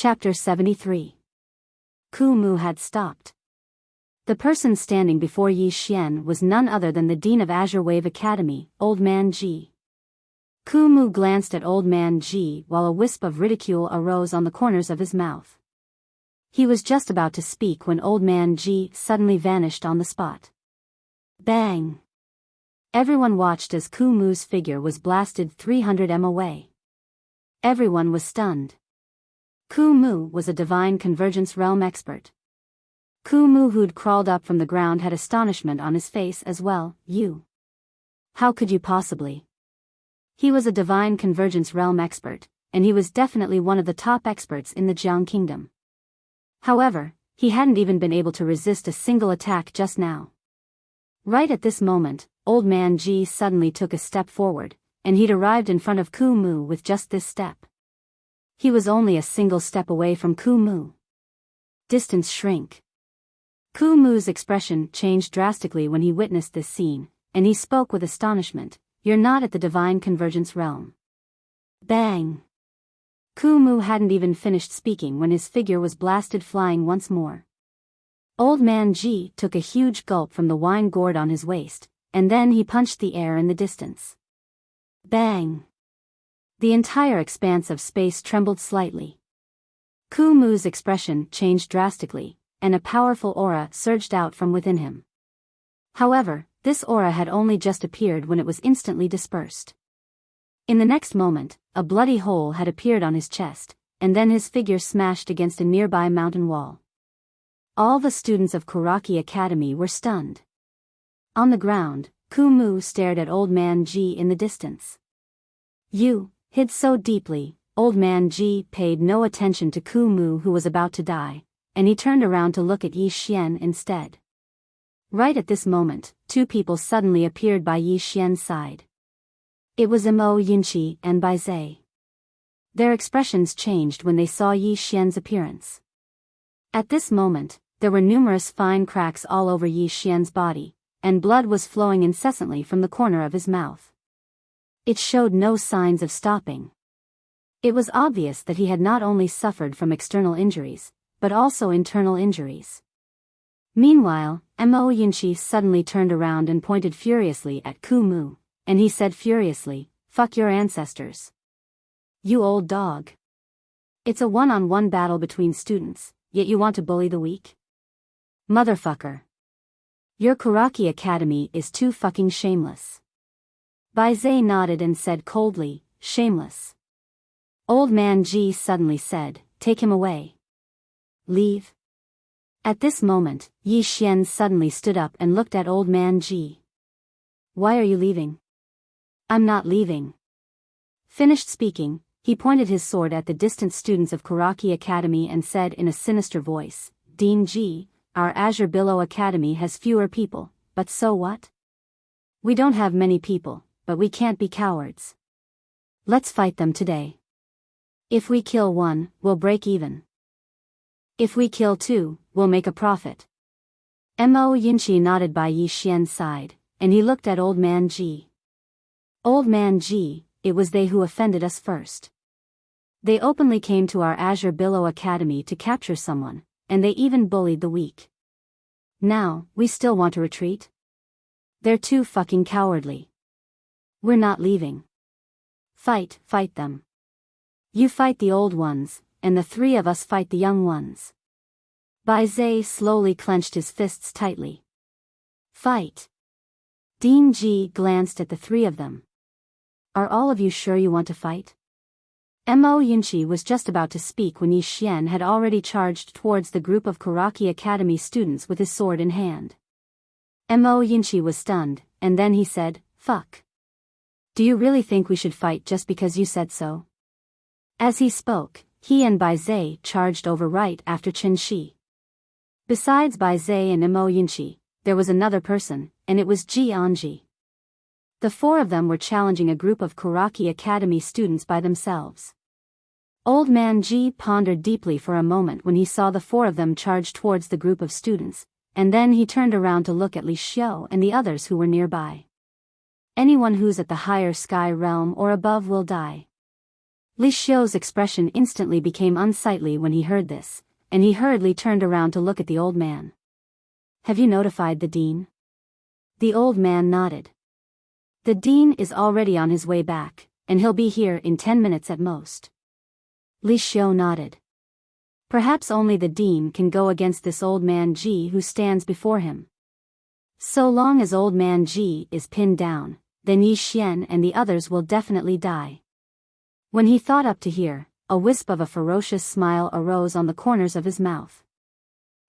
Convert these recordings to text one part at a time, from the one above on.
Chapter 73. Ku Mu had stopped. The person standing before Yi Xian was none other than the Dean of Azure Wave Academy, Old Man Ji. Ku Mu glanced at Old Man Ji while a wisp of ridicule arose on the corners of his mouth. He was just about to speak when Old Man Ji suddenly vanished on the spot. Bang! Everyone watched as Ku Mu's figure was blasted 300 m away. Everyone was stunned. Ku Mu was a divine convergence realm expert. Ku Mu, who'd crawled up from the ground, had astonishment on his face as well. You. How could you possibly? He was a divine convergence realm expert, and he was definitely one of the top experts in the Jiang Kingdom. However, he hadn't even been able to resist a single attack just now. Right at this moment, Old Man Ji suddenly took a step forward, and he'd arrived in front of Ku Mu with just this step. He was only a single step away from Ku Mu. Distance shrink. Ku Mu's expression changed drastically when he witnessed this scene, and he spoke with astonishment. You're not at the divine convergence realm. Bang! Ku Mu hadn't even finished speaking when his figure was blasted flying once more. Old Man Ji took a huge gulp from the wine gourd on his waist, and then he punched the air in the distance. Bang! The entire expanse of space trembled slightly. Ku Mu's expression changed drastically, and a powerful aura surged out from within him. However, this aura had only just appeared when it was instantly dispersed. In the next moment, a bloody hole had appeared on his chest, and then his figure smashed against a nearby mountain wall. All the students of Kuraki Academy were stunned. On the ground, Ku Mu stared at Old Man Ji in the distance. You hid so deeply. Old Man Ji paid no attention to Ku Mu, who was about to die, and he turned around to look at Yi Xian instead. Right at this moment, two people suddenly appeared by Yi Xian's side. It was Yinchi and Bai Zai. Their expressions changed when they saw Yi Xian's appearance. At this moment, there were numerous fine cracks all over Yi Xian's body, and blood was flowing incessantly from the corner of his mouth. It showed no signs of stopping. It was obvious that he had not only suffered from external injuries, but also internal injuries. Meanwhile, Yinchi suddenly turned around and pointed furiously at Ku Mu, and he said furiously, "Fuck your ancestors. You old dog. It's a one-on-one battle between students, yet you want to bully the weak? Motherfucker. Your Kuraki Academy is too fucking shameless." Bai Zai nodded and said coldly, "Shameless." Old Man Ji suddenly said, "Take him away." Leave. At this moment, Yi Xian suddenly stood up and looked at Old Man Ji. "Why are you leaving?" "I'm not leaving." Finished speaking, he pointed his sword at the distant students of Kuraki Academy and said in a sinister voice, "Dean Ji, our Azure Billow Academy has fewer people, but so what? We don't have many people, but we can't be cowards. Let's fight them today. If we kill one, we'll break even. If we kill two, we'll make a profit." Yinchi nodded by Yi Xian's side, and he looked at Old Man Ji. "Old Man Ji, it was they who offended us first. They openly came to our Azure Billow Academy to capture someone, and they even bullied the weak. Now, we still want to retreat? They're too fucking cowardly. We're not leaving. Fight them. You fight the old ones, and the three of us fight the young ones." Bai Zai slowly clenched his fists tightly. "Fight." Dean Ji glanced at the three of them. "Are all of you sure you want to fight?" Yinchi was just about to speak when Yi Xian had already charged towards the group of Kuraki Academy students with his sword in hand. Yinchi was stunned, and then he said, "Fuck. Do you really think we should fight just because you said so?" As he spoke, he and Bai Zai charged over right after Chen Shi. Besides Bai Zai and Yinchi, there was another person, and it was Ji Anji. The four of them were challenging a group of Kuraki Academy students by themselves. Old Man Ji pondered deeply for a moment when he saw the four of them charge towards the group of students, and then he turned around to look at Li Xiao and the others who were nearby. "Anyone who's at the higher sky realm or above will die. Li Xiu's expression instantly became unsightly when he heard this, and he hurriedly turned around to look at the old man. Have you notified the dean? The old man nodded. The dean is already on his way back, and he'll be here in 10 minutes at most. Li Xiu nodded. Perhaps only the dean can go against this old man Ji who stands before him. So long as old man Ji is pinned down, then Yi Xian and the others will definitely die. When he thought up to here, a wisp of a ferocious smile arose on the corners of his mouth.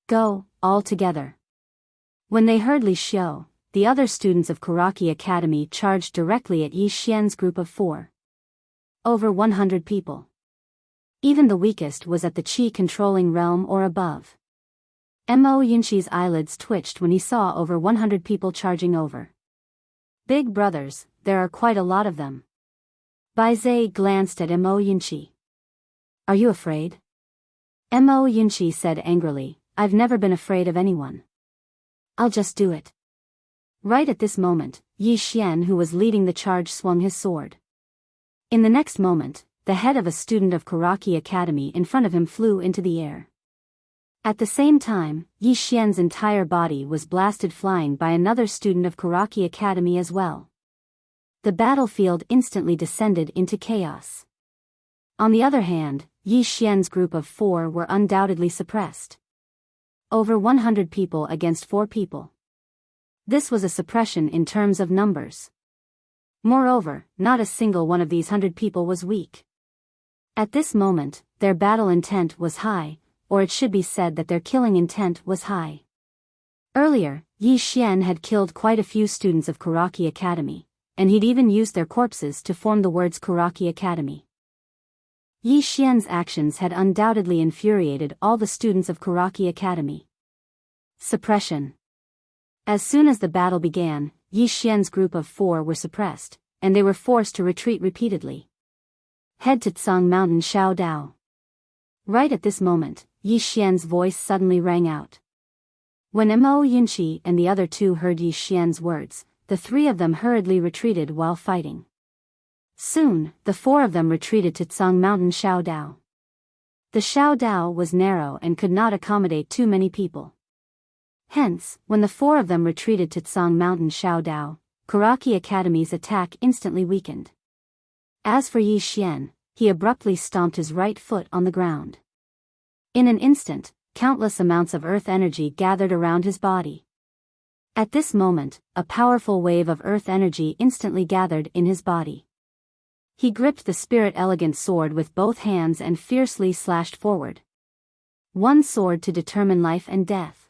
Go, all together. When they heard Li Xiu, the other students of Kuraki Academy charged directly at Yi Xian's group of 4. Over 100 people. Even the weakest was at the qi-controlling realm or above. Mo Yunqi's eyelids twitched when he saw over 100 people charging over. Big brothers, there are quite a lot of them. Bai Zhe glanced at Mo Yunqi. Are you afraid? Mo Yunqi said angrily, I've never been afraid of anyone. I'll just do it. Right at this moment, Yi Xian, who was leading the charge, swung his sword. In the next moment, the head of a student of Kuraki Academy in front of him flew into the air. At the same time, Yi Xian's entire body was blasted flying by another student of Kuraki Academy as well. The battlefield instantly descended into chaos. On the other hand, Yi Xian's group of 4 were undoubtedly suppressed. Over 100 people against 4 people. This was a suppression in terms of numbers. Moreover, not a single one of these 100 people was weak. At this moment, their battle intent was high, or it should be said that their killing intent was high. Earlier, Yi Xian had killed quite a few students of Kuraki Academy, and he'd even used their corpses to form the words Kuraki Academy. Yi Xian's actions had undoubtedly infuriated all the students of Kuraki Academy. Suppression. As soon as the battle began, Yi Xian's group of 4 were suppressed, and they were forced to retreat repeatedly. Head to Tsang Mountain Shao Dao. Right at this moment, Yi Xian's voice suddenly rang out. When Mo Yunqi and the other 2 heard Yi Xian's words, the 3 of them hurriedly retreated while fighting. Soon, the 4 of them retreated to Tsang Mountain Shao Dao. The Shao Dao was narrow and could not accommodate too many people. Hence, when the 4 of them retreated to Tsang Mountain Shao Dao, Kuraki Academy's attack instantly weakened. As for Yi Xian, he abruptly stomped his right foot on the ground. In an instant, countless amounts of earth energy gathered around his body. At this moment, a powerful wave of earth energy instantly gathered in his body. He gripped the spirit elegant sword with both hands and fiercely slashed forward. One sword to determine life and death.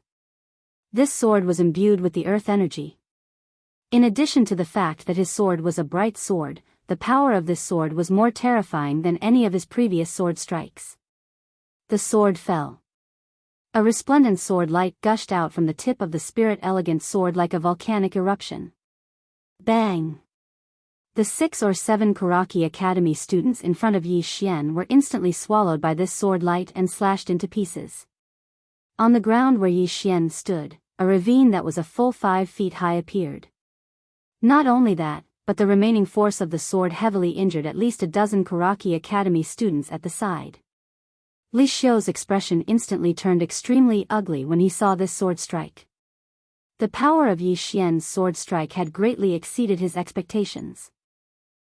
This sword was imbued with the earth energy. In addition to the fact that his sword was a bright sword, the power of this sword was more terrifying than any of his previous sword strikes. The sword fell. A resplendent sword light gushed out from the tip of the spirit elegant sword like a volcanic eruption. Bang! The 6 or 7 Kuraki Academy students in front of Yi Xian were instantly swallowed by this sword light and slashed into pieces. On the ground where Yi Xian stood, a ravine that was a full 5 feet high appeared. Not only that, but the remaining force of the sword heavily injured at least a dozen Kuraki Academy students at the side. Li Xiu's expression instantly turned extremely ugly when he saw this sword strike. The power of Yi Xian's sword strike had greatly exceeded his expectations.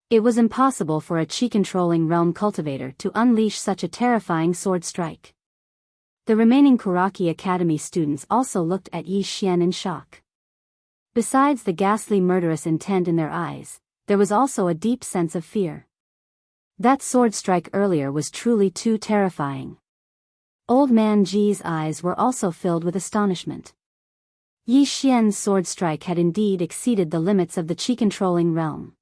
It was impossible for a qi-controlling realm cultivator to unleash such a terrifying sword strike. The remaining Kuraki Academy students also looked at Yi Xian in shock. Besides the ghastly murderous intent in their eyes, there was also a deep sense of fear. That sword strike earlier was truly too terrifying. Old man Ji's eyes were also filled with astonishment. Yi Xian's sword strike had indeed exceeded the limits of the qi-controlling realm.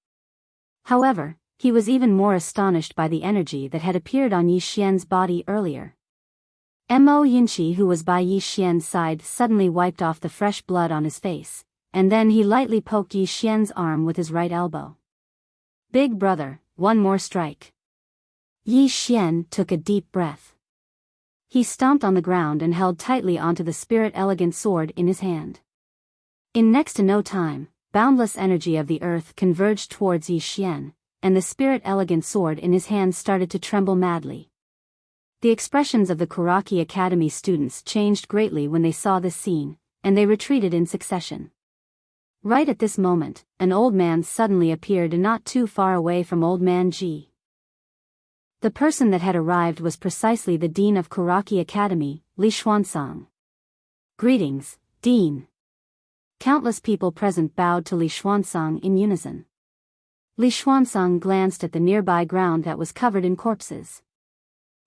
However, he was even more astonished by the energy that had appeared on Yi Xian's body earlier. Mo Yunqi, who was by Yi Xian's side, suddenly wiped off the fresh blood on his face, and then he lightly poked Yi Xian's arm with his right elbow. Big brother, one more strike. Yi Xian took a deep breath. He stomped on the ground and held tightly onto the spirit elegant sword in his hand. In next to no time, boundless energy of the earth converged towards Yi Xian, and the spirit-elegant sword in his hand started to tremble madly. The expressions of the Kuraki Academy students changed greatly when they saw this scene, and they retreated in succession. Right at this moment, an old man suddenly appeared not too far away from Old Man Ji. The person that had arrived was precisely the Dean of Kuraki Academy, Li Xuanzang. "Greetings, Dean." Countless people present bowed to Li Xuanzang in unison. Li Xuanzang glanced at the nearby ground that was covered in corpses.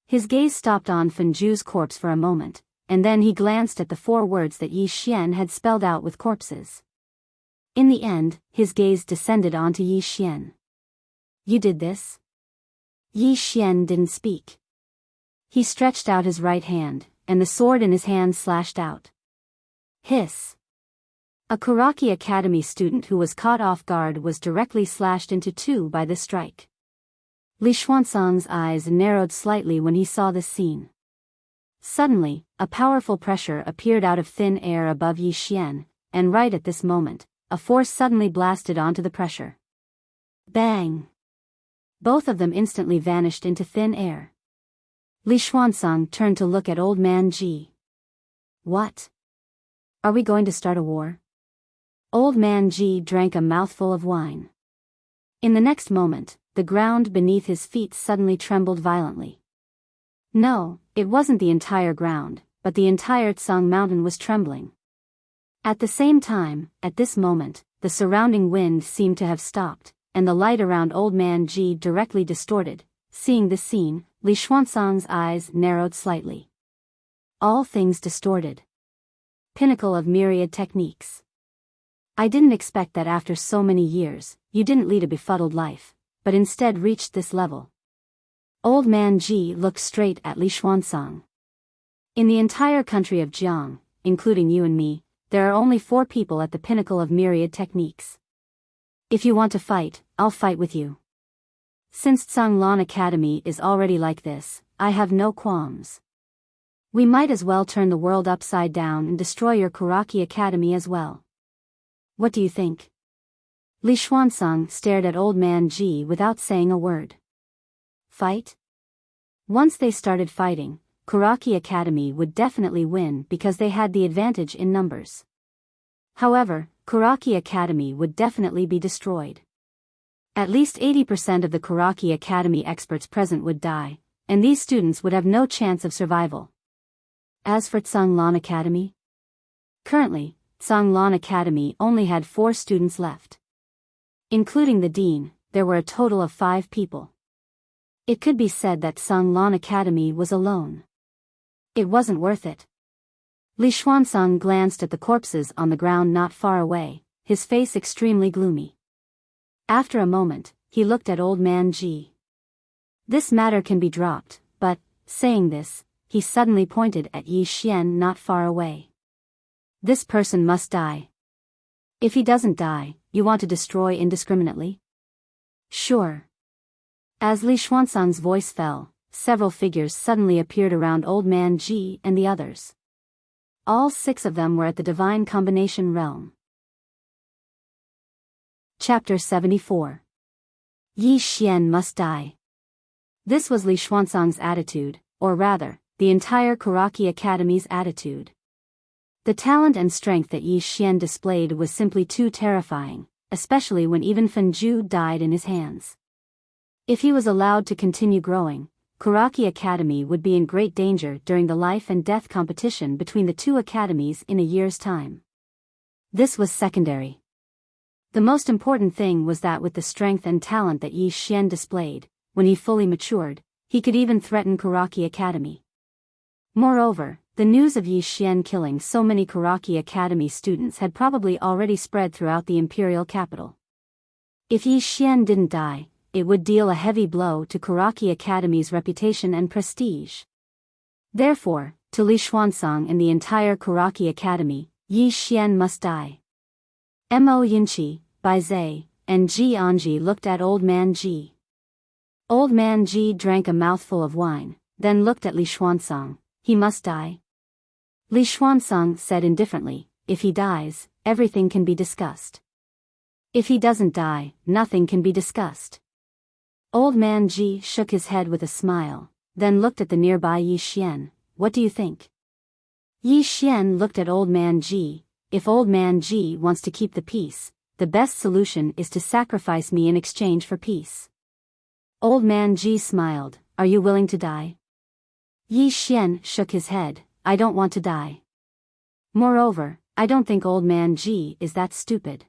His gaze stopped on Fenju's corpse for a moment, and then he glanced at the 4 words that Yi Xian had spelled out with corpses. In the end, his gaze descended onto Yi Xian. "You did this?" Yi Xian didn't speak. He stretched out his right hand, and the sword in his hand slashed out. Hiss! A Kuraki Academy student who was caught off guard was directly slashed into 2 by this strike. Li Xuanzang's eyes narrowed slightly when he saw this scene. Suddenly, a powerful pressure appeared out of thin air above Yi Xian, and right at this moment, a force suddenly blasted onto the pressure. Bang! Both of them instantly vanished into thin air. Li Xuanzang turned to look at Old Man Ji. "What? Are we going to start a war?" Old Man Ji drank a mouthful of wine. In the next moment, the ground beneath his feet suddenly trembled violently. No, it wasn't the entire ground, but the entire Tsang mountain was trembling. At the same time, at this moment, the surrounding wind seemed to have stopped, and the light around Old Man Ji directly distorted. Seeing this scene, Li Xuanzang's eyes narrowed slightly. All things distorted. Pinnacle of myriad techniques. I didn't expect that after so many years, you didn't lead a befuddled life, but instead reached this level. Old Man Ji looked straight at Li Xuanzang. In the entire country of Jiang, including you and me, there are only 4 people at the pinnacle of myriad techniques. If you want to fight, I'll fight with you. Since Tsanglan Academy is already like this, I have no qualms. We might as well turn the world upside down and destroy your Kuraki Academy as well. What do you think? Li Xuanzang stared at Old Man Ji without saying a word. Fight? Once they started fighting, Kuraki Academy would definitely win because they had the advantage in numbers. However, Kuraki Academy would definitely be destroyed. At least 80% of the Kuraki Academy experts present would die, and these students would have no chance of survival. As for Tsanglan Academy? Currently, Tsanglan Academy only had 4 students left. Including the dean, there were a total of 5 people. It could be said that Tsanglan Academy was alone. It wasn't worth it. Li Xuanzang glanced at the corpses on the ground not far away, his face extremely gloomy. After a moment, he looked at Old Man Ji. This matter can be dropped, but, saying this, he suddenly pointed at Yi Xian not far away. This person must die. If he doesn't die, you want to destroy indiscriminately? Sure. As Li Xuanzang's voice fell, several figures suddenly appeared around Old Man Ji and the others. All 6 of them were at the Divine Combination Realm. Chapter 74. Yi Xian must die. This was Li Xuanzang's attitude, or rather, the entire Kuraki Academy's attitude. The talent and strength that Yi Xian displayed was simply too terrifying, especially when even Fenju died in his hands. If he was allowed to continue growing, Kuraki Academy would be in great danger during the life and death competition between the 2 academies in a year's time. This was secondary. The most important thing was that with the strength and talent that Yi Xian displayed, when he fully matured, he could even threaten Kuraki Academy. Moreover, the news of Yi Xian killing so many Kuraki Academy students had probably already spread throughout the imperial capital. If Yi Xian didn't die, it would deal a heavy blow to Kuraki Academy's reputation and prestige. Therefore, to Li Xuanzang and the entire Kuraki Academy, Yi Xian must die. Mo Yinqi, Bai Zai, and Ji Anji looked at Old Man Ji. Old Man Ji drank a mouthful of wine, then looked at Li Xuanzang. He must die. Li Xuanzang said indifferently, if he dies, everything can be discussed. If he doesn't die, nothing can be discussed. Old Man Ji shook his head with a smile, then looked at the nearby Yi Xian. What do you think? Yi Xian looked at Old Man Ji. If Old Man Ji wants to keep the peace, the best solution is to sacrifice me in exchange for peace. Old Man Ji smiled. Are you willing to die? Yi Xian shook his head. I don't want to die. Moreover, I don't think Old Man Ji is that stupid.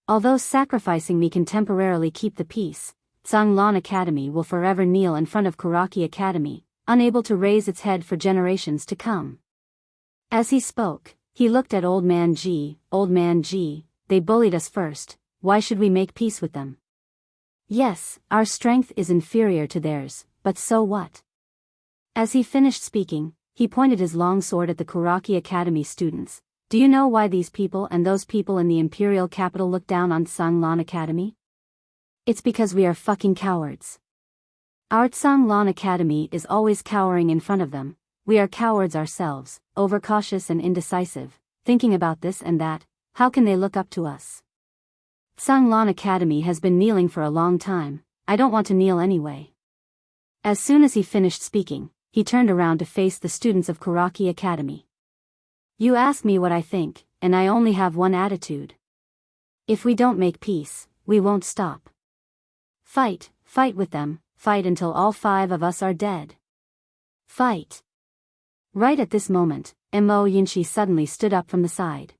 Although sacrificing me can temporarily keep the peace, Zhanglan Academy will forever kneel in front of Kuraki Academy, unable to raise its head for generations to come. As he spoke, he looked at Old Man Ji. Old Man Ji, they bullied us first, why should we make peace with them? Yes, our strength is inferior to theirs, but so what? As he finished speaking, he pointed his long sword at the Kuraki Academy students. Do you know why these people and those people in the imperial capital look down on Zhanglan Academy? It's because we are fucking cowards. Our Zhanglan Academy is always cowering in front of them. We are cowards ourselves, overcautious and indecisive, thinking about this and that. How can they look up to us? Zhanglan Academy has been kneeling for a long time. I don't want to kneel anyway. As soon as he finished speaking, he turned around to face the students of Kuraki Academy. You ask me what I think, and I only have one attitude. If we don't make peace, we won't stop. Fight with them, fight until all 5 of us are dead. Fight. Right at this moment, Mo Yinshi suddenly stood up from the side.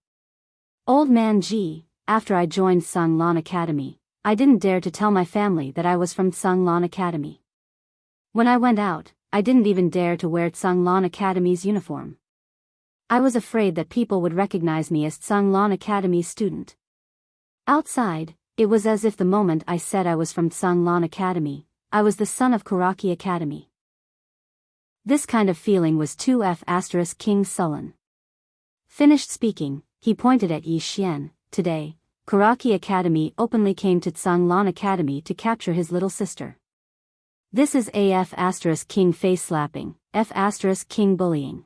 Old Man Ji, after I joined Zhanglan Academy, I didn't dare to tell my family that I was from Zhanglan Academy. When I went out, I didn't even dare to wear Zhanglan Academy's uniform. I was afraid that people would recognize me as Zhanglan Academy's student. Outside, it was as if the moment I said I was from Zhanglan Academy, I was the son of Kuraki Academy. This kind of feeling was 2F** King sullen. Finished speaking, he pointed at Yi Xian. Today, Kuraki Academy openly came to Zhanglan Academy to capture his little sister. This is AF** King face slapping, F** King bullying.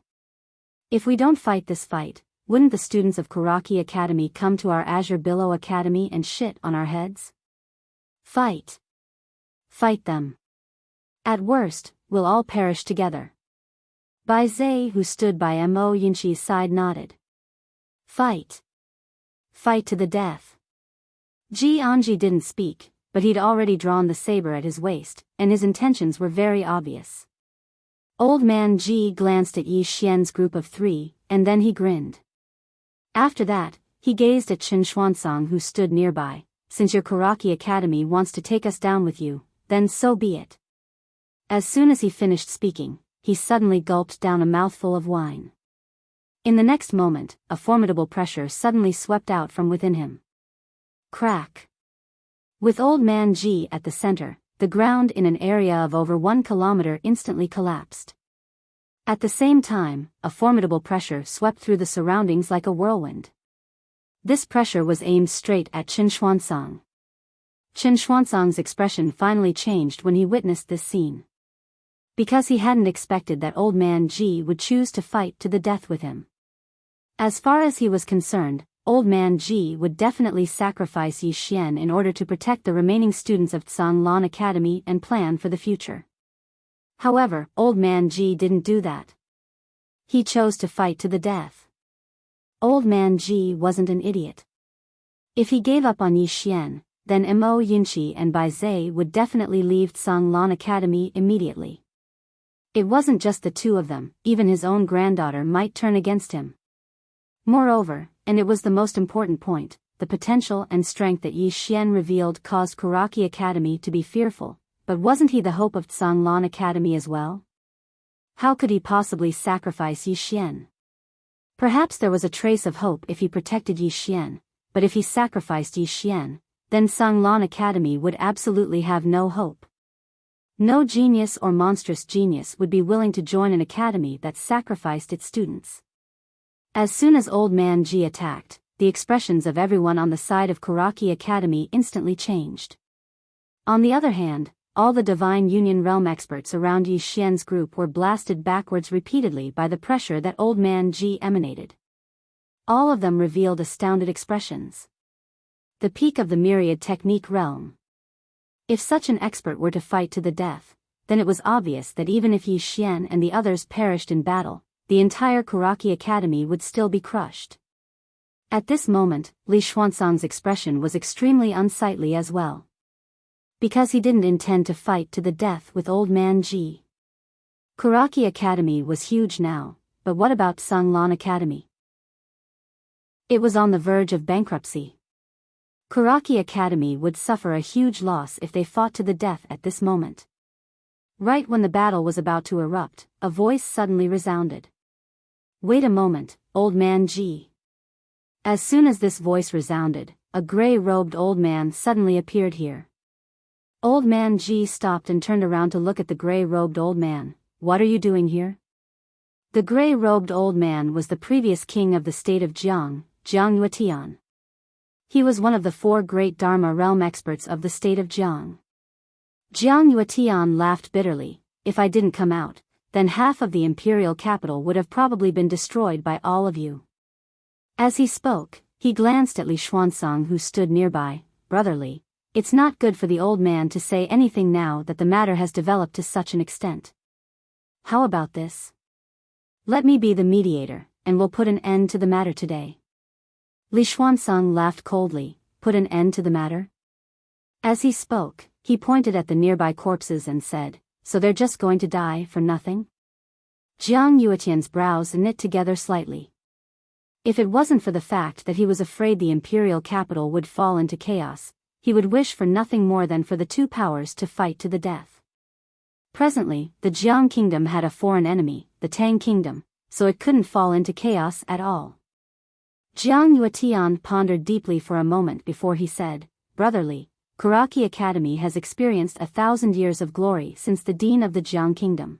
If we don't fight this fight, wouldn't the students of Kuraki Academy come to our Azure Billow Academy and shit on our heads? Fight. Fight them. At worst, we'll all perish together. Bai Zhe, who stood by Mo Yinshi's side, nodded. Fight. Fight to the death. Ji Anji didn't speak, but he'd already drawn the saber at his waist, and his intentions were very obvious. Old Man Ji glanced at Yi Xian's group of 3, and then he grinned. After that, he gazed at Chen Xuanzang, who stood nearby. Since your Kuraki Academy wants to take us down with you, then so be it. As soon as he finished speaking, he suddenly gulped down a mouthful of wine. In the next moment, a formidable pressure suddenly swept out from within him. Crack. With Old Man Ji at the center, the ground in an area of over 1 kilometer instantly collapsed. At the same time, a formidable pressure swept through the surroundings like a whirlwind. This pressure was aimed straight at Chen Xuanzang. Chen Xuanzang's expression finally changed when he witnessed this scene. Because he hadn't expected that Old Man Ji would choose to fight to the death with him. As far as he was concerned, Old Man Ji would definitely sacrifice Yi Xian in order to protect the remaining students of Zhanglan Academy and plan for the future. However, Old Man Ji didn't do that. He chose to fight to the death. Old Man Ji wasn't an idiot. If he gave up on Yi Xian, then Mo Yinshi and Bai Zhe would definitely leave Zhanglan Academy immediately. It wasn't just the 2 of them, even his own granddaughter might turn against him. Moreover, and it was the most important point, the potential and strength that Yi Xian revealed caused Kuraki Academy to be fearful, but wasn't he the hope of Zhanglan Academy as well? How could he possibly sacrifice Yi Xian? Perhaps there was a trace of hope if he protected Yi Xian, but if he sacrificed Yi Xian, then Zhanglan Academy would absolutely have no hope. No genius or monstrous genius would be willing to join an academy that sacrificed its students. As soon as Old Man Ji attacked, the expressions of everyone on the side of Kuraki Academy instantly changed. On the other hand, all the Divine Union Realm experts around Yi Xian's group were blasted backwards repeatedly by the pressure that Old Man Ji emanated. All of them revealed astounded expressions. The peak of the myriad technique realm. If such an expert were to fight to the death, then it was obvious that even if Yi Xian and the others perished in battle, the entire Kuraki Academy would still be crushed. At this moment, Li Xuanzang's expression was extremely unsightly as well. Because he didn't intend to fight to the death with old man Ji. Kuraki Academy was huge now, but what about Sanglan Academy? It was on the verge of bankruptcy. Kuraki Academy would suffer a huge loss if they fought to the death at this moment. Right when the battle was about to erupt, a voice suddenly resounded. Wait a moment, old man Ji. As soon as this voice resounded, a gray-robed old man suddenly appeared here. Old man Ji stopped and turned around to look at the gray-robed old man. What are you doing here? The gray-robed old man was the previous king of the state of Jiang, Jiang Yuetian. He was one of the 4 great Dharma realm experts of the state of Jiang. Jiang Yuetian laughed bitterly. If I didn't come out, then half of the imperial capital would have probably been destroyed by all of you. As he spoke, he glanced at Li Xuanzang who stood nearby. Brotherly, it's not good for the old man to say anything now that the matter has developed to such an extent. How about this? Let me be the mediator, and we'll put an end to the matter today. Li Xuanzang laughed coldly. Put an end to the matter? As he spoke, he pointed at the nearby corpses and said, so they're just going to die for nothing? Jiang Yuetian's brows knit together slightly. If it wasn't for the fact that he was afraid the imperial capital would fall into chaos, he would wish for nothing more than for the 2 powers to fight to the death. Presently, the Jiang kingdom had a foreign enemy, the Tang kingdom, so it couldn't fall into chaos at all. Jiang Yuetian pondered deeply for a moment before he said, Brotherly, Kuraki Academy has experienced 1,000 years of glory since the dean of the Jiang kingdom.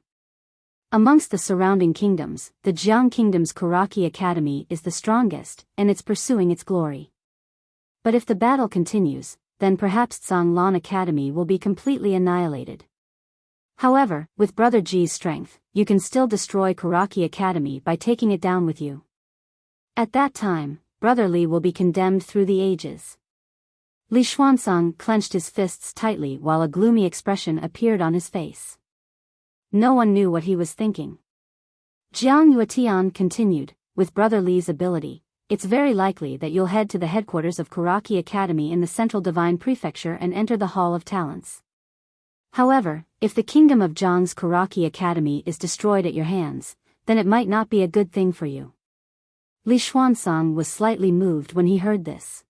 Amongst the surrounding kingdoms, the Jiang kingdom's Kuraki Academy is the strongest, and it's pursuing its glory. But if the battle continues, then perhaps Sanglan Academy will be completely annihilated. However, with Brother Ji's strength, you can still destroy Kuraki Academy by taking it down with you. At that time, Brother Li will be condemned through the ages. Li Xuanzang clenched his fists tightly while a gloomy expression appeared on his face. No one knew what he was thinking. Jiang Yuetian continued, with Brother Li's ability, it's very likely that you'll head to the headquarters of Kuraki Academy in the Central Divine Prefecture and enter the Hall of Talents. However, if the kingdom of Jiang's Kuraki Academy is destroyed at your hands, then it might not be a good thing for you. Li Xuanzang was slightly moved when he heard this.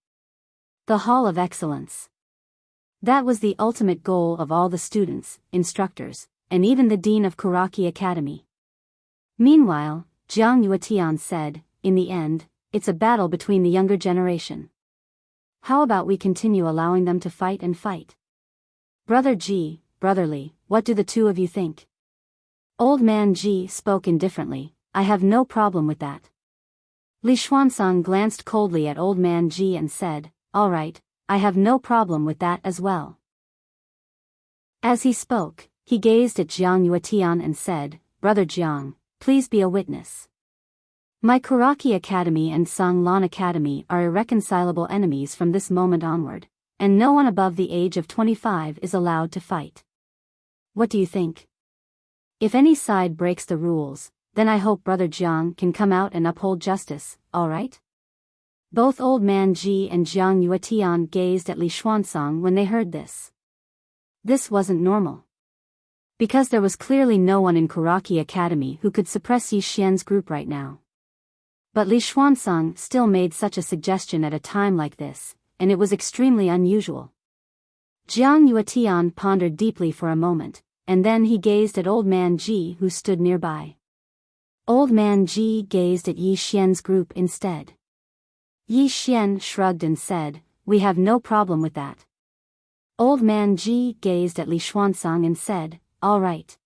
The Hall of Excellence. That was the ultimate goal of all the students, instructors, and even the dean of Kuraki Academy. Meanwhile, Jiang Yuetian said, in the end, it's a battle between the younger generation. How about we continue allowing them to fight and fight? Brother Ji, Brotherly, what do the 2 of you think? Old man Ji spoke indifferently, I have no problem with that. Li Xuanzang glanced coldly at old man Ji and said, all right, I have no problem with that as well. As he spoke, he gazed at Jiang Yuetian and said, Brother Jiang, please be a witness. My Kuraki Academy and Sanglan Academy are irreconcilable enemies from this moment onward, and no one above the age of 25 is allowed to fight. What do you think? If any side breaks the rules, then I hope Brother Jiang can come out and uphold justice, all right? Both old man Ji and Jiang Yuetian gazed at Li Xuanzang when they heard this. This wasn't normal. Because there was clearly no one in Kuraki Academy who could suppress Yi Xian's group right now. But Li Xuanzang still made such a suggestion at a time like this, and it was extremely unusual. Jiang Yuetian pondered deeply for a moment, and then he gazed at old man Ji who stood nearby. Old man Ji gazed at Yi Xian's group instead. Yi Xian shrugged and said, we have no problem with that. Old man Ji gazed at Li Xuanzang and said, all right.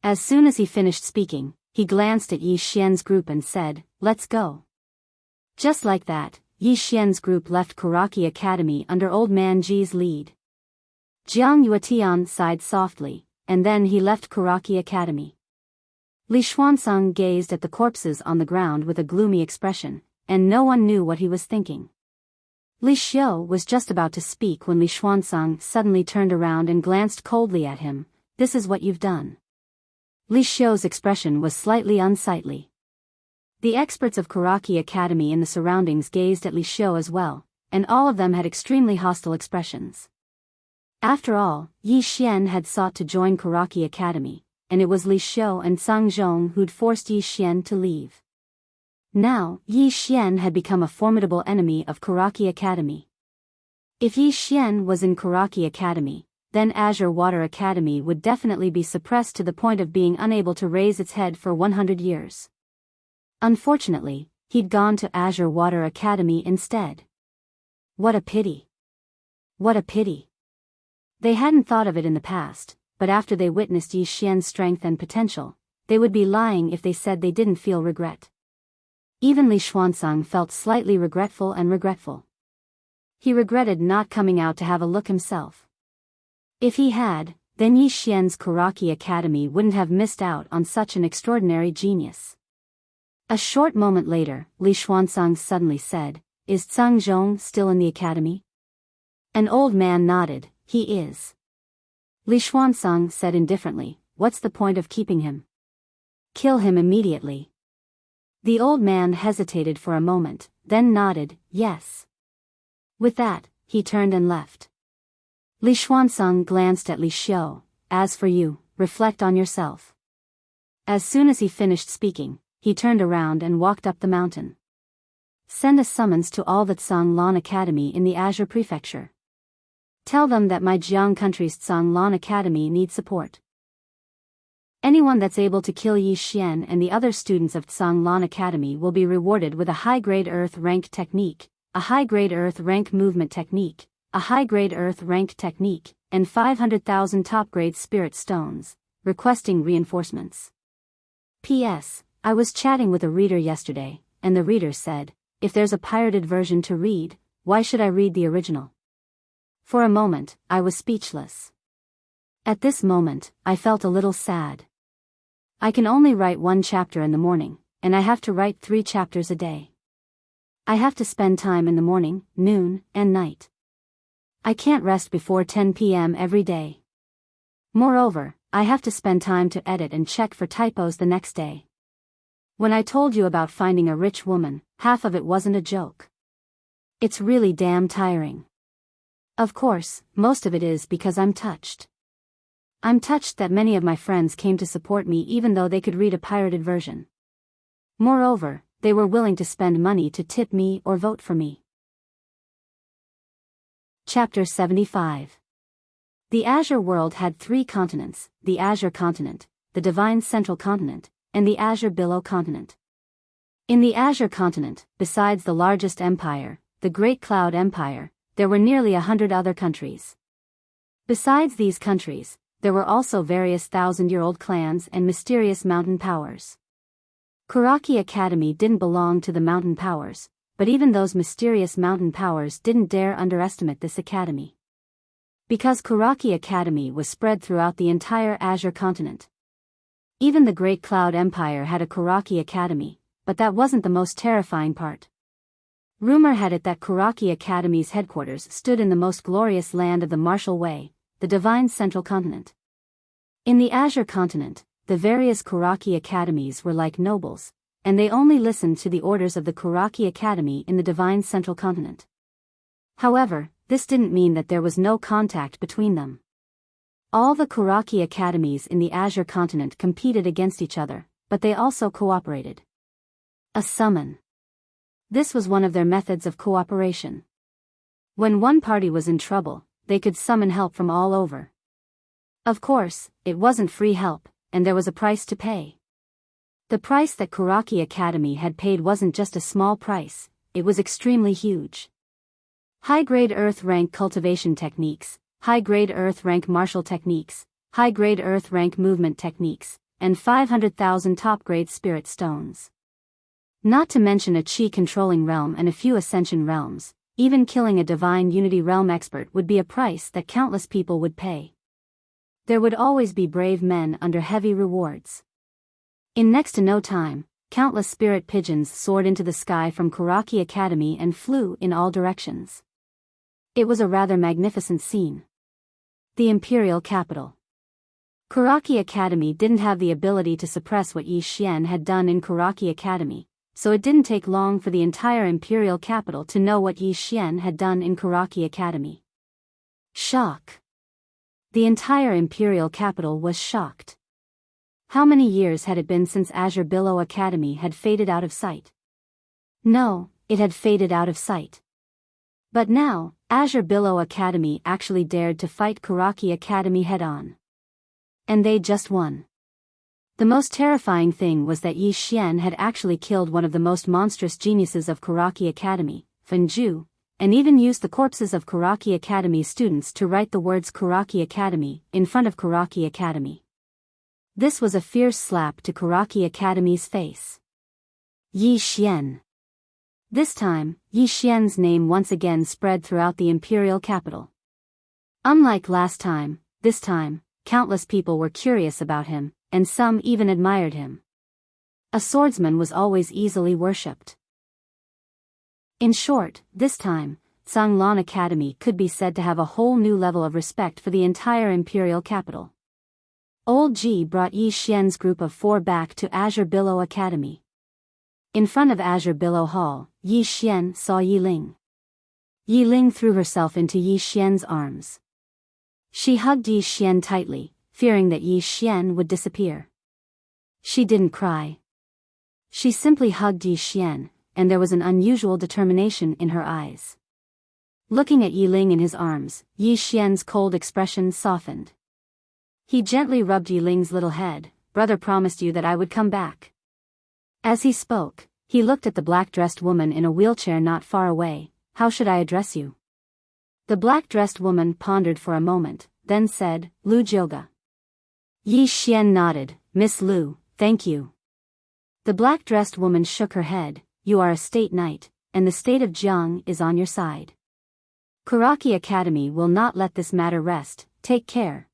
As soon as he finished speaking, he glanced at Yi Xian's group and said, let's go. Just like that, Yi Xian's group left Kuraki Academy under old man Ji's lead. Jiang Yuetian sighed softly, and then he left Kuraki Academy. Li Xuanzang gazed at the corpses on the ground with a gloomy expression, and no one knew what he was thinking. Li Xiu was just about to speak when Li Xuanzang suddenly turned around and glanced coldly at him. This is what you've done. Li Xiu's expression was slightly unsightly. The experts of Kuraki Academy in the surroundings gazed at Li Xiu as well, and all of them had extremely hostile expressions. After all, Yi Xian had sought to join Kuraki Academy, and it was Li Xiu and Zhang Zhong who'd forced Yi Xian to leave. Now, Yi Xian had become a formidable enemy of Kuraki Academy. If Yi Xian was in Kuraki Academy, then Azure Water Academy would definitely be suppressed to the point of being unable to raise its head for 100 years. Unfortunately, he'd gone to Azure Water Academy instead. What a pity. What a pity. They hadn't thought of it in the past, but after they witnessed Yi Xian's strength and potential, they would be lying if they said they didn't feel regret. Even Li Xuanzang felt slightly regretful. He regretted not coming out to have a look himself. If he had, then Yi Xian's Kuraki Academy wouldn't have missed out on such an extraordinary genius. A short moment later, Li Xuanzang suddenly said, "Is Zhang Zhong still in the academy?" An old man nodded. "He is." Li Xuanzang said indifferently, "What's the point of keeping him? Kill him immediately." The old man hesitated for a moment, then nodded, "Yes." With that, he turned and left. Li Xuanzang glanced at Li Xiu. "As for you, reflect on yourself." As soon as he finished speaking, he turned around and walked up the mountain. "Send a summons to all the Zhanglan Academy in the Azure Prefecture. Tell them that my Jiang country's Zhanglan Academy needs support. Anyone that's able to kill Yi Xian and the other students of Zhanglan Academy will be rewarded with a high-grade Earth rank technique, a high-grade Earth rank movement technique, a high-grade Earth rank technique, and 500,000 top-grade spirit stones, requesting reinforcements. P.S. I was chatting with a reader yesterday, and the reader said, if there's a pirated version to read, why should I read the original? For a moment, I was speechless. At this moment, I felt a little sad. I can only write 1 chapter in the morning, and I have to write 3 chapters a day. I have to spend time in the morning, noon, and night. I can't rest before 10 p.m. every day. Moreover, I have to spend time to edit and check for typos the next day. When I told you about finding a rich woman, half of it wasn't a joke. It's really damn tiring. Of course, most of it is because I'm touched. I'm touched that many of my friends came to support me even though they could read a pirated version. Moreover, they were willing to spend money to tip me or vote for me. Chapter 75. The Azure world had 3 continents, the Azure continent, the Divine Central Continent, and the Azure Below Continent. In the Azure continent, besides the largest empire, the Great Cloud Empire, there were nearly 100 other countries. Besides these countries, there were also various thousand-year-old clans and mysterious mountain powers. Kuraki Academy didn't belong to the mountain powers, but even those mysterious mountain powers didn't dare underestimate this academy. Because Kuraki Academy was spread throughout the entire Azure continent. Even the Great Cloud Empire had a Kuraki Academy, but that wasn't the most terrifying part. Rumor had it that Kuraki Academy's headquarters stood in the most glorious land of the Martial Way, the Divine Central Continent. In the Azure continent, the various Kuraki Academies were like nobles, and they only listened to the orders of the Kuraki Academy in the Divine Central Continent. However, this didn't mean that there was no contact between them. All the Kuraki Academies in the Azure continent competed against each other, but they also cooperated. A summon. This was one of their methods of cooperation. When one party was in trouble, they could summon help from all over. Of course, it wasn't free help, and there was a price to pay. The price that Kuraki Academy had paid wasn't just a small price, it was extremely huge. High-grade Earth rank cultivation techniques, high-grade Earth rank martial techniques, high-grade Earth rank movement techniques, and 500,000 top-grade spirit stones. Not to mention a Qi-controlling realm and a few Ascension realms, even killing a Divine Unity realm expert would be a price that countless people would pay. There would always be brave men under heavy rewards. In next to no time, countless spirit pigeons soared into the sky from Kuraki Academy and flew in all directions. It was a rather magnificent scene. The imperial capital. Kuraki Academy didn't have the ability to suppress what Yi Xian had done in Kuraki Academy, so it didn't take long for the entire imperial capital to know what Yi Xian had done in Kuraki Academy. Shock. The entire imperial capital was shocked. How many years had it been since Azure Billow Academy had faded out of sight? No, it had faded out of sight. But now, Azure Billow Academy actually dared to fight Kuraki Academy head-on. And they just won. The most terrifying thing was that Yi Xian had actually killed one of the most monstrous geniuses of Kuraki Academy, Fenju, and even used the corpses of Kuraki Academy students to write the words Kuraki Academy in front of Kuraki Academy. This was a fierce slap to Kuraki Academy's face. Yi Xian. This time, Yi Xian's name once again spread throughout the imperial capital. Unlike last time, this time, countless people were curious about him, and some even admired him. A swordsman was always easily worshipped. In short, this time, Zhanglan Academy could be said to have a whole new level of respect for the entire imperial capital. Old Ji brought Yi Xian's group of 4 back to Azure Billow Academy. In front of Azure Billow Hall, Yi Xian saw Yi Ling. Yi Ling threw herself into Yi Xian's arms. She hugged Yi Xian tightly, fearing that Yi Xian would disappear. She didn't cry. She simply hugged Yi Xian, and there was an unusual determination in her eyes. Looking at Yi Ling in his arms, Yi Xian's cold expression softened. He gently rubbed Yi Ling's little head. "Brother promised you that I would come back." As he spoke, he looked at the black-dressed woman in a wheelchair not far away. "How should I address you?" The black-dressed woman pondered for a moment, then said, "Lu Jioga." Yi Xian nodded. "Miss Lu, thank you." The black-dressed woman shook her head. "You are a state knight, and the state of Jiang is on your side. Kuraki Academy will not let this matter rest, take care."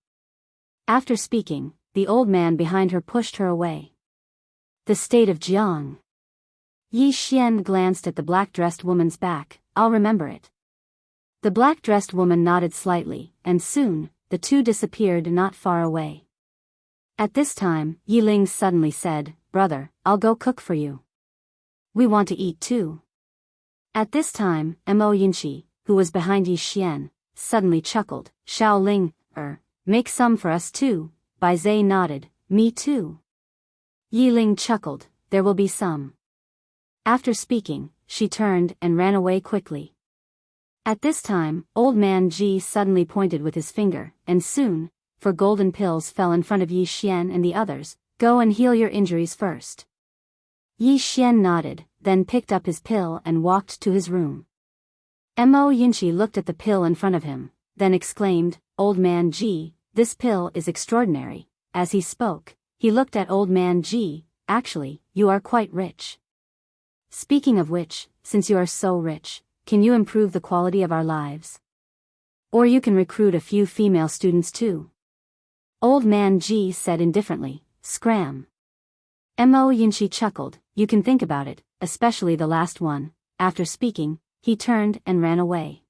After speaking, the old man behind her pushed her away. The state of Jiang. Yi Xian glanced at the black-dressed woman's back. "I'll remember it." The black-dressed woman nodded slightly, and soon, the two disappeared not far away. At this time, Yi Ling suddenly said, "Brother, I'll go cook for you. We want to eat too." At this time, Mo Yinchi, who was behind Yi Xian, suddenly chuckled. "Xiao Ling, make some for us too." Bai Zai nodded. "Me too." Yi Ling chuckled. "There will be some." After speaking, she turned and ran away quickly. At this time, Old Man Ji suddenly pointed with his finger, and soon, 4 golden pills fell in front of Yi Xian and the others. "Go and heal your injuries first." Yi Xian nodded, then picked up his pill and walked to his room. Mo Yinchi looked at the pill in front of him, then exclaimed, "Old Man Ji, this pill is extraordinary." As he spoke, he looked at Old Man Ji. "Actually, you are quite rich. Speaking of which, since you are so rich, can you improve the quality of our lives? Or you can recruit a few female students too." Old Man Ji said indifferently, "Scram." Mo Yinchi chuckled. "You can think about it, especially the last one." After speaking, he turned and ran away.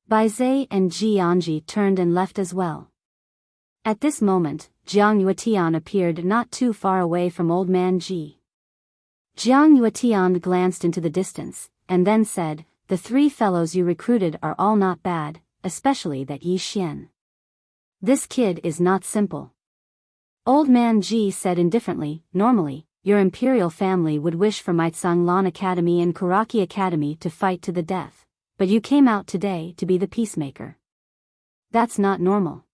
Bai Zai and Ji Anji turned and left as well. At this moment, Jiang Yuetian appeared not too far away from Old Man Ji. Jiang Yuetian glanced into the distance, and then said, "The 3 fellows you recruited are all not bad, especially that Yi Xian. This kid is not simple." Old Man Ji said indifferently, "Normally, your imperial family would wish for my Zhanglan Academy and Kuraki Academy to fight to the death, but you came out today to be the peacemaker. That's not normal."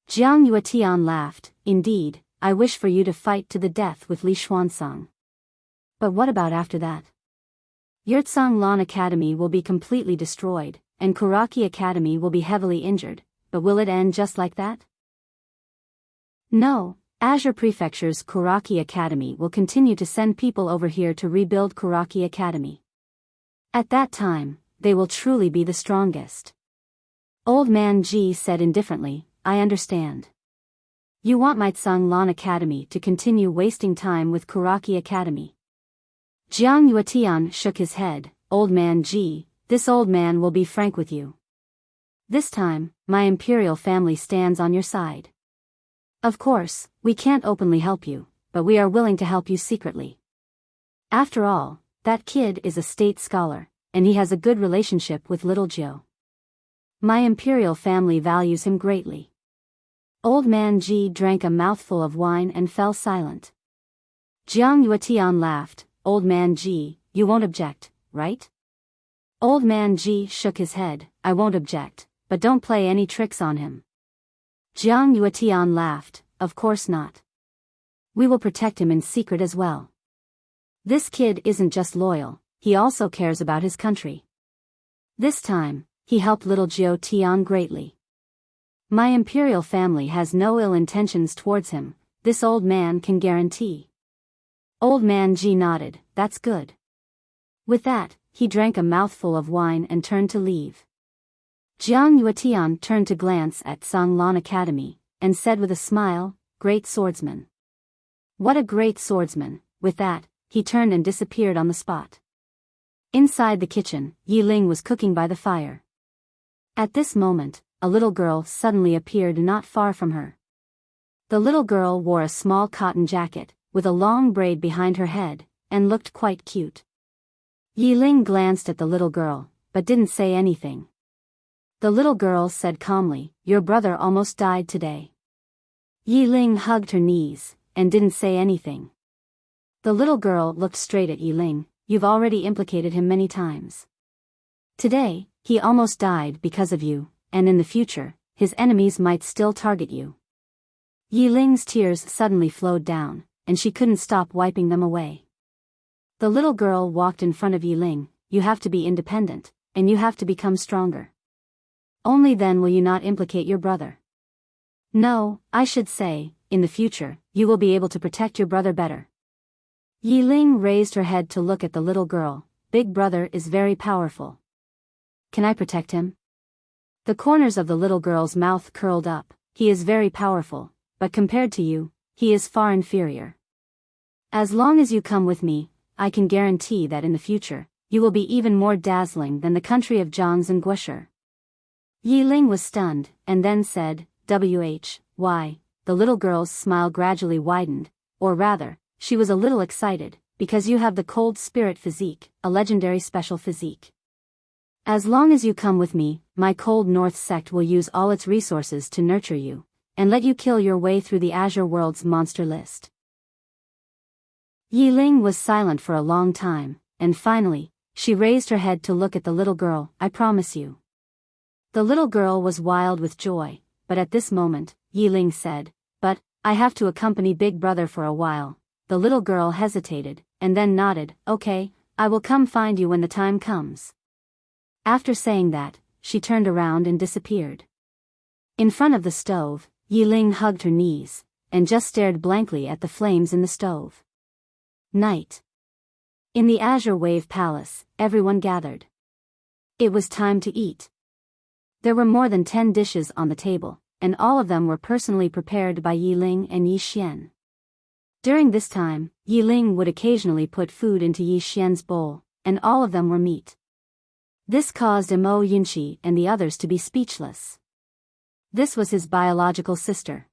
Jiang Yuetian laughed. "Indeed, I wish for you to fight to the death with Li Xuansang. But what about after that? Your Zhanglan Academy will be completely destroyed, and Kuraki Academy will be heavily injured, but will it end just like that?" "No, Azure Prefecture's Kuraki Academy will continue to send people over here to rebuild Kuraki Academy. At that time, they will truly be the strongest." Old Man Ji said indifferently, "I understand. You want my Zhanglan Academy to continue wasting time with Kuraki Academy." Jiang Yuetian shook his head. "Old Man Ji, this old man will be frank with you. This time, my imperial family stands on your side. Of course, we can't openly help you, but we are willing to help you secretly. After all, that kid is a state scholar, and he has a good relationship with little Jiao. My imperial family values him greatly. Old man Ji drank a mouthful of wine and fell silent. Jiang Yuetian laughed. Old man Ji, you won't object, right? Old man Ji shook his head. I won't object, but don't play any tricks on him. Jiang Yuetian laughed. Of course not. We will protect him in secret as well. This kid isn't just loyal, he also cares about his country. This time, he helped little Jiao Tian greatly. My imperial family has no ill intentions towards him, this old man can guarantee. Old man Ji nodded. That's good. With that, he drank a mouthful of wine and turned to leave. Jiang Yuetian turned to glance at Sanglan Academy, and said with a smile, Great swordsman. What a great swordsman. With that, he turned and disappeared on the spot. Inside the kitchen, Yi Ling was cooking by the fire. At this moment, a little girl suddenly appeared not far from her. The little girl wore a small cotton jacket, with a long braid behind her head, and looked quite cute. Yi Ling glanced at the little girl, but didn't say anything. The little girl said calmly, Your brother almost died today. Yi Ling hugged her knees, and didn't say anything. The little girl looked straight at Yi Ling. You've already implicated him many times. Today, he almost died because of you, and in the future, his enemies might still target you. Yi Ling's tears suddenly flowed down, and she couldn't stop wiping them away. The little girl walked in front of Yi Ling. You have to be independent, and you have to become stronger. Only then will you not implicate your brother. No, I should say, in the future, you will be able to protect your brother better. Yi Ling raised her head to look at the little girl. Big brother is very powerful. Can I protect him? The corners of the little girl's mouth curled up. He is very powerful, but compared to you, he is far inferior. As long as you come with me, I can guarantee that in the future, you will be even more dazzling than the country of Zhangs and Guosher. Yi Ling was stunned, and then said, why? The little girl's smile gradually widened, or rather, she was a little excited, because you have the cold spirit physique, a legendary special physique. As long as you come with me, my cold north sect will use all its resources to nurture you, and let you kill your way through the Azure world's monster list. Yi Ling was silent for a long time, and finally, she raised her head to look at the little girl. I promise you. The little girl was wild with joy, but at this moment, Yi Ling said, But, I have to accompany Big Brother for a while. The little girl hesitated, and then nodded. Okay, I will come find you when the time comes. After saying that, she turned around and disappeared. In front of the stove, Yi Ling hugged her knees, and just stared blankly at the flames in the stove. Night. In the Azure Wave Palace, everyone gathered. It was time to eat. There were more than 10 dishes on the table, and all of them were personally prepared by Yi Ling and Yi Xian. During this time, Yi Ling would occasionally put food into Yi Xian's bowl, and all of them were meat. This caused Mo Yunqi and the others to be speechless. This was his biological sister.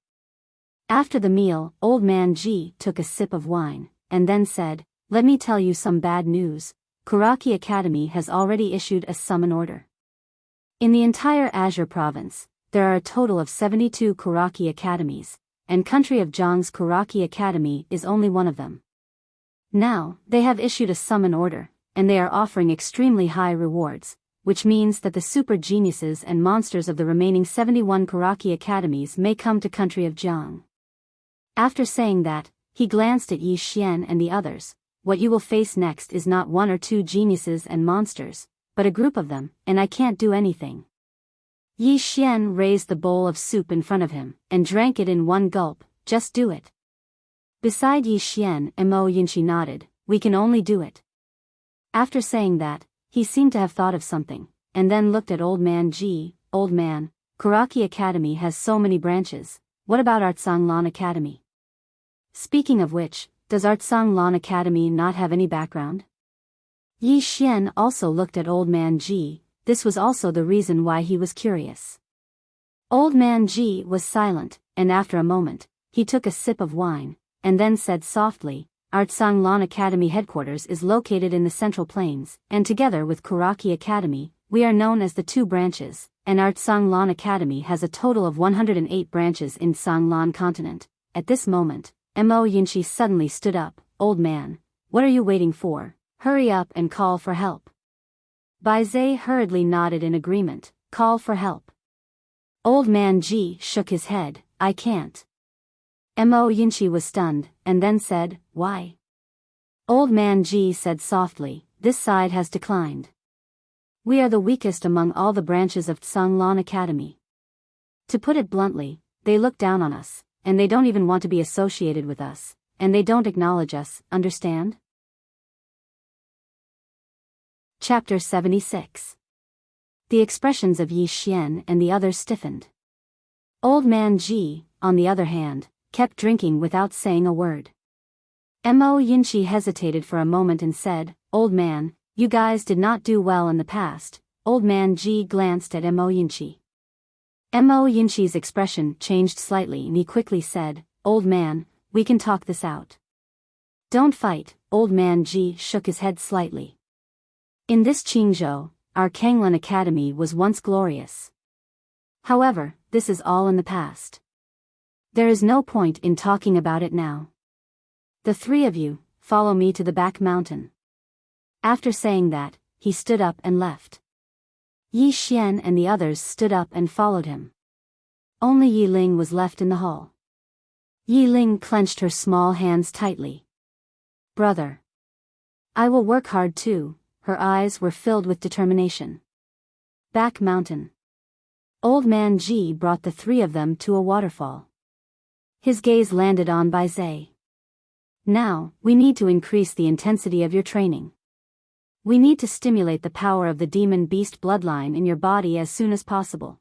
After the meal, old man Ji took a sip of wine, and then said, Let me tell you some bad news. Kuraki Academy has already issued a summon order. In the entire Azure province, there are a total of 72 Kuraki Academies, and country of Zhang's Kuraki Academy is only one of them. Now, they have issued a summon order, and they are offering extremely high rewards, which means that the super geniuses and monsters of the remaining 71 Kuraki Academies may come to country of Zhang. After saying that, he glanced at Yi Xian and the others. What you will face next is not 1 or 2 geniuses and monsters, but a group of them, and I can't do anything. Yi Xian raised the bowl of soup in front of him, and drank it in one gulp. Just do it. Beside Yi Xian, Mo Yunqi nodded. We can only do it. After saying that, he seemed to have thought of something, and then looked at old man Ji. Old man, Kuraki Academy has so many branches. What about Artsanglan Academy? Speaking of which, does Artsanglan Academy not have any background? Yi Xian also looked at old man Ji. this was also the reason why he was curious. Old man Ji was silent, and after a moment, he took a sip of wine, and then said softly, "Our Tsanglan Academy headquarters is located in the Central Plains, and together with Kuraki Academy, we are known as the two branches, and our Tsanglan Academy has a total of 108 branches in Tsanglan continent." At this moment, Mo Yinchi suddenly stood up. "Old man, what are you waiting for? Hurry up and call for help." Bai Zai hurriedly nodded in agreement. "Call for help." Old man Ji shook his head. "I can't." Mo Yinchi was stunned, and then said, "Why?" Old man Ji said softly, "This side has declined. We are the weakest among all the branches of Tsanglan Academy. To put it bluntly, they look down on us, and they don't even want to be associated with us, and they don't acknowledge us, understand?" Chapter 76. The expressions of Yi Xian and the others stiffened. Old man Ji, on the other hand, kept drinking without saying a word. Mo Yinchi hesitated for a moment and said, "Old man, you guys did not do well in the past." Old man Ji glanced at Mo Yinchi. Mo Yinchi's expression changed slightly and he quickly said, "Old man, we can talk this out. Don't fight." Old man Ji shook his head slightly. "In this Qingzhou, our Kanglan Academy was once glorious. However, this is all in the past. There is no point in talking about it now. The three of you, follow me to the back mountain." After saying that, he stood up and left. Yi Xian and the others stood up and followed him. Only Yi Ling was left in the hall. Yi Ling clenched her small hands tightly. "Brother. I will work hard too." Her eyes were filled with determination. Back mountain. Old man Ji brought the three of them to a waterfall. His gaze landed on Bai Zai. "Now, we need to increase the intensity of your training. We need to stimulate the power of the demon beast bloodline in your body as soon as possible."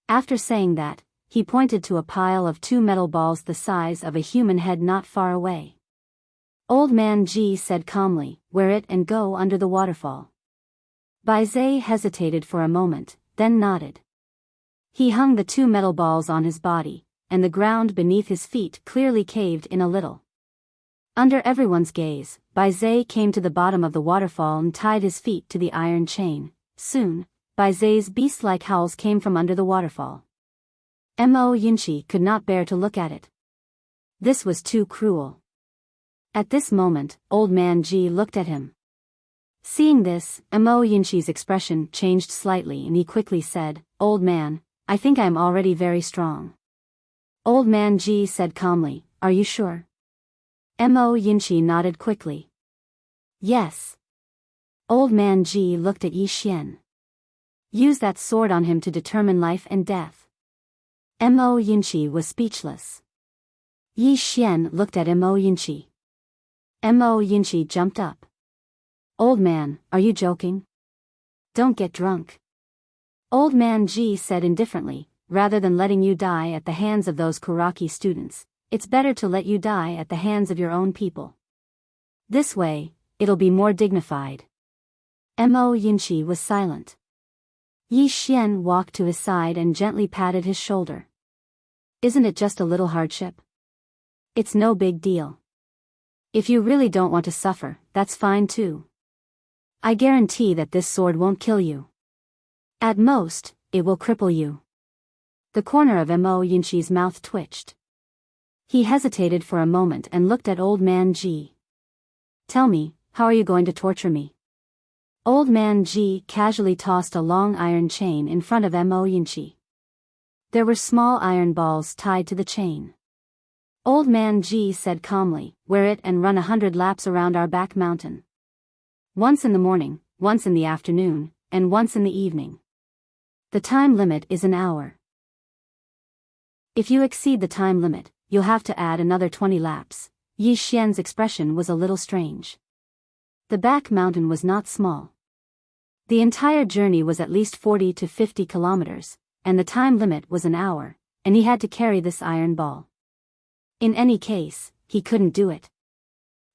After saying that, he pointed to a pile of 2 metal balls the size of a human head not far away. Old man Ji said calmly, "Wear it and go under the waterfall." Bai Zai hesitated for a moment, then nodded. He hung the 2 metal balls on his body, and the ground beneath his feet clearly caved in a little. Under everyone's gaze, Bai Zai came to the bottom of the waterfall and tied his feet to the iron chain. Soon, Bai Zai's beast-like howls came from under the waterfall. Mo Yinchi could not bear to look at it. This was too cruel. At this moment, old man Ji looked at him. Seeing this, Mo Yinchi's expression changed slightly and he quickly said, "Old man, I think I'm already very strong." Old man Ji said calmly, "Are you sure?" Mo Yinchi nodded quickly. "Yes." Old man Ji looked at Yi Xian. "Use that sword on him to determine life and death." Mo Yinchi was speechless. Yi Xian looked at Mo Yinchi. Mo Yinchi jumped up. "Old man, are you joking? Don't get drunk." Old man Ji said indifferently, "Rather than letting you die at the hands of those Kuraki students, it's better to let you die at the hands of your own people. This way, it'll be more dignified." Mo Yinchi was silent. Yi Xian walked to his side and gently patted his shoulder. "Isn't it just a little hardship? It's no big deal. If you really don't want to suffer, that's fine too. I guarantee that this sword won't kill you. At most, it will cripple you." The corner of Mo Yinchi's mouth twitched. He hesitated for a moment and looked at old man Ji. "Tell me, how are you going to torture me?" Old man Ji casually tossed a long iron chain in front of Mo Yinchi. There were small iron balls tied to the chain. Old man Ji said calmly, "Wear it and run 100 laps around our back mountain. Once in the morning, once in the afternoon, and once in the evening. The time limit is an hour. If you exceed the time limit, you'll have to add another 20 laps." Yi Xian's expression was a little strange. The back mountain was not small. The entire journey was at least 40 to 50 kilometers, and the time limit was an hour, and he had to carry this iron ball. In any case, he couldn't do it.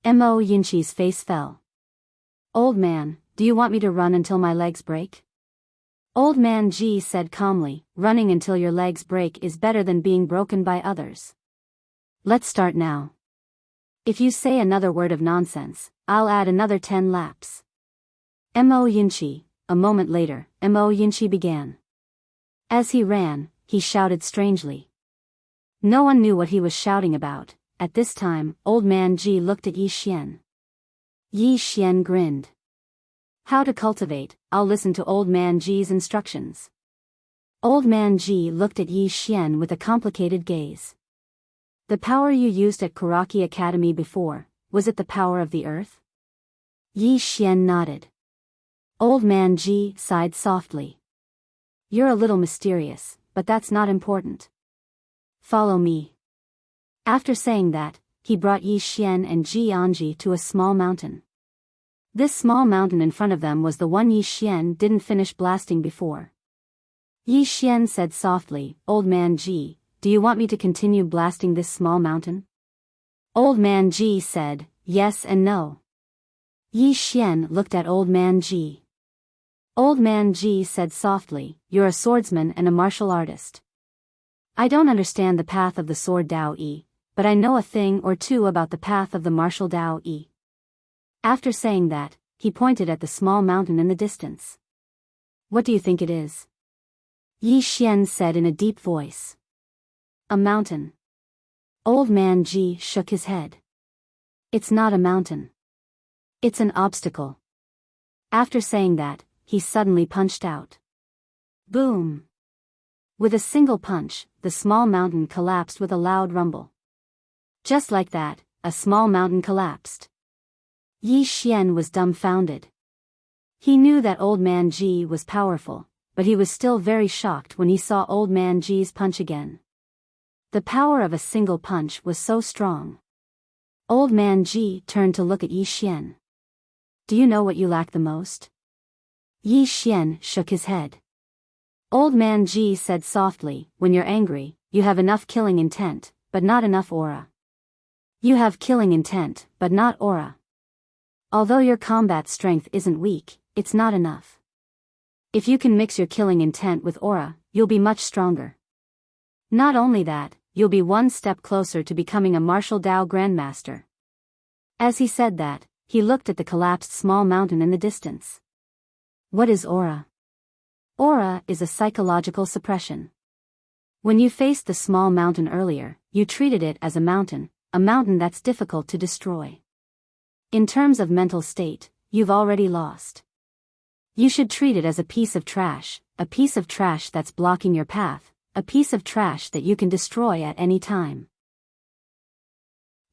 Mo Yinchi's face fell. "Old man, do you want me to run until my legs break?" Old man Ji said calmly, running until your legs break is better than being broken by others. Let's start now. If you say another word of nonsense, I'll add another 10 laps. Mo Yinchi. A moment later, Mo Yinchi began. As he ran, he shouted strangely. No one knew what he was shouting about. At this time, old man Ji looked at Yi Xian. Yi Xian grinned. How to cultivate, I'll listen to old man Ji's instructions. Old man Ji looked at Yi Xian with a complicated gaze. The power you used at Kuraki Academy before, was it the power of the earth? Yi Xian nodded. Old man Ji sighed softly. You're a little mysterious, but that's not important. Follow me. After saying that, he brought Yi Xian and Ji Anji to a small mountain. This small mountain in front of them was the one Yi Xian didn't finish blasting before. Yi Xian said softly, Old man Ji, do you want me to continue blasting this small mountain? Old man Ji said, yes and no. Yi Xian looked at old man Ji. Old man Ji said softly, you're a swordsman and a martial artist. I don't understand the path of the sword Dao Yi, but I know a thing or two about the path of the martial Dao Yi. After saying that, he pointed at the small mountain in the distance. What do you think it is? Yi Xian said in a deep voice. A mountain. Old man Ji shook his head. It's not a mountain. It's an obstacle. After saying that, he suddenly punched out. Boom! With a single punch, the small mountain collapsed with a loud rumble. Just like that, a small mountain collapsed. Yi Xian was dumbfounded. He knew that old man Ji was powerful, but he was still very shocked when he saw old man Ji's punch again. The power of a single punch was so strong. Old man Ji turned to look at Yi Xian. Do you know what you lack the most? Yi Xian shook his head. Old man Ji said softly, when you're angry, you have enough killing intent, but not enough aura. You have killing intent, but not aura. Although your combat strength isn't weak, it's not enough. If you can mix your killing intent with aura, you'll be much stronger. Not only that, you'll be one step closer to becoming a martial Dao Grandmaster. As he said that, he looked at the collapsed small mountain in the distance. What is aura? Aura is a psychological suppression. When you faced the small mountain earlier, you treated it as a mountain that's difficult to destroy. In terms of mental state, you've already lost. You should treat it as a piece of trash that's blocking your path, a piece of trash that you can destroy at any time.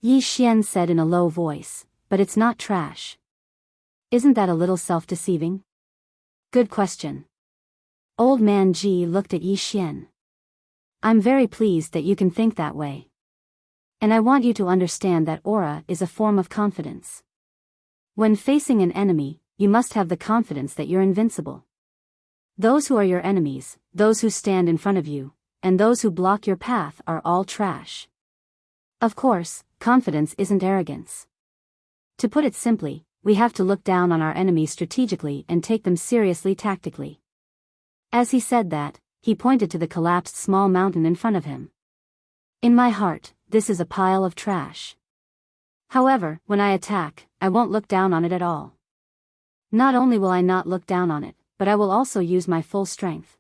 Yi Xian said in a low voice, but it's not trash. Isn't that a little self-deceiving? Good question. Old man Ji looked at Yi Xian. I'm very pleased that you can think that way. And I want you to understand that aura is a form of confidence. When facing an enemy, you must have the confidence that you're invincible. Those who are your enemies, those who stand in front of you, and those who block your path are all trash. Of course, confidence isn't arrogance. To put it simply, we have to look down on our enemies strategically and take them seriously tactically. As he said that, he pointed to the collapsed small mountain in front of him. In my heart, this is a pile of trash. However, when I attack, I won't look down on it at all. Not only will I not look down on it, but I will also use my full strength.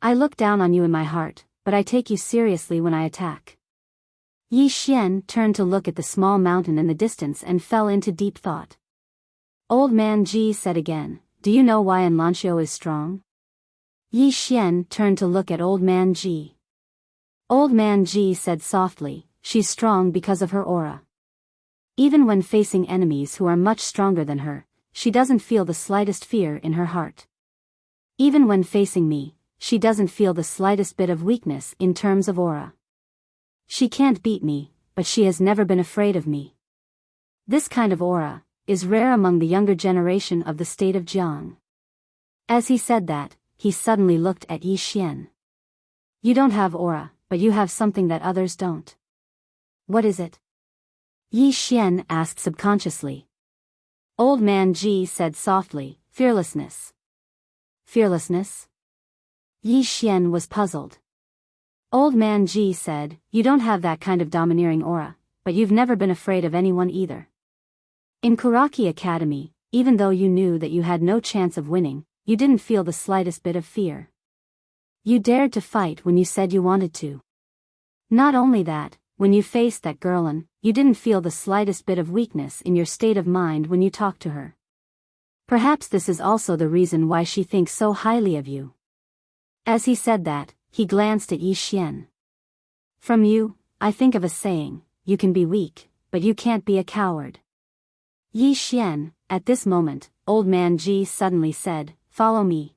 I look down on you in my heart, but I take you seriously when I attack. Yi Xian turned to look at the small mountain in the distance and fell into deep thought. Old man Ji said again, do you know why Enlancio is strong? Yi Xian turned to look at old man Ji. Old man Ji said softly, she's strong because of her aura. Even when facing enemies who are much stronger than her, she doesn't feel the slightest fear in her heart. Even when facing me, she doesn't feel the slightest bit of weakness in terms of aura. She can't beat me, but she has never been afraid of me. This kind of aura is rare among the younger generation of the state of Jiang. As he said that, he suddenly looked at Yi Xian. You don't have aura, but you have something that others don't. What is it? Yi Xian asked subconsciously. Old man Ji said softly, fearlessness. fearlessness? Yi Xian was puzzled. Old man Ji said, "You don't have that kind of domineering aura, but you've never been afraid of anyone either. In Kuraki Academy, even though you knew that you had no chance of winning, you didn't feel the slightest bit of fear. You dared to fight when you said you wanted to. Not only that, when you faced that girl, you didn't feel the slightest bit of weakness in your state of mind when you talked to her. Perhaps this is also the reason why she thinks so highly of you." As he said that, he glanced at Yi Xian. "From you, I think of a saying, you can be weak, but you can't be a coward." Yi Xian, at this moment, old man Ji suddenly said, "Follow me."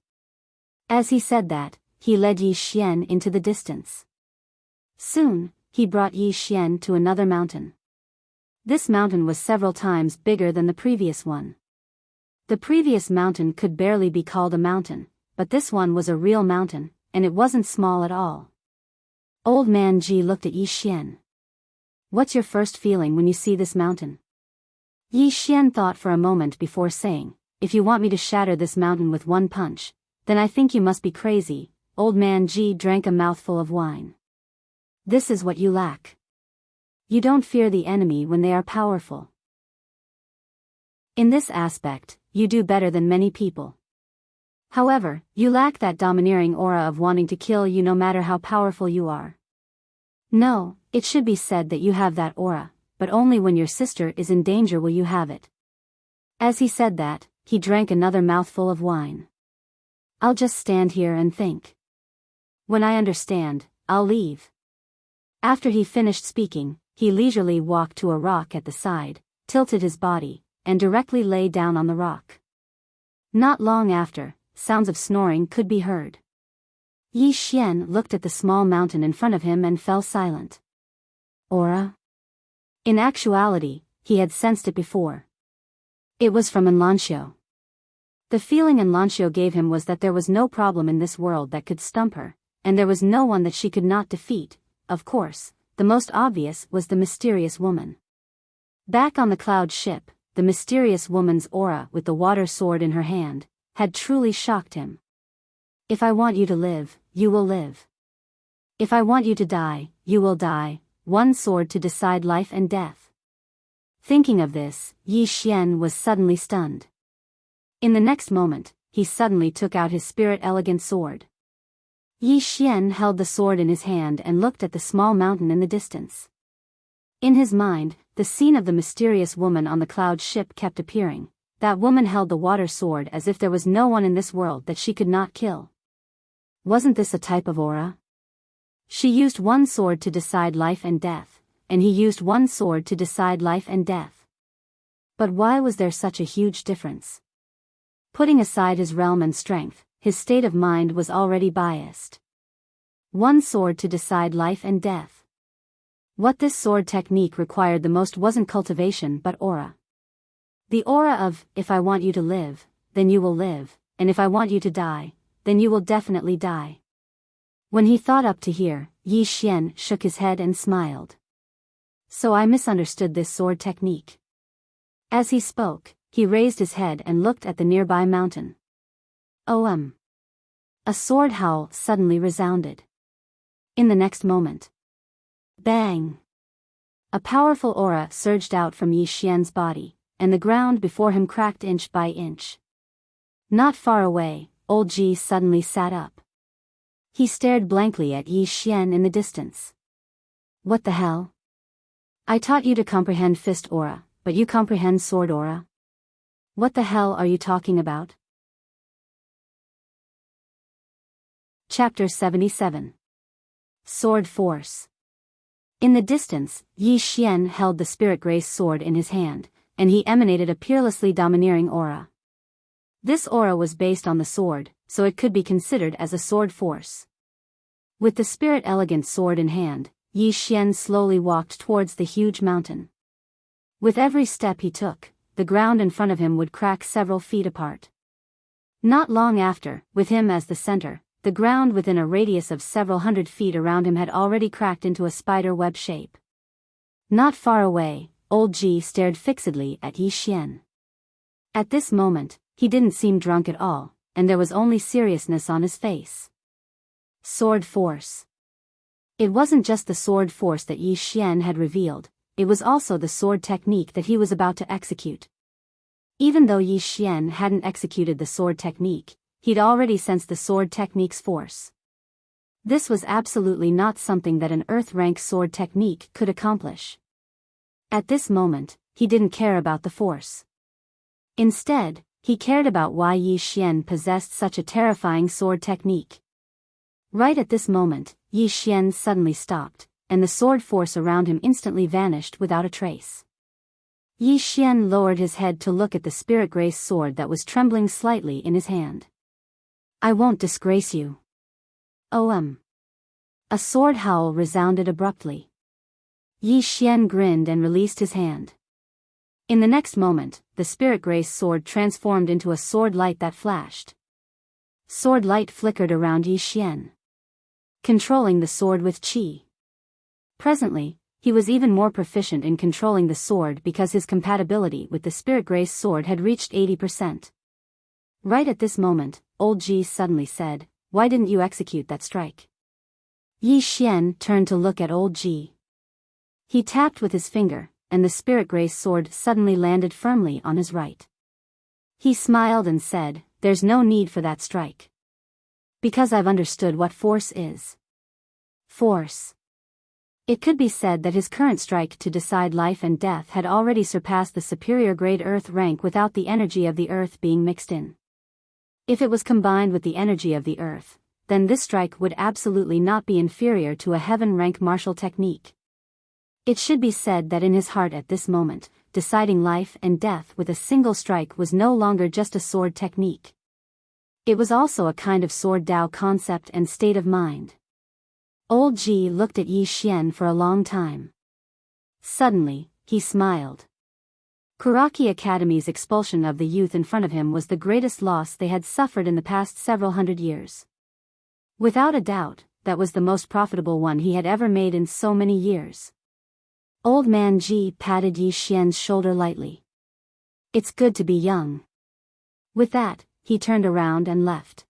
As he said that, he led Yi Xian into the distance. Soon, he brought Yi Xian to another mountain. This mountain was several times bigger than the previous one. The previous mountain could barely be called a mountain, but this one was a real mountain, and it wasn't small at all. Old man Ji looked at Yi Xian. "What's your first feeling when you see this mountain?" Yi Xian thought for a moment before saying, "If you want me to shatter this mountain with one punch, then I think you must be crazy." Old man Ji drank a mouthful of wine. "This is what you lack. You don't fear the enemy when they are powerful. In this aspect, you do better than many people. However, you lack that domineering aura of wanting to kill you no matter how powerful you are. No, it should be said that you have that aura, but only when your sister is in danger will you have it." As he said that, he drank another mouthful of wine. "I'll just stand here and think. When I understand, I'll leave." After he finished speaking, he leisurely walked to a rock at the side, tilted his body, and directly lay down on the rock. Not long after, sounds of snoring could be heard. Yi Xian looked at the small mountain in front of him and fell silent. Aura? In actuality, he had sensed it before. It was from Enlancio. The feeling Enlancio gave him was that there was no problem in this world that could stump her, and there was no one that she could not defeat. Of course, the most obvious was the mysterious woman. Back on the cloud ship, the mysterious woman's aura with the water sword in her hand had truly shocked him. "If I want you to live, you will live. If I want you to die, you will die. One sword to decide life and death." Thinking of this, Yi Xian was suddenly stunned. In the next moment, he suddenly took out his spirit elegant sword. Yi Xian held the sword in his hand and looked at the small mountain in the distance. In his mind, the scene of the mysterious woman on the cloud ship kept appearing. That woman held the water sword as if there was no one in this world that she could not kill. Wasn't this a type of aura? She used one sword to decide life and death, and he used one sword to decide life and death. But why was there such a huge difference? Putting aside his realm and strength, his state of mind was already biased. One sword to decide life and death. What this sword technique required the most wasn't cultivation but aura. The aura of, "If I want you to live, then you will live, and if I want you to die, then you will definitely die." When he thought up to here, Yi Xian shook his head and smiled. "So I misunderstood this sword technique." As he spoke, he raised his head and looked at the nearby mountain. A sword howl suddenly resounded. In the next moment, bang! A powerful aura surged out from Yi Xian's body, and the ground before him cracked inch by inch. Not far away, old Ji suddenly sat up. He stared blankly at Yi Xian in the distance. "What the hell? I taught you to comprehend fist aura, but you comprehend sword aura? What the hell are you talking about?" Chapter 77. Sword Force. In the distance, Yi Xian held the spirit grace sword in his hand, and he emanated a peerlessly domineering aura. This aura was based on the sword, so it could be considered as a sword force. With the spirit elegant sword in hand, Yi Xian slowly walked towards the huge mountain. With every step he took, the ground in front of him would crack several feet apart. Not long after, with him as the center, the ground within a radius of several hundred feet around him had already cracked into a spider web shape. Not far away, old Ji stared fixedly at Yi Xian. At this moment, he didn't seem drunk at all, and there was only seriousness on his face. Sword force. It wasn't just the sword force that Yi Xian had revealed, it was also the sword technique that he was about to execute. Even though Yi Xian hadn't executed the sword technique, he'd already sensed the sword technique's force. This was absolutely not something that an earth-rank sword technique could accomplish. At this moment, he didn't care about the force. Instead, he cared about why Yi Xian possessed such a terrifying sword technique. Right at this moment, Yi Xian suddenly stopped, and the sword force around him instantly vanished without a trace. Yi Xian lowered his head to look at the spirit grace sword that was trembling slightly in his hand. "I won't disgrace you." A sword howl resounded abruptly. Yi Xian grinned and released his hand. In the next moment, the spirit grace sword transformed into a sword light that flashed. Sword light flickered around Yi Xian, controlling the sword with qi. Presently, he was even more proficient in controlling the sword because his compatibility with the spirit grace sword had reached 80%. Right at this moment, old Ji suddenly said, "Why didn't you execute that strike?" Yi Xian turned to look at old Ji. He tapped with his finger, and the spirit grace sword suddenly landed firmly on his right. He smiled and said, "There's no need for that strike. Because I've understood what force is." Force. It could be said that his current strike to decide life and death had already surpassed the superior grade earth rank without the energy of the earth being mixed in. If it was combined with the energy of the earth, then this strike would absolutely not be inferior to a heaven rank martial technique. It should be said that in his heart at this moment, deciding life and death with a single strike was no longer just a sword technique. It was also a kind of sword Dao concept and state of mind. Old Ji looked at Yi Xian for a long time. Suddenly, he smiled. Kuraki Academy's expulsion of the youth in front of him was the greatest loss they had suffered in the past several hundred years. Without a doubt, that was the most profitable one he had ever made in so many years. Old man Ji patted Yi Xian's shoulder lightly. "It's good to be young." With that, he turned around and left.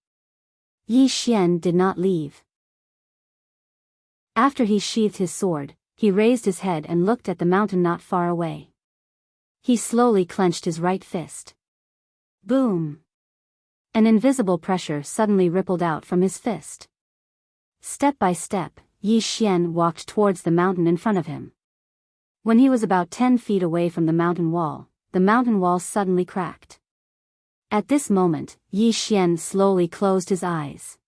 Yi Xian did not leave. After he sheathed his sword, he raised his head and looked at the mountain not far away. He slowly clenched his right fist. Boom! An invisible pressure suddenly rippled out from his fist. Step by step, Yi Xian walked towards the mountain in front of him. When he was about 10 feet away from the mountain wall suddenly cracked. At this moment, Yi Xian slowly closed his eyes.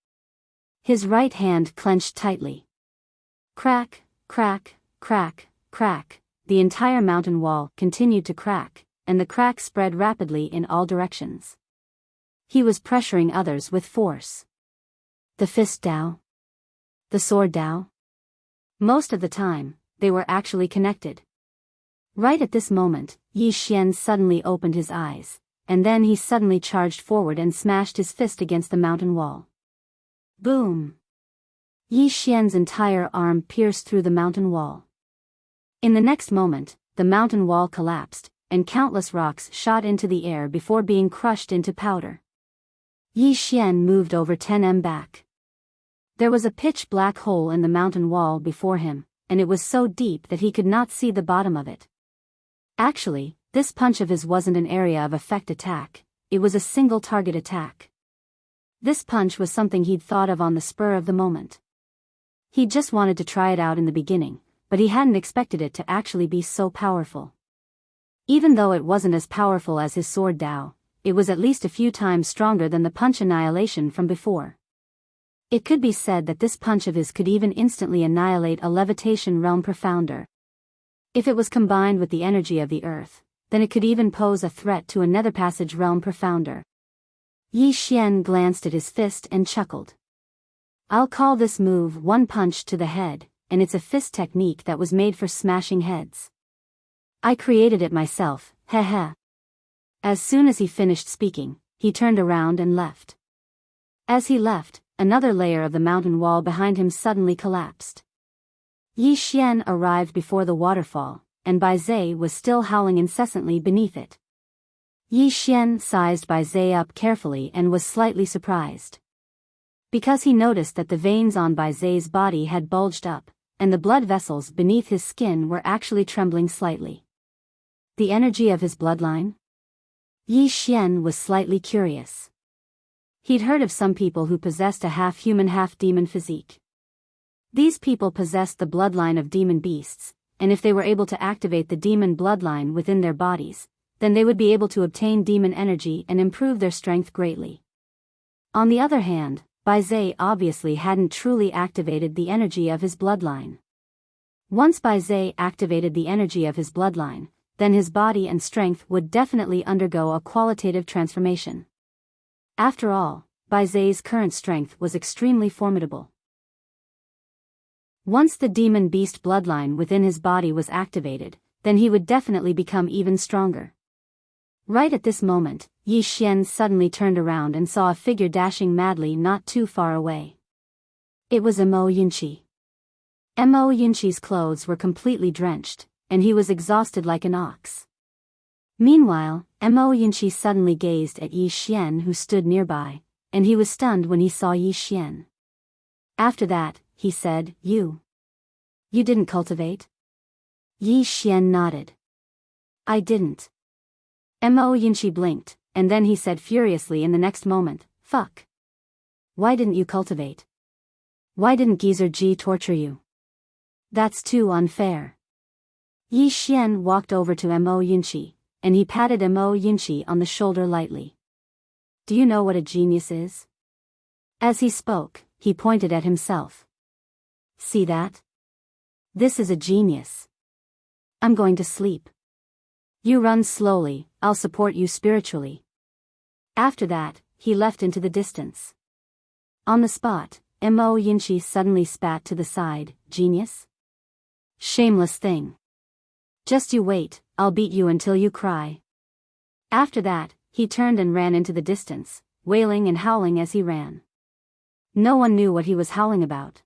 His right hand clenched tightly. Crack, crack, crack, crack. The entire mountain wall continued to crack, and the crack spread rapidly in all directions. He was pressuring others with force. The fist Dao? The sword Dao? Most of the time, they were actually connected. Right at this moment, Yi Xian suddenly opened his eyes, and then he suddenly charged forward and smashed his fist against the mountain wall. Boom! Yi Xian's entire arm pierced through the mountain wall. In the next moment, the mountain wall collapsed, and countless rocks shot into the air before being crushed into powder. Yi Xian moved over 10 m back. There was a pitch-black hole in the mountain wall before him, and it was so deep that he could not see the bottom of it. Actually, this punch of his wasn't an area of effect attack, it was a single target attack. This punch was something he'd thought of on the spur of the moment. He just wanted to try it out in the beginning, but he hadn't expected it to actually be so powerful. Even though it wasn't as powerful as his sword Dao, it was at least a few times stronger than the punch annihilation from before. It could be said that this punch of his could even instantly annihilate a levitation realm profounder. If it was combined with the energy of the earth, then it could even pose a threat to a nether passage realm profounder. Yi Xian glanced at his fist and chuckled. I'll call this move one punch to the head, and it's a fist technique that was made for smashing heads. I created it myself, heh. As soon as he finished speaking, he turned around and left. As he left, another layer of the mountain wall behind him suddenly collapsed. Yi Xian arrived before the waterfall, and Bai Zhe was still howling incessantly beneath it. Yi Xian sized Bai Zai up carefully and was slightly surprised. Because he noticed that the veins on Bai Zai's body had bulged up, and the blood vessels beneath his skin were actually trembling slightly. The energy of his bloodline? Yi Xian was slightly curious. He'd heard of some people who possessed a half-human half-demon physique. These people possessed the bloodline of demon beasts, and if they were able to activate the demon bloodline within their bodies, then they would be able to obtain demon energy and improve their strength greatly. On the other hand, Bai Zai obviously hadn't truly activated the energy of his bloodline. Once Bai Zai activated the energy of his bloodline, then his body and strength would definitely undergo a qualitative transformation. After all, Bai Zai's current strength was extremely formidable. Once the demon beast bloodline within his body was activated, then he would definitely become even stronger. Right at this moment, Yi Xian suddenly turned around and saw a figure dashing madly not too far away. It was Mo Yunqi. Mo Yunqi's clothes were completely drenched, and he was exhausted like an ox. Meanwhile, Mo Yunqi suddenly gazed at Yi Xian who stood nearby, and he was stunned when he saw Yi Xian. After that, he said, You didn't cultivate? Yi Xian nodded. I didn't. Mo Yunqi blinked, and then he said furiously in the next moment, Fuck. Why didn't you cultivate? Why didn't Geezer Ji torture you? That's too unfair. Yi Xian walked over to Mo Yunqi, and he patted Mo Yunqi on the shoulder lightly. Do you know what a genius is? As he spoke, he pointed at himself. See that? This is a genius. I'm going to sleep. You run slowly, I'll support you spiritually. After that, he left into the distance. On the spot, Mo Yunqi suddenly spat to the side, Genius? Shameless thing. Just you wait, I'll beat you until you cry. After that, he turned and ran into the distance, wailing and howling as he ran. No one knew what he was howling about.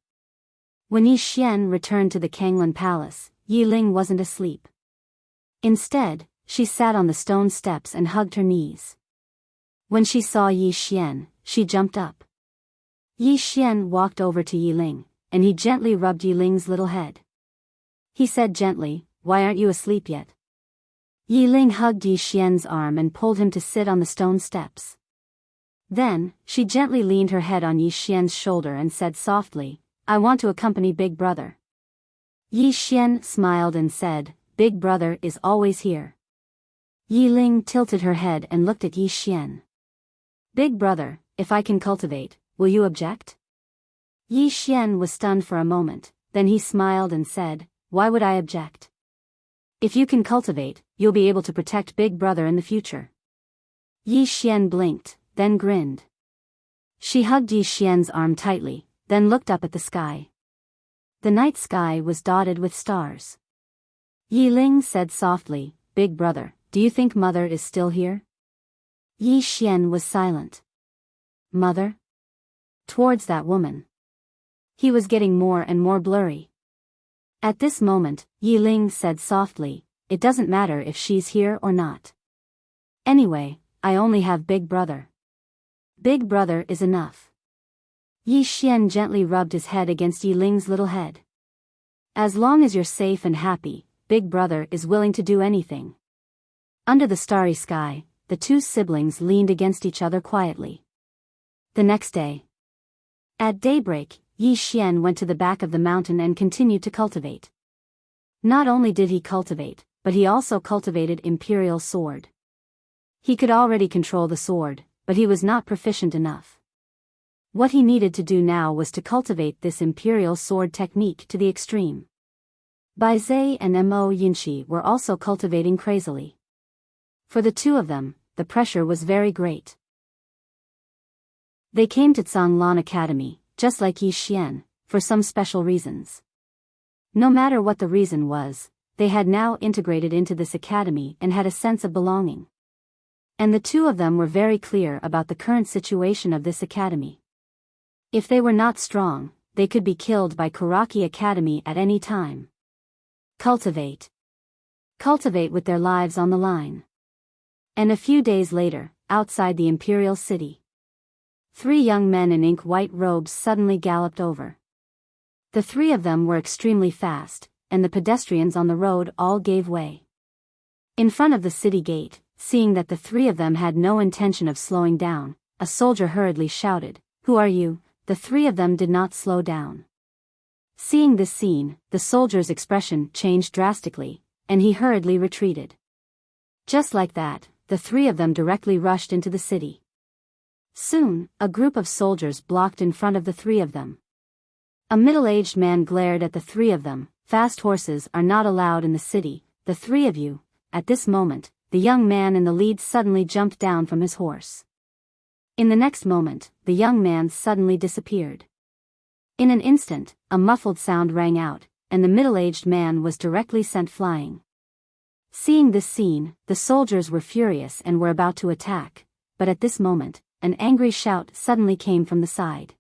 When Yi Xian returned to the Kanglan Palace, Yi Ling wasn't asleep. Instead, she sat on the stone steps and hugged her knees. When she saw Yi Xian, she jumped up. Yi Xian walked over to Yi Ling, and he gently rubbed Yi Ling's little head. He said gently, Why aren't you asleep yet? Yi Ling hugged Yi Xian's arm and pulled him to sit on the stone steps. Then, she gently leaned her head on Yi Xian's shoulder and said softly, I want to accompany Big Brother. Yi Xian smiled and said, Big Brother is always here. Yi Ling tilted her head and looked at Yi Xian. Big Brother, if I can cultivate, will you object? Yi Xian was stunned for a moment, then he smiled and said, Why would I object? If you can cultivate, you'll be able to protect Big Brother in the future. Yi Xian blinked, then grinned. She hugged Yi Xian's arm tightly, then looked up at the sky. The night sky was dotted with stars. Yi Ling said softly, Big Brother, do you think Mother is still here? Yi Xian was silent. Mother? Towards that woman. He was getting more and more blurry. At this moment, Yi Ling said softly, It doesn't matter if she's here or not. Anyway, I only have Big Brother. Big Brother is enough. Yi Xian gently rubbed his head against Yi Ling's little head. As long as you're safe and happy, Big Brother is willing to do anything. Under the starry sky, the two siblings leaned against each other quietly. The next day. At daybreak, Yi Xian went to the back of the mountain and continued to cultivate. Not only did he cultivate, but he also cultivated Imperial Sword. He could already control the sword, but he was not proficient enough. What he needed to do now was to cultivate this Imperial Sword technique to the extreme. Bai Zai and Mo Yunqi were also cultivating crazily. For the two of them, the pressure was very great. They came to Zhanglan Academy, just like Yi Xian, for some special reasons. No matter what the reason was, they had now integrated into this academy and had a sense of belonging. And the two of them were very clear about the current situation of this academy. If they were not strong, they could be killed by Kuraki Academy at any time. Cultivate. Cultivate with their lives on the line. And a few days later, outside the imperial city, 3 young men in ink-white robes suddenly galloped over. The 3 of them were extremely fast, and the pedestrians on the road all gave way. In front of the city gate, seeing that the 3 of them had no intention of slowing down, a soldier hurriedly shouted, "Who are you?" The 3 of them did not slow down. Seeing this scene, the soldier's expression changed drastically, and he hurriedly retreated. Just like that, the 3 of them directly rushed into the city. Soon, a group of soldiers blocked in front of the 3 of them. A middle-aged man glared at the 3 of them. "Fast horses are not allowed in the city, the 3 of you." At this moment, the young man in the lead suddenly jumped down from his horse. In the next moment, the young man suddenly disappeared. In an instant, a muffled sound rang out, and the middle-aged man was directly sent flying. Seeing this scene, the soldiers were furious and were about to attack, but at this moment, an angry shout suddenly came from the side.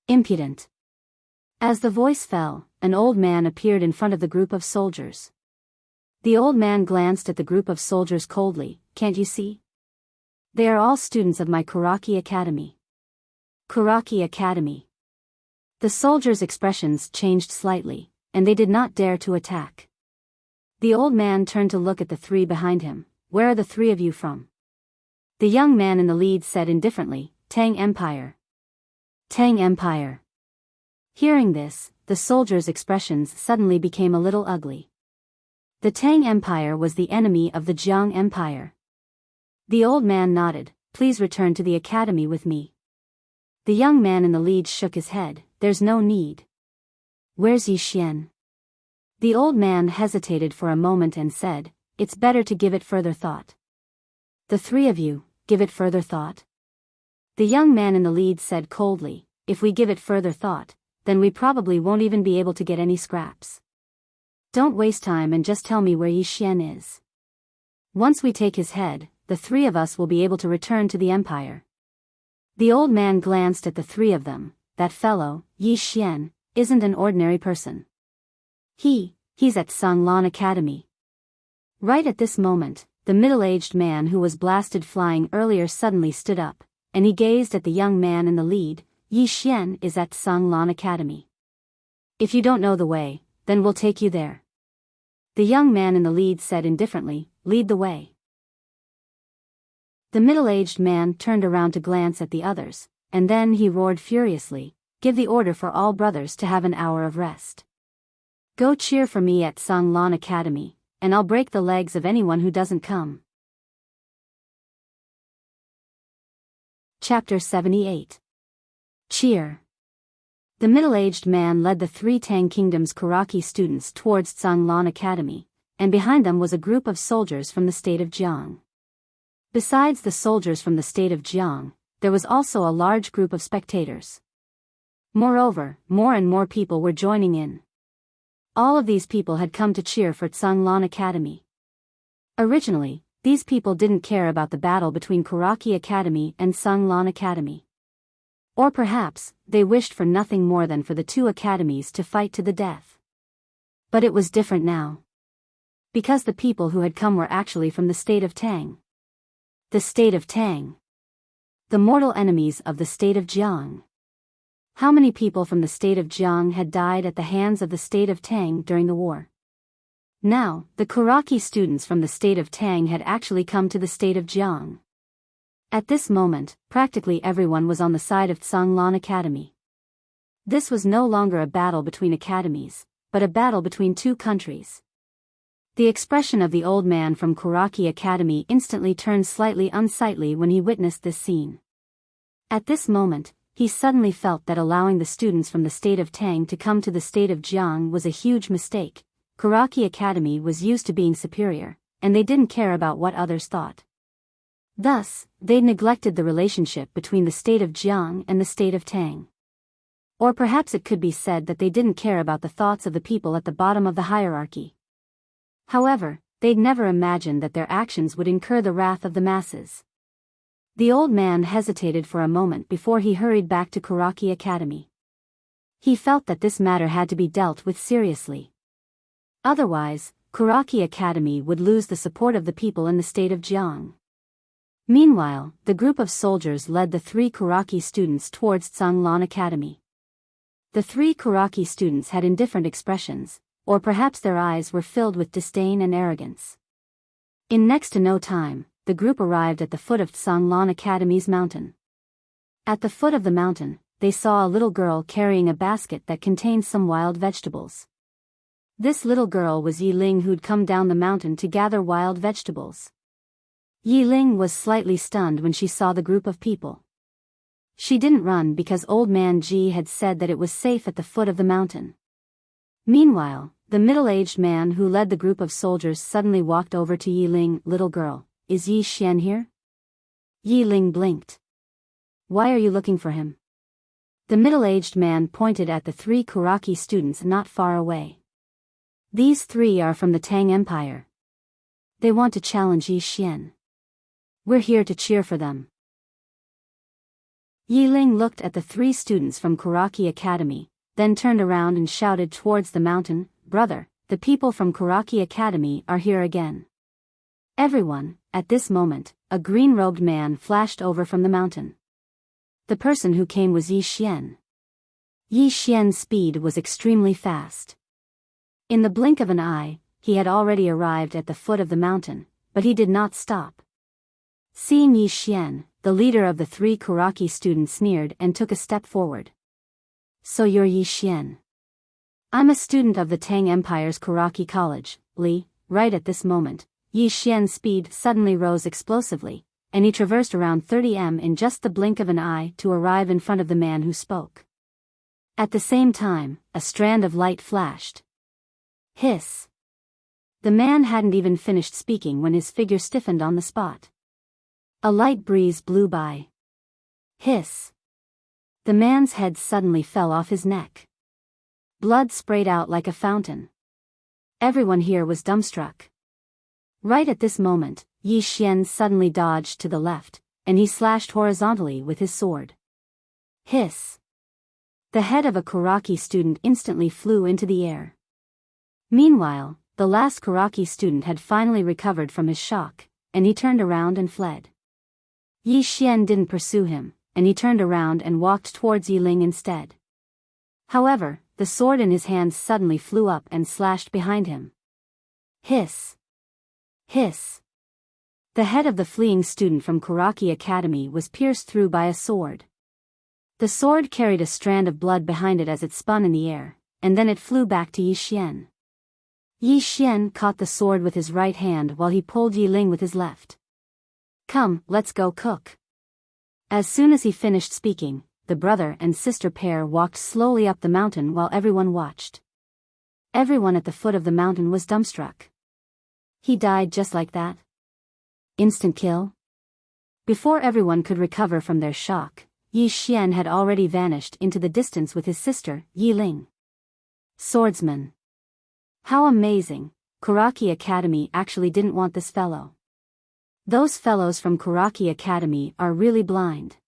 "Impudent!" As the voice fell, an old man appeared in front of the group of soldiers. The old man glanced at the group of soldiers coldly. "Can't you see? They are all students of my Kuraki Academy." Kuraki Academy. The soldiers' expressions changed slightly, and they did not dare to attack. The old man turned to look at the 3 behind him. "Where are the 3 of you from?" The young man in the lead said indifferently, "Tang Empire." Tang Empire. Hearing this, the soldiers' expressions suddenly became a little ugly. The Tang Empire was the enemy of the Jiang Empire. The old man nodded. "Please return to the academy with me." The young man in the lead shook his head. "There's no need." "Where's Yi Xian?" The old man hesitated for a moment and said, "It's better to give it further thought." "The 3 of you, give it further thought?" The young man in the lead said coldly, "If we give it further thought, then we probably won't even be able to get any scraps. Don't waste time and just tell me where Yi Xian is. Once we take his head, the 3 of us will be able to return to the empire." The old man glanced at the 3 of them. "That fellow, Yi Xian, isn't an ordinary person. He's at Sanglan Academy." Right at this moment, the middle-aged man who was blasted flying earlier suddenly stood up, and he gazed at the young man in the lead. "Yi Xian is at Sanglan Academy. If you don't know the way, then we'll take you there." The young man in the lead said indifferently, "Lead the way." The middle-aged man turned around to glance at the others, and then he roared furiously, "Give the order for all brothers to have an hour of rest. Go cheer for me at Sanglan Academy, and I'll break the legs of anyone who doesn't come." Chapter 78. Cheer. The middle-aged man led the 3 Tang Kingdom's Kuraki students towards Sanglan Academy, and behind them was a group of soldiers from the state of Jiang. Besides the soldiers from the state of Jiang, there was also a large group of spectators. Moreover, more and more people were joining in. All of these people had come to cheer for Sanglan Academy. Originally, these people didn't care about the battle between Kuraki Academy and Sanglan Academy. Or perhaps, they wished for nothing more than for the 2 academies to fight to the death. But it was different now. Because the people who had come were actually from the state of Tang. The state of Tang. The mortal enemies of the state of Jiang. How many people from the state of Jiang had died at the hands of the state of Tang during the war? Now, the Kuraki students from the state of Tang had actually come to the state of Jiang. At this moment, practically everyone was on the side of Sanglan Academy. This was no longer a battle between academies, but a battle between 2 countries. The expression of the old man from Kuraki Academy instantly turned slightly unsightly when he witnessed this scene. At this moment, he suddenly felt that allowing the students from the state of Tang to come to the state of Jiang was a huge mistake. Kuraki Academy was used to being superior, and they didn't care about what others thought. Thus, they neglected the relationship between the state of Jiang and the state of Tang. Or perhaps it could be said that they didn't care about the thoughts of the people at the bottom of the hierarchy. However, they'd never imagined that their actions would incur the wrath of the masses. The old man hesitated for a moment before he hurried back to Kuraki Academy. He felt that this matter had to be dealt with seriously. Otherwise, Kuraki Academy would lose the support of the people in the state of Jiang. Meanwhile, the group of soldiers led the 3 Kuraki students towards Zhanglan Academy. The 3 Kuraki students had indifferent expressions, or perhaps their eyes were filled with disdain and arrogance. In next to no time, the group arrived at the foot of Zhanglan Academy's mountain. At the foot of the mountain, they saw a little girl carrying a basket that contained some wild vegetables. This little girl was Yi Ling, who'd come down the mountain to gather wild vegetables. Yi Ling was slightly stunned when she saw the group of people. She didn't run because Old Man Ji had said that it was safe at the foot of the mountain. Meanwhile, the middle-aged man who led the group of soldiers suddenly walked over to Yi Ling. "Little girl, is Yi Xian here?" Yi Ling blinked. "Why are you looking for him?" The middle-aged man pointed at the 3 Kuraki students not far away. "These 3 are from the Tang Empire. They want to challenge Yi Xian. We're here to cheer for them." Yi Ling looked at the 3 students from Kuraki Academy, then turned around and shouted towards the mountain, "Brother, the people from Kuraki Academy are here again." Everyone, at this moment, a green-robed man flashed over from the mountain. The person who came was Yi Xian. Yi Xian's speed was extremely fast. In the blink of an eye, he had already arrived at the foot of the mountain, but he did not stop. Seeing Yi Xian, the leader of the 3 Kuraki students sneered and took a step forward. "So you're Yi Xian. I'm a student of the Tang Empire's Kuraki College, Li." Right at this moment, Yi Xian's speed suddenly rose explosively, and he traversed around 30 m in just the blink of an eye to arrive in front of the man who spoke. At the same time, a strand of light flashed. Hiss! The man hadn't even finished speaking when his figure stiffened on the spot. A light breeze blew by. Hiss! The man's head suddenly fell off his neck. Blood sprayed out like a fountain. Everyone here was dumbstruck. Right at this moment, Yi Xian suddenly dodged to the left, and he slashed horizontally with his sword. Hiss! The head of a Kuraki student instantly flew into the air. Meanwhile, the last Kuraki student had finally recovered from his shock, and he turned around and fled. Yi Xian didn't pursue him, and he turned around and walked towards Yi Ling instead. However, the sword in his hand suddenly flew up and slashed behind him. Hiss! Hiss! The head of the fleeing student from Kuraki Academy was pierced through by a sword. The sword carried a strand of blood behind it as it spun in the air, and then it flew back to Yi Xian. Yi Xian caught the sword with his right hand while he pulled Yi Ling with his left. "Come, let's go cook." As soon as he finished speaking, the brother and sister pair walked slowly up the mountain while everyone watched. Everyone at the foot of the mountain was dumbstruck. He died just like that? Instant kill? Before everyone could recover from their shock, Yi Xian had already vanished into the distance with his sister, Yi Ling. Swordsman. How amazing! Kuraki Academy actually didn't want this fellow. Those fellows from Kuraki Academy are really blind.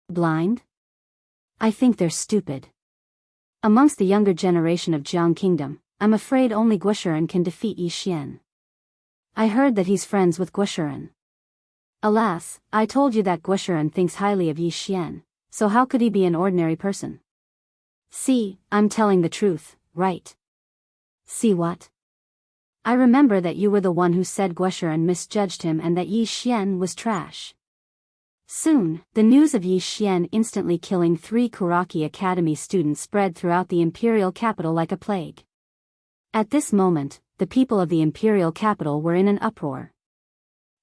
Blind? I think they're stupid. Amongst the younger generation of Jiang Kingdom, I'm afraid only Guoshuren can defeat Yi Xian. I heard that he's friends with Guoshuren. Alas, I told you that Guoshuren thinks highly of Yi Xian, so how could he be an ordinary person? See, I'm telling the truth, right? See what? I remember that you were the one who said Guoshuren misjudged him and that Yi Xian was trash. Soon, the news of Yi Xian instantly killing 3 Kuraki Academy students spread throughout the imperial capital like a plague. At this moment, the people of the imperial capital were in an uproar.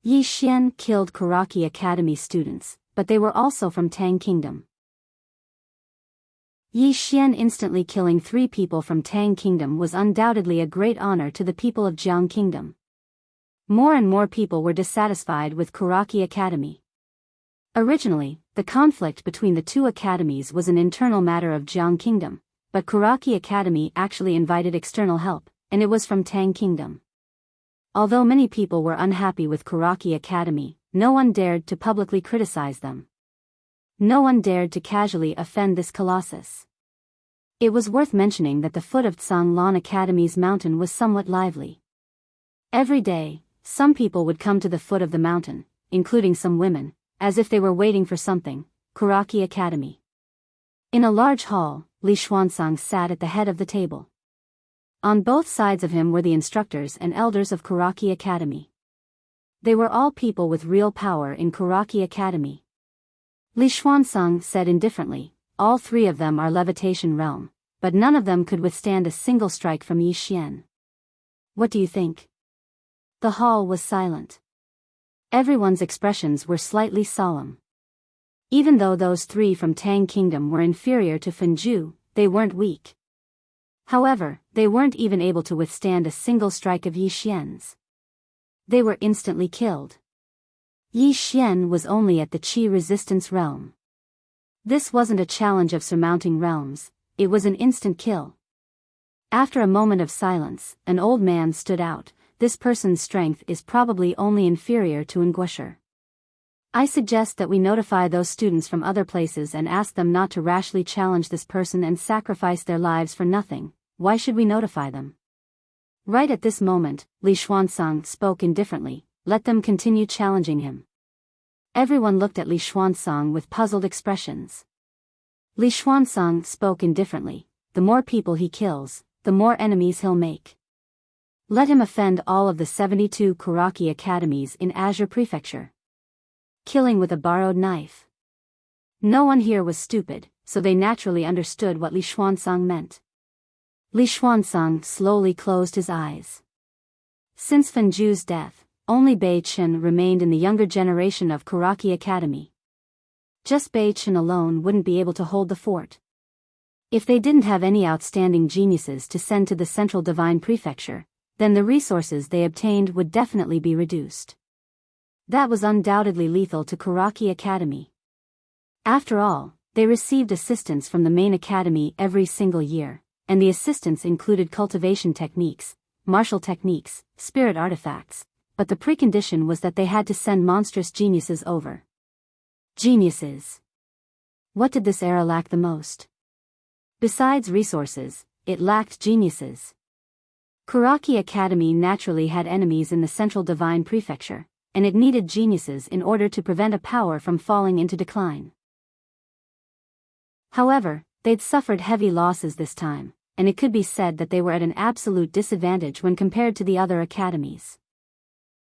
Yi Xian killed Kuraki Academy students, but they were also from Tang Kingdom. Yi Xian instantly killing 3 people from Tang Kingdom was undoubtedly a great honor to the people of Jiang Kingdom. More and more people were dissatisfied with Kuraki Academy. Originally, the conflict between the 2 academies was an internal matter of Jiang Kingdom, but Kuraki Academy actually invited external help, and it was from Tang Kingdom. Although many people were unhappy with Kuraki Academy, no one dared to publicly criticize them. No one dared to casually offend this colossus. It was worth mentioning that the foot of Zhanglan Academy's mountain was somewhat lively. Every day, some people would come to the foot of the mountain, including some women, as if they were waiting for something. Kuraki Academy. In a large hall, Li Xuanzang sat at the head of the table. On both sides of him were the instructors and elders of Kuraki Academy. They were all people with real power in Kuraki Academy. Li Xuanzang said indifferently, all three of them are levitation realm, but none of them could withstand a single strike from Yi Xian. What do you think? The hall was silent. Everyone's expressions were slightly solemn. Even though those three from Tang Kingdom were inferior to Fenju, they weren't weak. However, they weren't even able to withstand a single strike of Yi Xian's. They were instantly killed. Yi Xian was only at the Qi resistance realm. This wasn't a challenge of surmounting realms, it was an instant kill. After a moment of silence, an old man stood out. This person's strength is probably only inferior to Nguisher. I suggest that we notify those students from other places and ask them not to rashly challenge this person and sacrifice their lives for nothing. Why should we notify them? Right at this moment, Li Xuanzang spoke indifferently, let them continue challenging him. Everyone looked at Li Xuanzang with puzzled expressions. Li Xuanzang spoke indifferently, the more people he kills, the more enemies he'll make. Let him offend all of the 72 Kuraki academies in Azure Prefecture. Killing with a borrowed knife. No one here was stupid, so they naturally understood what Li Xuanzang meant. Li Xuanzang slowly closed his eyes. Since Fenju's death, only Bei Chen remained in the younger generation of Kuraki Academy. Just Bei Chen alone wouldn't be able to hold the fort. If they didn't have any outstanding geniuses to send to the Central Divine Prefecture, then the resources they obtained would definitely be reduced. That was undoubtedly lethal to Kuraki Academy. After all, they received assistance from the main academy every single year, and the assistance included cultivation techniques, martial techniques, spirit artifacts, but the precondition was that they had to send monstrous geniuses over. Geniuses. What did this era lack the most? Besides resources, it lacked geniuses. Kuraki Academy naturally had enemies in the Central Divine Prefecture, and it needed geniuses in order to prevent a power from falling into decline. However, they'd suffered heavy losses this time, and it could be said that they were at an absolute disadvantage when compared to the other academies.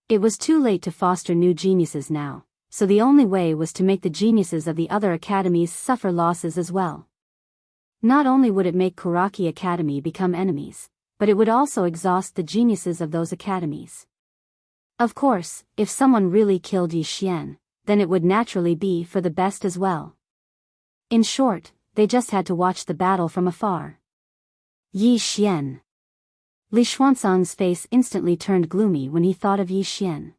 It was too late to foster new geniuses now, so the only way was to make the geniuses of the other academies suffer losses as well. Not only would it make Kuraki Academy become enemies, but it would also exhaust the geniuses of those academies. Of course, if someone really killed Yi Xian, then it would naturally be for the best as well. In short, they just had to watch the battle from afar. Yi Xian. Li Xuanzang's face instantly turned gloomy when he thought of Yi Xian.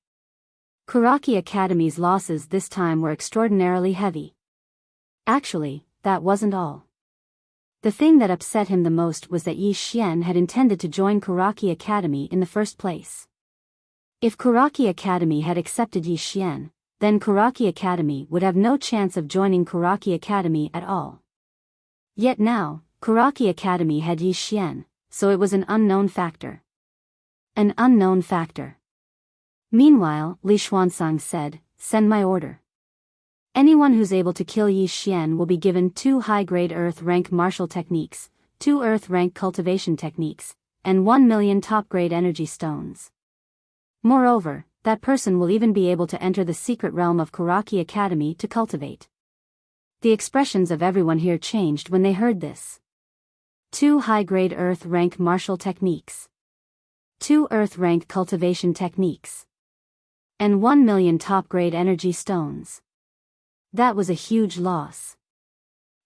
Kuraki Academy's losses this time were extraordinarily heavy. Actually, that wasn't all. The thing that upset him the most was that Yi Xian had intended to join Kuraki Academy in the first place. If Kuraki Academy had accepted Yi Xian, then Kuraki Academy would have no chance of joining Kuraki Academy at all. Yet now, Kuraki Academy had Yi Xian, so it was an unknown factor. An unknown factor. Meanwhile, Li Xuanzang said, "Send my order. Anyone who's able to kill Yi Xian will be given 2 high-grade Earth-rank martial techniques, 2 Earth-rank cultivation techniques, and 1 million top-grade energy stones. Moreover, that person will even be able to enter the secret realm of Kuraki Academy to cultivate." The expressions of everyone here changed when they heard this. 2 high-grade Earth-rank martial techniques. 2 Earth-rank cultivation techniques. And 1 million top-grade energy stones. That was a huge loss.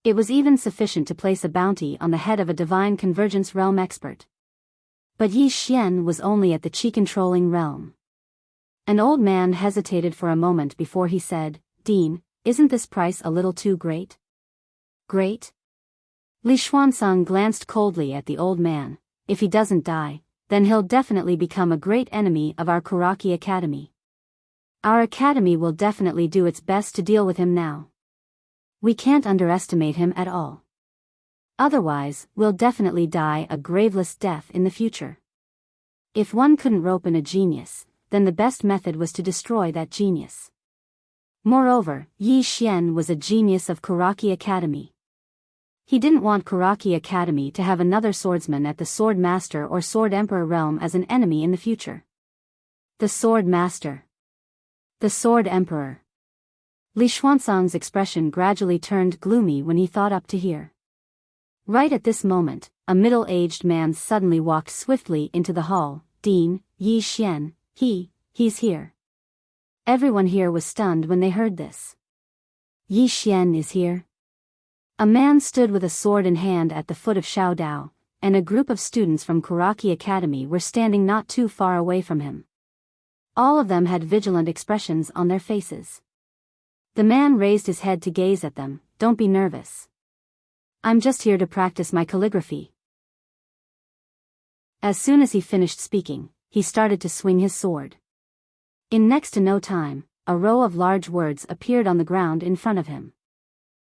It was even sufficient to place a bounty on the head of a divine convergence realm expert. But Yi Xian was only at the Qi-controlling realm. An old man hesitated for a moment before he said, "Dean, isn't this price a little too great?" "Great?" Li Xuanzang glanced coldly at the old man. "If he doesn't die, then he'll definitely become a great enemy of our Kuraki Academy. Our academy will definitely do its best to deal with him now. We can't underestimate him at all. Otherwise, we'll definitely die a graveless death in the future. If one couldn't rope in a genius, then the best method was to destroy that genius. Moreover, Yi Xian was a genius of Karaki Academy. He didn't want Karaki Academy to have another swordsman at the Sword Master or Sword Emperor realm as an enemy in the future. The Sword Master. The Sword Emperor. Li Xuanzang's expression gradually turned gloomy when he thought up to hear. Right at this moment, a middle-aged man suddenly walked swiftly into the hall. Dean, Yi Xian, he's here. Everyone here was stunned when they heard this. Yi Xian is here? A man stood with a sword in hand at the foot of Xiao Dao, and a group of students from Karaki Academy were standing not too far away from him. All of them had vigilant expressions on their faces. The man raised his head to gaze at them. Don't be nervous. I'm just here to practice my calligraphy. As soon as he finished speaking, he started to swing his sword. In next to no time, a row of large words appeared on the ground in front of him.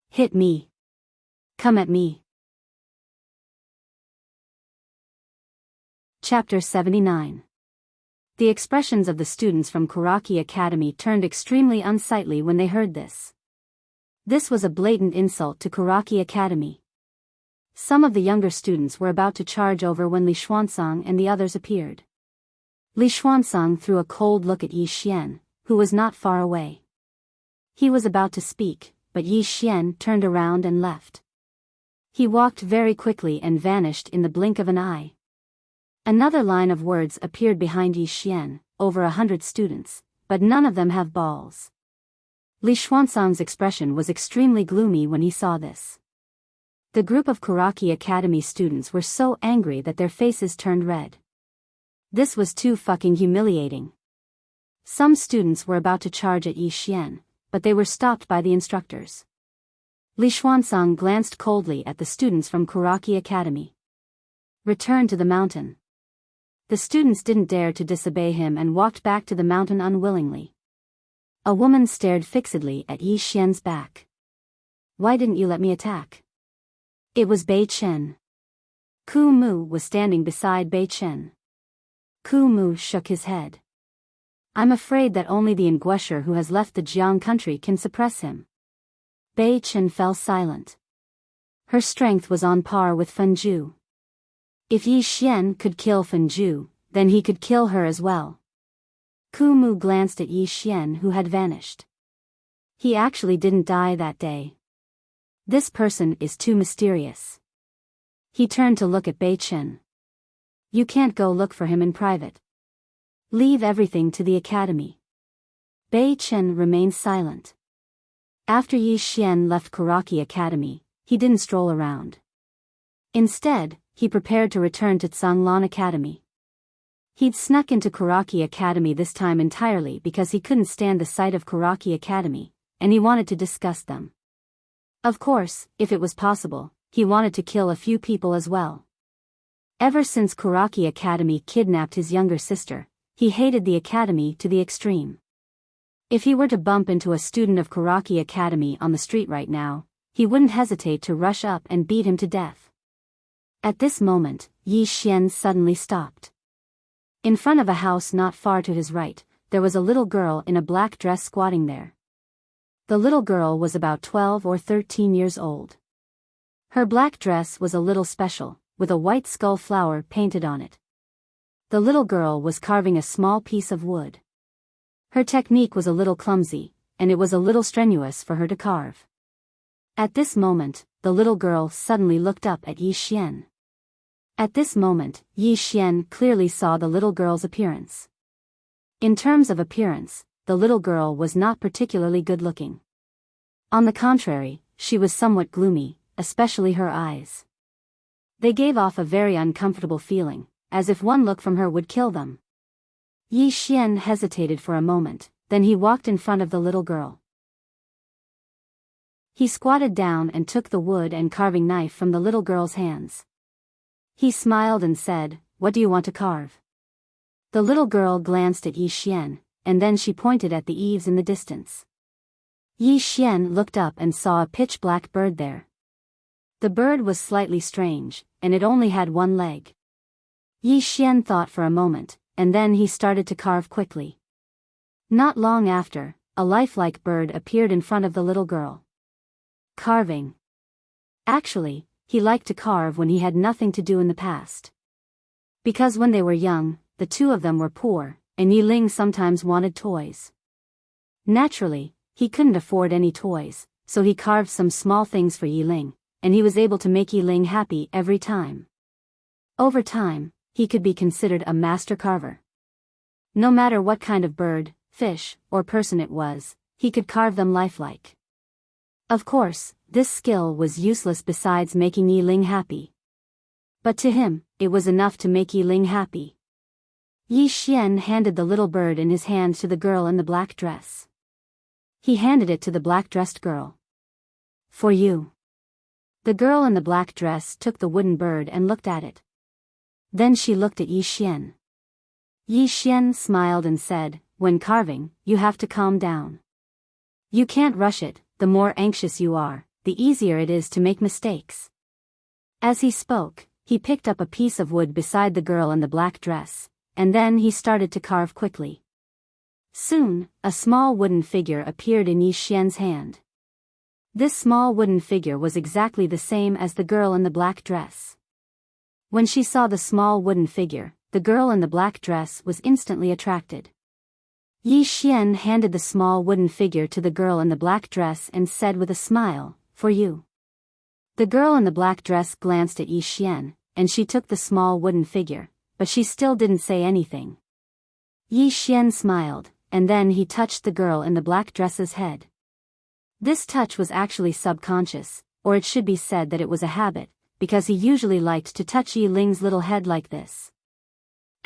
Hit me. Come at me. Chapter 79. The expressions of the students from Karaki Academy turned extremely unsightly when they heard this. This was a blatant insult to Karaki Academy. Some of the younger students were about to charge over when Li Xuanzang and the others appeared. Li Xuanzang threw a cold look at Yi Xian, who was not far away. He was about to speak, but Yi Xian turned around and left. He walked very quickly and vanished in the blink of an eye. Another line of words appeared behind Yi Xian, over 100 students, but none of them have balls. Li Xuanzang's expression was extremely gloomy when he saw this. The group of Karaki Academy students were so angry that their faces turned red. This was too fucking humiliating. Some students were about to charge at Yi Xian, but they were stopped by the instructors. Li Xuanzang glanced coldly at the students from Karaki Academy. Return to the mountain. The students didn't dare to disobey him and walked back to the mountain unwillingly. A woman stared fixedly at Yi Xian's back. Why didn't you let me attack? It was Bei Chen. Ku Mu was standing beside Bei Chen. Ku Mu shook his head. I'm afraid that only the Inguesher who has left the Jiang country can suppress him. Bei Chen fell silent. Her strength was on par with Fenju. If Yi Xian could kill Fenju, then he could kill her as well. Ku Mu glanced at Yi Xian who had vanished. He actually didn't die that day. This person is too mysterious. He turned to look at Bei Chen. You can't go look for him in private. Leave everything to the academy. Bei Chen remained silent. After Yi Xian left Karaki Academy, he didn't stroll around. Instead, he prepared to return to Tsanglan Academy. He'd snuck into Karaki Academy this time entirely because he couldn't stand the sight of Karaki Academy, and he wanted to discuss them. Of course, if it was possible, he wanted to kill a few people as well. Ever since Karaki Academy kidnapped his younger sister, he hated the academy to the extreme. If he were to bump into a student of Karaki Academy on the street right now, he wouldn't hesitate to rush up and beat him to death. At this moment, Yi Xian suddenly stopped. In front of a house not far to his right, there was a little girl in a black dress squatting there. The little girl was about 12 or 13 years old. Her black dress was a little special, with a white skull flower painted on it. The little girl was carving a small piece of wood. Her technique was a little clumsy, and it was a little strenuous for her to carve. At this moment, the little girl suddenly looked up at Yi Xian. At this moment, Yi Xian clearly saw the little girl's appearance. In terms of appearance, the little girl was not particularly good-looking. On the contrary, she was somewhat gloomy, especially her eyes. They gave off a very uncomfortable feeling, as if one look from her would kill them. Yi Xian hesitated for a moment, then he walked in front of the little girl. He squatted down and took the wood and carving knife from the little girl's hands. He smiled and said, "What do you want to carve?" The little girl glanced at Yi Xian, and then she pointed at the eaves in the distance. Yi Xian looked up and saw a pitch-black bird there. The bird was slightly strange, and it only had one leg. Yi Xian thought for a moment, and then he started to carve quickly. Not long after, a lifelike bird appeared in front of the little girl. Carving. Actually, he liked to carve when he had nothing to do in the past. Because when they were young, the two of them were poor, and Yi Ling sometimes wanted toys. Naturally, he couldn't afford any toys, so he carved some small things for Yi Ling, and he was able to make Yi Ling happy every time. Over time, he could be considered a master carver. No matter what kind of bird, fish, or person it was, he could carve them lifelike. Of course, this skill was useless besides making Yi Ling happy. But to him, it was enough to make Yi Ling happy. Yi Xian handed the little bird in his hand to the girl in the black dress. He handed it to the black-dressed girl. For you. The girl in the black dress took the wooden bird and looked at it. Then she looked at Yi Xian. Yi Xian smiled and said, when carving, you have to calm down. You can't rush it. The more anxious you are, the easier it is to make mistakes. As he spoke, he picked up a piece of wood beside the girl in the black dress, and then he started to carve quickly. Soon, a small wooden figure appeared in Yi Xian's hand. This small wooden figure was exactly the same as the girl in the black dress. When she saw the small wooden figure, the girl in the black dress was instantly attracted. Yi Xian handed the small wooden figure to the girl in the black dress and said with a smile, for you. The girl in the black dress glanced at Yi Xian, and she took the small wooden figure, but she still didn't say anything. Yi Xian smiled, and then he touched the girl in the black dress's head. This touch was actually subconscious, or it should be said that it was a habit, because he usually liked to touch Yi Ling's little head like this.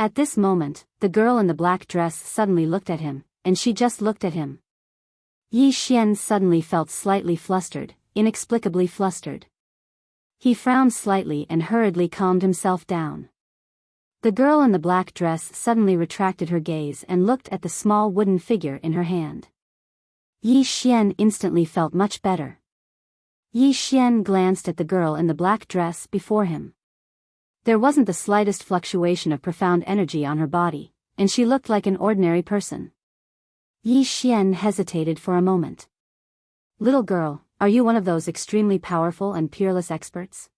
At this moment, the girl in the black dress suddenly looked at him, and she just looked at him. Yi Xian suddenly felt slightly flustered, inexplicably flustered. He frowned slightly and hurriedly calmed himself down. The girl in the black dress suddenly retracted her gaze and looked at the small wooden figure in her hand. Yi Xian instantly felt much better. Yi Xian glanced at the girl in the black dress before him. There wasn't the slightest fluctuation of profound energy on her body, and she looked like an ordinary person. Yi Xian hesitated for a moment. Little girl, are you one of those extremely powerful and peerless experts?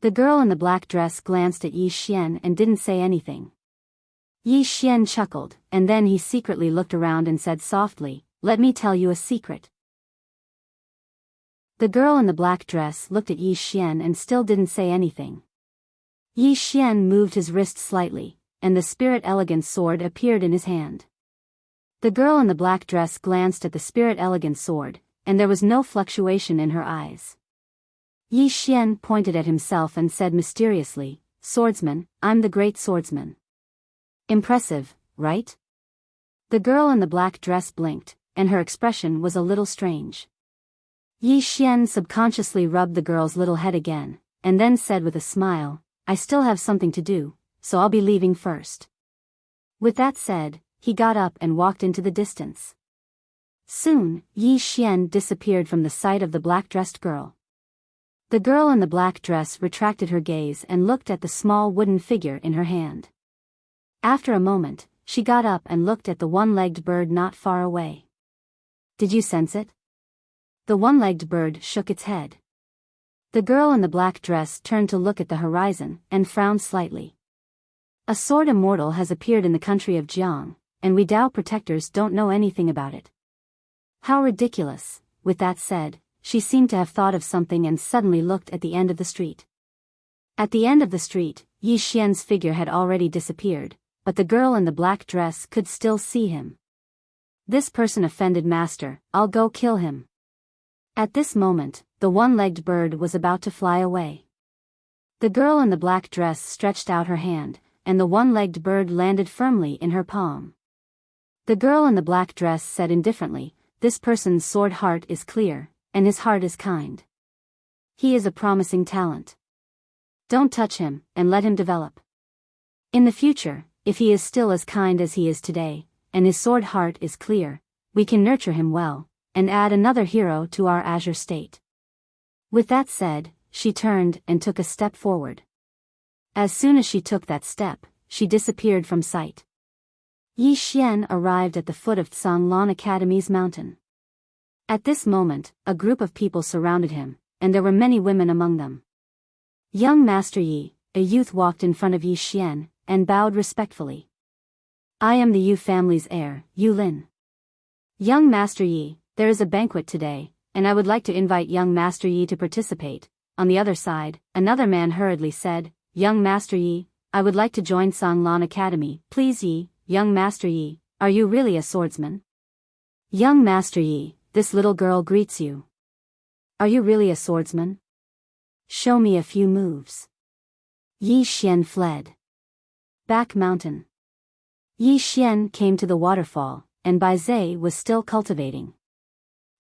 The girl in the black dress glanced at Yi Xian and didn't say anything. Yi Xian chuckled, and then he secretly looked around and said softly, let me tell you a secret. The girl in the black dress looked at Yi Xian and still didn't say anything. Yi Xian moved his wrist slightly, and the spirit elegant sword appeared in his hand. The girl in the black dress glanced at the spirit elegant sword, and there was no fluctuation in her eyes. Yi Xian pointed at himself and said mysteriously, swordsman, I'm the great swordsman. Impressive, right? The girl in the black dress blinked, and her expression was a little strange. Yi Xian subconsciously rubbed the girl's little head again, and then said with a smile, I still have something to do, so I'll be leaving first. With that said, he got up and walked into the distance. Soon, Yi Xian disappeared from the sight of the black-dressed girl. The girl in the black dress retracted her gaze and looked at the small wooden figure in her hand. After a moment, she got up and looked at the one-legged bird not far away. Did you sense it? The one-legged bird shook its head. The girl in the black dress turned to look at the horizon and frowned slightly. A sword immortal has appeared in the country of Jiang, and we Dao protectors don't know anything about it. How ridiculous. With that said, she seemed to have thought of something and suddenly looked at the end of the street. At the end of the street, Yi Xian's figure had already disappeared, but the girl in the black dress could still see him. This person offended master, I'll go kill him. At this moment, the one-legged bird was about to fly away. The girl in the black dress stretched out her hand, and the one-legged bird landed firmly in her palm. The girl in the black dress said indifferently, this person's sword heart is clear, and his heart is kind. He is a promising talent. Don't touch him, and let him develop. In the future, if he is still as kind as he is today, and his sword heart is clear, we can nurture him well, and add another hero to our azure state. With that said, she turned and took a step forward. As soon as she took that step, she disappeared from sight. Yi Xian arrived at the foot of Tsanglan Academy's mountain. At this moment, a group of people surrounded him, and there were many women among them. Young Master Yi, a youth, walked in front of Yi Xian, and bowed respectfully. I am the Yu family's heir, Yu Lin. Young Master Yi, there is a banquet today, and I would like to invite young Master Yi to participate. On the other side, another man hurriedly said, Young Master Yi, I would like to join Tsanglan Academy, please Yi. Young Master Yi, are you really a swordsman? Young Master Yi, this little girl greets you. Are you really a swordsman? Show me a few moves. Yi Xian fled. Back mountain. Yi Xian came to the waterfall, and Bai Zai was still cultivating.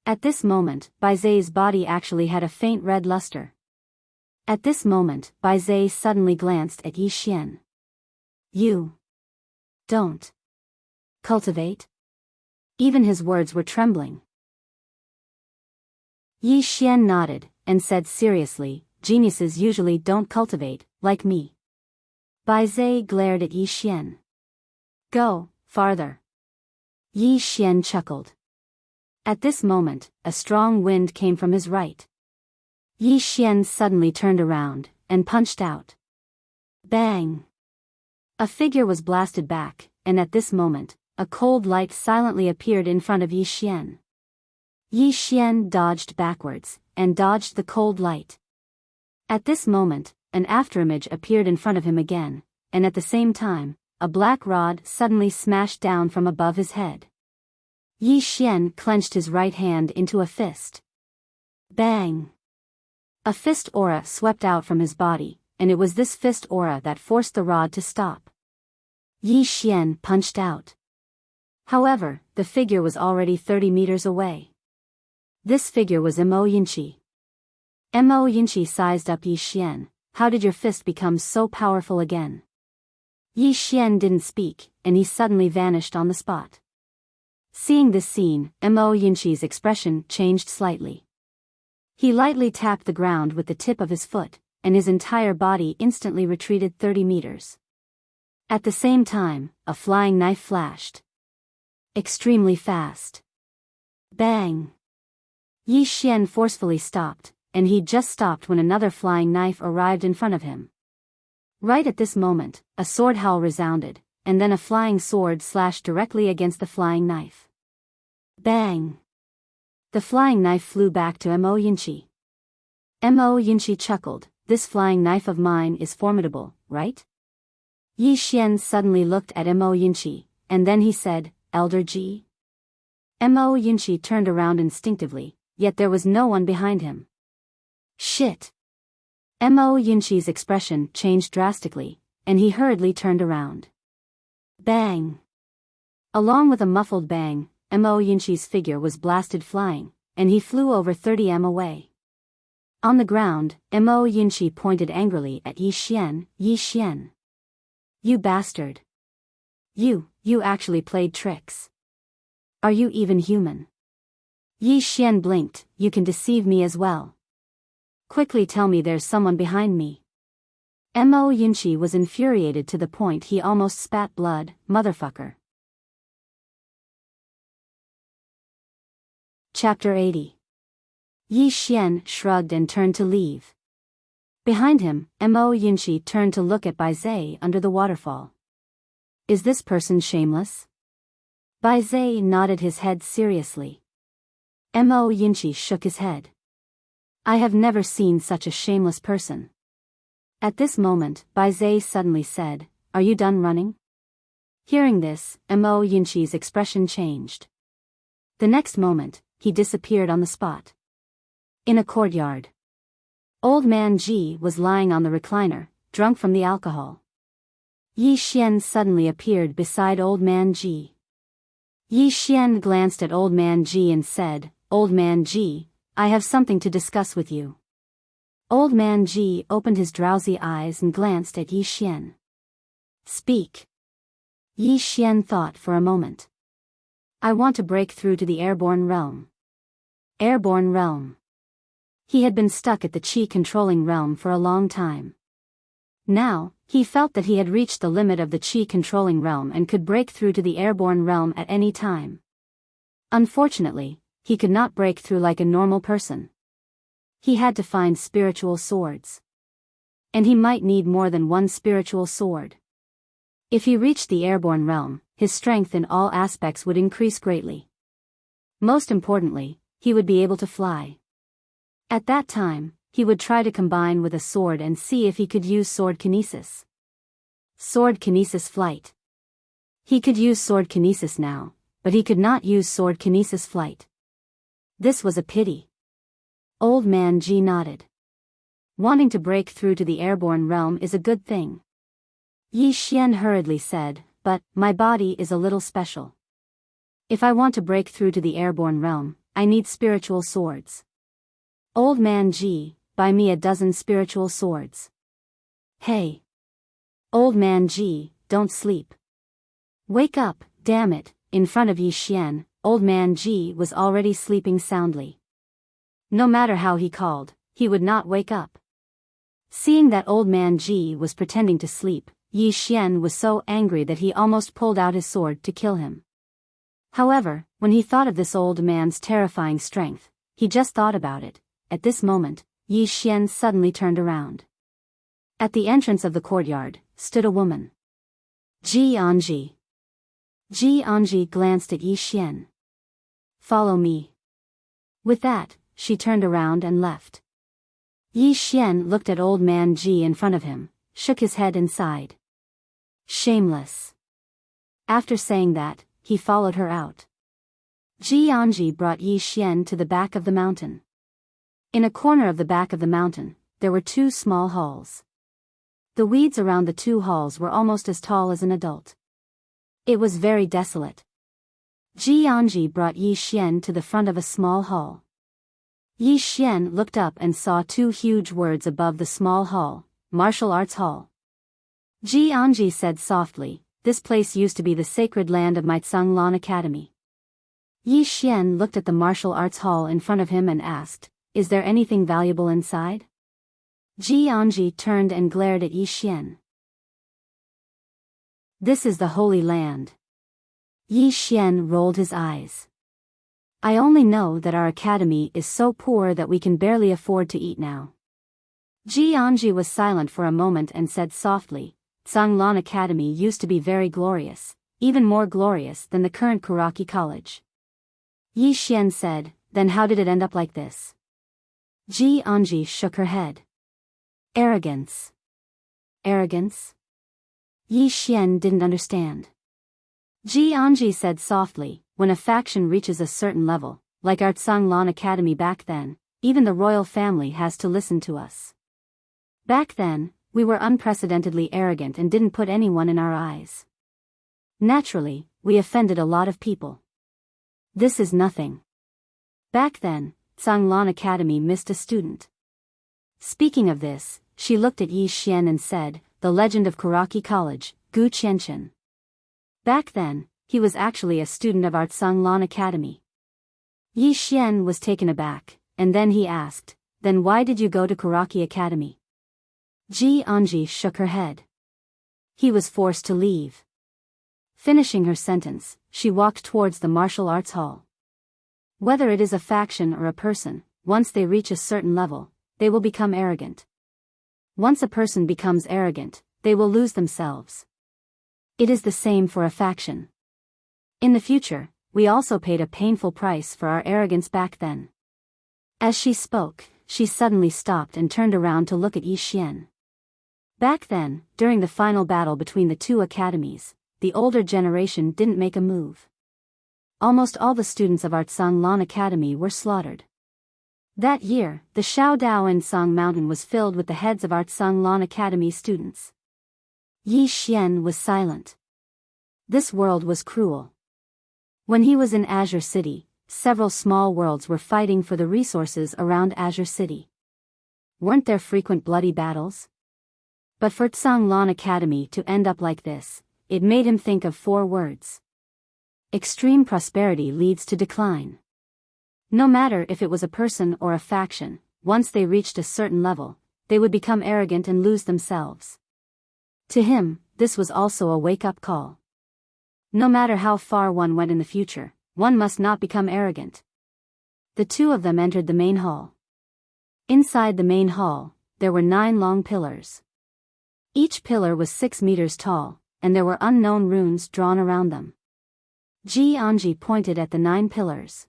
At this moment, Bai Zai's body actually had a faint red luster. At this moment, Bai Zai suddenly glanced at Yi Xian. You don't cultivate? Even his words were trembling. Yi Xian nodded, and said seriously, geniuses usually don't cultivate, like me. Bai Zai glared at Yi Xian. Go, farther. Yi Xian chuckled. At this moment, a strong wind came from his right. Yi Xian suddenly turned around, and punched out. Bang! A figure was blasted back, and at this moment, a cold light silently appeared in front of Yi Xian. Yi Xian dodged backwards, and dodged the cold light. At this moment, an afterimage appeared in front of him again, and at the same time, a black rod suddenly smashed down from above his head. Yi Xian clenched his right hand into a fist. Bang! A fist aura swept out from his body, and it was this fist aura that forced the rod to stop. Yi Xian punched out. However, the figure was already 30 meters away. This figure was Mo Yinchi. Mo Yinchi sized up Yi Xian. How did your fist become so powerful again? Yi Xian didn't speak, and he suddenly vanished on the spot. Seeing this scene, Mo Yinchi's expression changed slightly. He lightly tapped the ground with the tip of his foot, and his entire body instantly retreated 30 meters. At the same time, a flying knife flashed. Extremely fast. Bang! Yi Xian forcefully stopped, and he'd just stopped when another flying knife arrived in front of him. Right at this moment, a sword howl resounded, and then a flying sword slashed directly against the flying knife. Bang! The flying knife flew back to Mo Yinchi. Mo Yinchi chuckled, this flying knife of mine is formidable, right? Yi Xian suddenly looked at Mo Yinchi, and then he said, Elder Ji? Mo Yinchi turned around instinctively, yet there was no one behind him. Shit! Mo Yinchi's expression changed drastically, and he hurriedly turned around. Bang! Along with a muffled bang, Mo Yinchi's figure was blasted flying, and he flew over 30 m away. On the ground, Mo Yinchi pointed angrily at Yi Xian. Yi Xian. You bastard. You actually played tricks. Are you even human? Yi Xian blinked, you can deceive me as well. Quickly tell me there's someone behind me. Mo Yinchi was infuriated to the point he almost spat blood, motherfucker. Chapter 80. Yi Xian shrugged and turned to leave. Behind him, Mo Yinchi turned to look at Bai Zai under the waterfall. Is this person shameless? Bai Zai nodded his head seriously. Mo Yinchi shook his head. I have never seen such a shameless person. At this moment, Bai Zai suddenly said, Are you done running? Hearing this, Mo Yinchi's expression changed. The next moment, he disappeared on the spot. In a courtyard. Old man Ji was lying on the recliner, drunk from the alcohol. Yi Xian suddenly appeared beside old man Ji. Yi Xian glanced at old man Ji and said, Old man Ji, I have something to discuss with you. Old man Ji opened his drowsy eyes and glanced at Yi Xian. Speak. Yi Xian thought for a moment. I want to break through to the airborne realm. Airborne realm. He had been stuck at the Qi controlling realm for a long time. Now, He felt that he had reached the limit of the Qi-controlling realm and could break through to the airborne realm at any time. Unfortunately, he could not break through like a normal person. He had to find spiritual swords. And he might need more than one spiritual sword. If he reached the airborne realm, his strength in all aspects would increase greatly. Most importantly, he would be able to fly. At that time, he would try to combine with a sword and see if he could use sword kinesis. Sword kinesis flight. He could use sword kinesis now, but he could not use sword kinesis flight. This was a pity. Old Man Ji nodded. Wanting to break through to the airborne realm is a good thing. Yi Xian hurriedly said, but, my body is a little special. If I want to break through to the airborne realm, I need spiritual swords. Old Man Ji, buy me a dozen spiritual swords. Hey! Old Man Ji, don't sleep. Wake up, damn it. In front of Yi Xian, Old Man Ji was already sleeping soundly. No matter how he called, he would not wake up. Seeing that Old Man Ji was pretending to sleep, Yi Xian was so angry that he almost pulled out his sword to kill him. However, when he thought of this old man's terrifying strength, he just thought about it. At this moment, Yi Xian suddenly turned around. At the entrance of the courtyard, stood a woman. Ji Anji. Ji Anji glanced at Yi Xian. Follow me. With that, she turned around and left. Yi Xian looked at Old Man Ji in front of him, shook his head and sighed. Shameless. After saying that, he followed her out. Ji Anji brought Yi Xian to the back of the mountain. In a corner of the back of the mountain, there were two small halls. The weeds around the two halls were almost as tall as an adult. It was very desolate. Ji Anji brought Yi Xian to the front of a small hall. Yi Xian looked up and saw two huge words above the small hall, Martial Arts Hall. Ji Anji said softly, this place used to be the sacred land of my Tsanglan Academy. Yi Xian looked at the martial arts hall in front of him and asked, is there anything valuable inside? Ji Anji turned and glared at Yi Xian. This is the Holy Land. Yi Xian rolled his eyes. I only know that our academy is so poor that we can barely afford to eat now. Ji Anji was silent for a moment and said softly, Tsanglan Academy used to be very glorious, even more glorious than the current Kuraki College. Yi Xian said, then how did it end up like this? Ji Anji shook her head. Arrogance. Arrogance? Yi Xian didn't understand. Ji Anji said softly, when a faction reaches a certain level, like our Tsanglan Academy back then, even the royal family has to listen to us. Back then, we were unprecedentedly arrogant and didn't put anyone in our eyes. Naturally, we offended a lot of people. This is nothing. Back then, Tsanglan Academy missed a student. Speaking of this, she looked at Yi Xian and said, the legend of Kuraki College, Gu Qianchen. Back then, he was actually a student of our Tsanglan Academy. Yi Xian was taken aback, and then he asked, then why did you go to Kuraki Academy? Ji Anji shook her head. He was forced to leave. Finishing her sentence, she walked towards the martial arts hall. Whether it is a faction or a person, once they reach a certain level, they will become arrogant. Once a person becomes arrogant, they will lose themselves. It is the same for a faction. In the future, we also paid a painful price for our arrogance back then. As she spoke, she suddenly stopped and turned around to look at Yi Xian. Back then, during the final battle between the two academies, the older generation didn't make a move. Almost all the students of our Tsanglan Academy were slaughtered. That year, the Shaodao in Song Mountain was filled with the heads of our Tsanglan Academy students. Yi Xian was silent. This world was cruel. When he was in Azure City, several small worlds were fighting for the resources around Azure City. Weren't there frequent bloody battles? But for Tsanglan Academy to end up like this, it made him think of 4 words. Extreme prosperity leads to decline. No matter if it was a person or a faction, once they reached a certain level, they would become arrogant and lose themselves. To him, this was also a wake-up call. No matter how far one went in the future, one must not become arrogant. The two of them entered the main hall. Inside the main hall, there were 9 long pillars. Each pillar was 6 meters tall, and there were unknown runes drawn around them. Ji Anji pointed at the 9 pillars.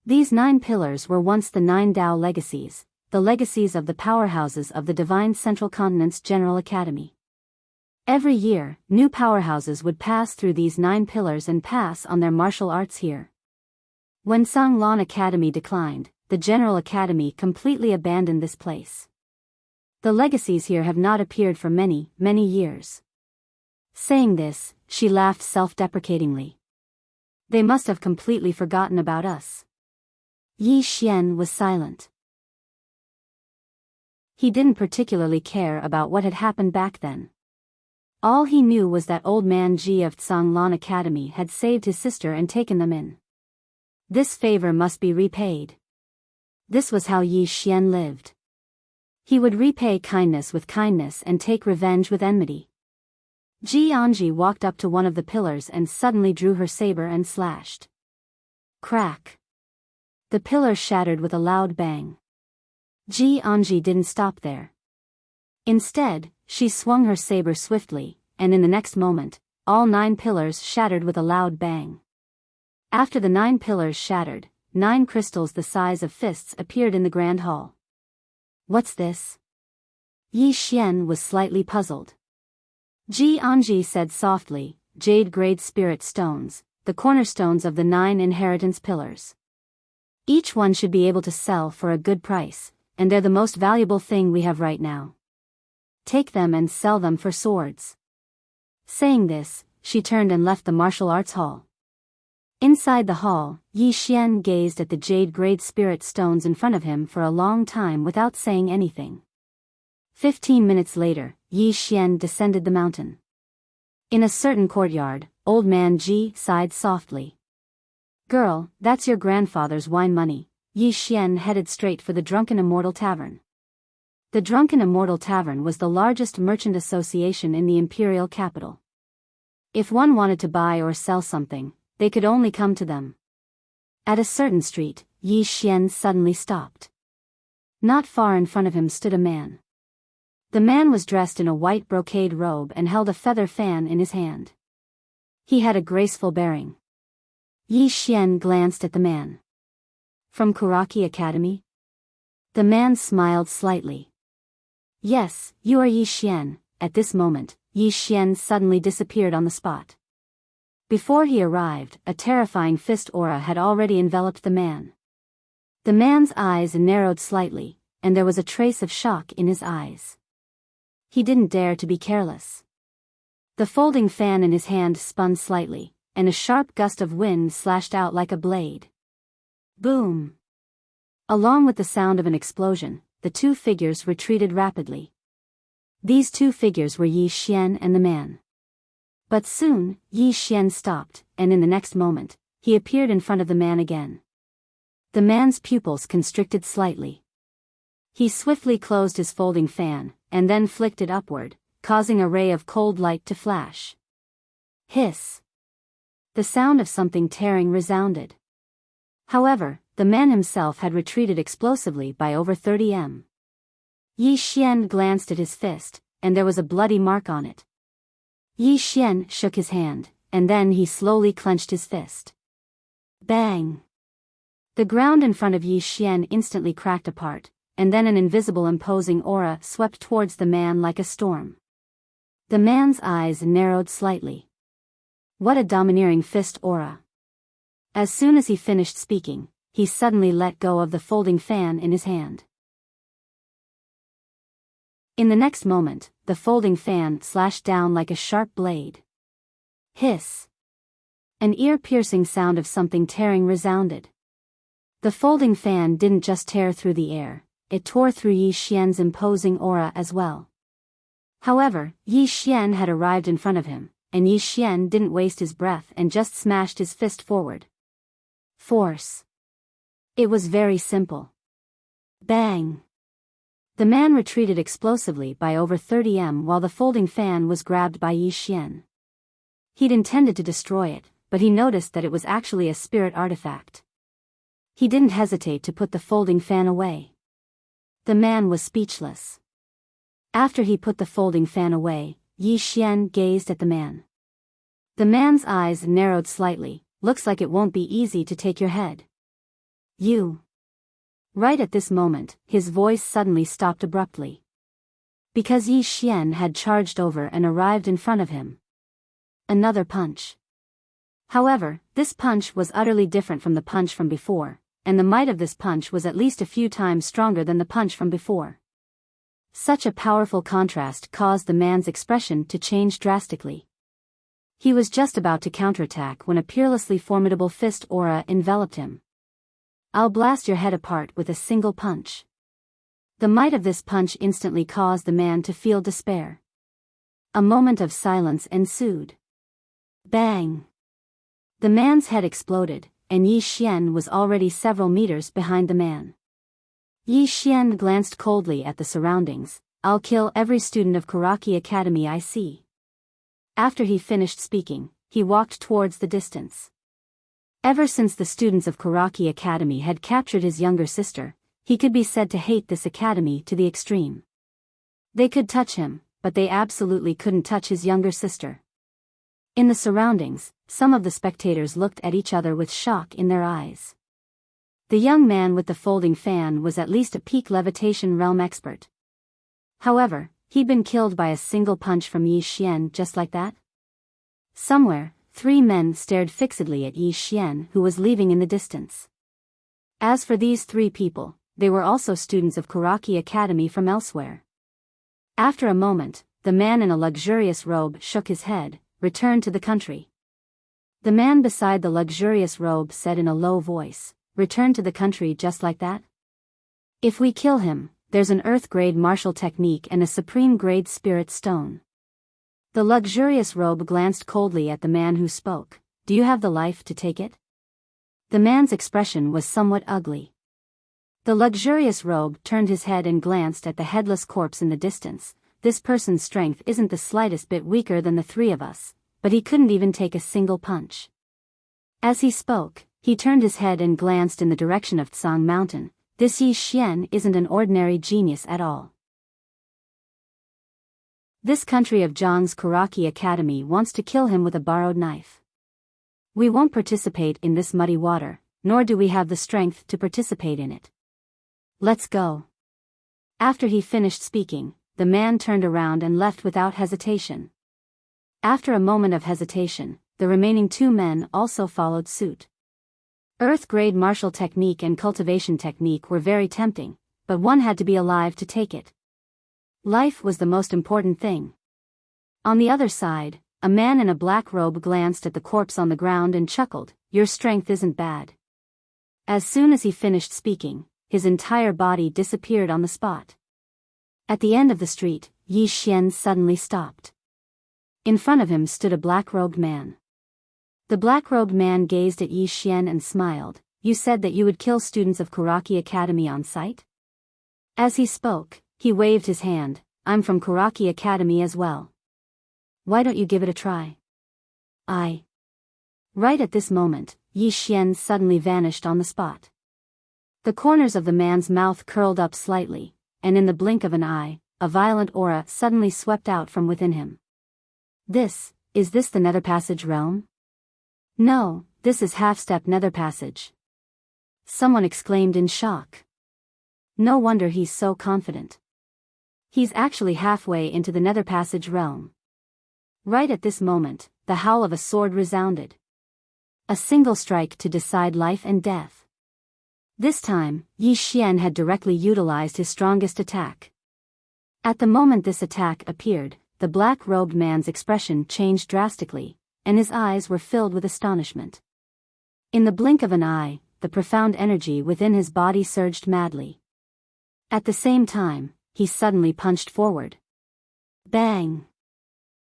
These 9 pillars were once the 9 Dao legacies, the legacies of the powerhouses of the Divine Central Continent's General Academy. Every year, new powerhouses would pass through these 9 pillars and pass on their martial arts here. When Sanglan Academy declined, the General Academy completely abandoned this place. The legacies here have not appeared for many, many years. Saying this, she laughed self-deprecatingly. They must have completely forgotten about us. Yi Xian was silent. He didn't particularly care about what had happened back then. All he knew was that old man Ji of Sanglan Academy had saved his sister and taken them in. This favor must be repaid. This was how Yi Xian lived. He would repay kindness with kindness and take revenge with enmity. Ji Anji walked up to one of the pillars and suddenly drew her saber and slashed. Crack! The pillar shattered with a loud bang. Ji Anji didn't stop there. Instead, she swung her saber swiftly, and in the next moment, all 9 pillars shattered with a loud bang. After the 9 pillars shattered, 9 crystals the size of fists appeared in the grand hall. What's this? Yi Xian was slightly puzzled. Ji Anji said softly, jade-grade spirit stones, the cornerstones of the 9 inheritance pillars. Each one should be able to sell for a good price, and they're the most valuable thing we have right now. Take them and sell them for swords. Saying this, she turned and left the martial arts hall. Inside the hall, Yi Xian gazed at the jade-grade spirit stones in front of him for a long time without saying anything. 15 minutes later, Yi Xian descended the mountain. In a certain courtyard, old man Ji sighed softly. Girl, that's your grandfather's wine money. Yi Xian headed straight for the Drunken Immortal Tavern. The Drunken Immortal Tavern was the largest merchant association in the imperial capital. If one wanted to buy or sell something, they could only come to them. At a certain street, Yi Xian suddenly stopped. Not far in front of him stood a man. The man was dressed in a white brocade robe and held a feather fan in his hand. He had a graceful bearing. Yi Xian glanced at the man. From Kuraki Academy? The man smiled slightly. Yes, you are Yi Xian. At this moment, Yi Xian suddenly disappeared on the spot. Before he arrived, a terrifying fist aura had already enveloped the man. The man's eyes narrowed slightly, and there was a trace of shock in his eyes. He didn't dare to be careless. The folding fan in his hand spun slightly, and a sharp gust of wind slashed out like a blade. Boom! Along with the sound of an explosion, the 2 figures retreated rapidly. These 2 figures were Yi Xian and the man. But soon, Yi Xian stopped, and in the next moment, he appeared in front of the man again. The man's pupils constricted slightly. He swiftly closed his folding fan, and then flicked it upward, causing a ray of cold light to flash. Hiss! The sound of something tearing resounded. However, the man himself had retreated explosively by over 30 m. Yi Xian glanced at his fist, and there was a bloody mark on it. Yi Xian shook his hand, and then he slowly clenched his fist. Bang! The ground in front of Yi Xian instantly cracked apart, and then an invisible imposing aura swept towards the man like a storm. The man's eyes narrowed slightly. What a domineering fist aura! As soon as he finished speaking, he suddenly let go of the folding fan in his hand. In the next moment, the folding fan slashed down like a sharp blade. Hiss! An ear-piercing sound of something tearing resounded. The folding fan didn't just tear through the air, it tore through Yi Xian's imposing aura as well. However, Yi Xian had arrived in front of him, and Yi Xian didn't waste his breath and just smashed his fist forward. Force. It was very simple. Bang! The man retreated explosively by over 30 m while the folding fan was grabbed by Yi Xian. He'd intended to destroy it, but he noticed that it was actually a spirit artifact. He didn't hesitate to put the folding fan away. The man was speechless. After he put the folding fan away, Yi Xian gazed at the man. The man's eyes narrowed slightly. Looks like it won't be easy to take your head. You. Right at this moment, his voice suddenly stopped abruptly. Because Yi Xian had charged over and arrived in front of him. Another punch. However, this punch was utterly different from the punch from before, and the might of this punch was at least a few times stronger than the punch from before. Such a powerful contrast caused the man's expression to change drastically. He was just about to counterattack when a peerlessly formidable fist aura enveloped him. I'll blast your head apart with a single punch. The might of this punch instantly caused the man to feel despair. A moment of silence ensued. Bang! The man's head exploded, and Yi Xian was already several meters behind the man. Yi Xian glanced coldly at the surroundings. I'll kill every student of Karaki Academy I see. After he finished speaking, he walked towards the distance. Ever since the students of Karaki Academy had captured his younger sister, he could be said to hate this academy to the extreme. They could touch him, but they absolutely couldn't touch his younger sister. In the surroundings, some of the spectators looked at each other with shock in their eyes. The young man with the folding fan was at least a peak levitation realm expert. However, he'd been killed by a single punch from Yi Xian just like that. Somewhere, 3 men stared fixedly at Yi Xian, who was leaving in the distance. As for these 3 people, they were also students of Karaki Academy from elsewhere. After a moment, the man in a luxurious robe shook his head, returned to the country. The man beside the luxurious robe said in a low voice, return to the country just like that? If we kill him, there's an earth-grade martial technique and a supreme-grade spirit stone. The luxurious robe glanced coldly at the man who spoke. Do you have the life to take it? The man's expression was somewhat ugly. The luxurious robe turned his head and glanced at the headless corpse in the distance. This person's strength isn't the slightest bit weaker than the 3 of us, but he couldn't even take a single punch. As he spoke, he turned his head and glanced in the direction of Tsang Mountain. This Yi Xian isn't an ordinary genius at all. This country of Zhang's Karaki Academy wants to kill him with a borrowed knife. We won't participate in this muddy water, nor do we have the strength to participate in it. Let's go. After he finished speaking, the man turned around and left without hesitation. After a moment of hesitation, the remaining 2 men also followed suit. Earth-grade martial technique and cultivation technique were very tempting, but one had to be alive to take it. Life was the most important thing. On the other side, a man in a black robe glanced at the corpse on the ground and chuckled, your strength isn't bad. As soon as he finished speaking, his entire body disappeared on the spot. At the end of the street, Yi Xian suddenly stopped. In front of him stood a black-robed man. The black-robed man gazed at Yi Xian and smiled. You said that you would kill students of Karaki Academy on sight? As he spoke, he waved his hand. I'm from Karaki Academy as well. Why don't you give it a try? Right at this moment, Yi Xian suddenly vanished on the spot. The corners of the man's mouth curled up slightly, and in the blink of an eye, a violent aura suddenly swept out from within him. Is this the Nether Passage realm? No, this is Half-Step Nether Passage. Someone exclaimed in shock. No wonder he's so confident. He's actually halfway into the Nether Passage realm. Right at this moment, the howl of a sword resounded. A single strike to decide life and death. This time, Yi Xian had directly utilized his strongest attack. At the moment this attack appeared, the black-robed man's expression changed drastically, and his eyes were filled with astonishment. In the blink of an eye, the profound energy within his body surged madly. At the same time, he suddenly punched forward. Bang!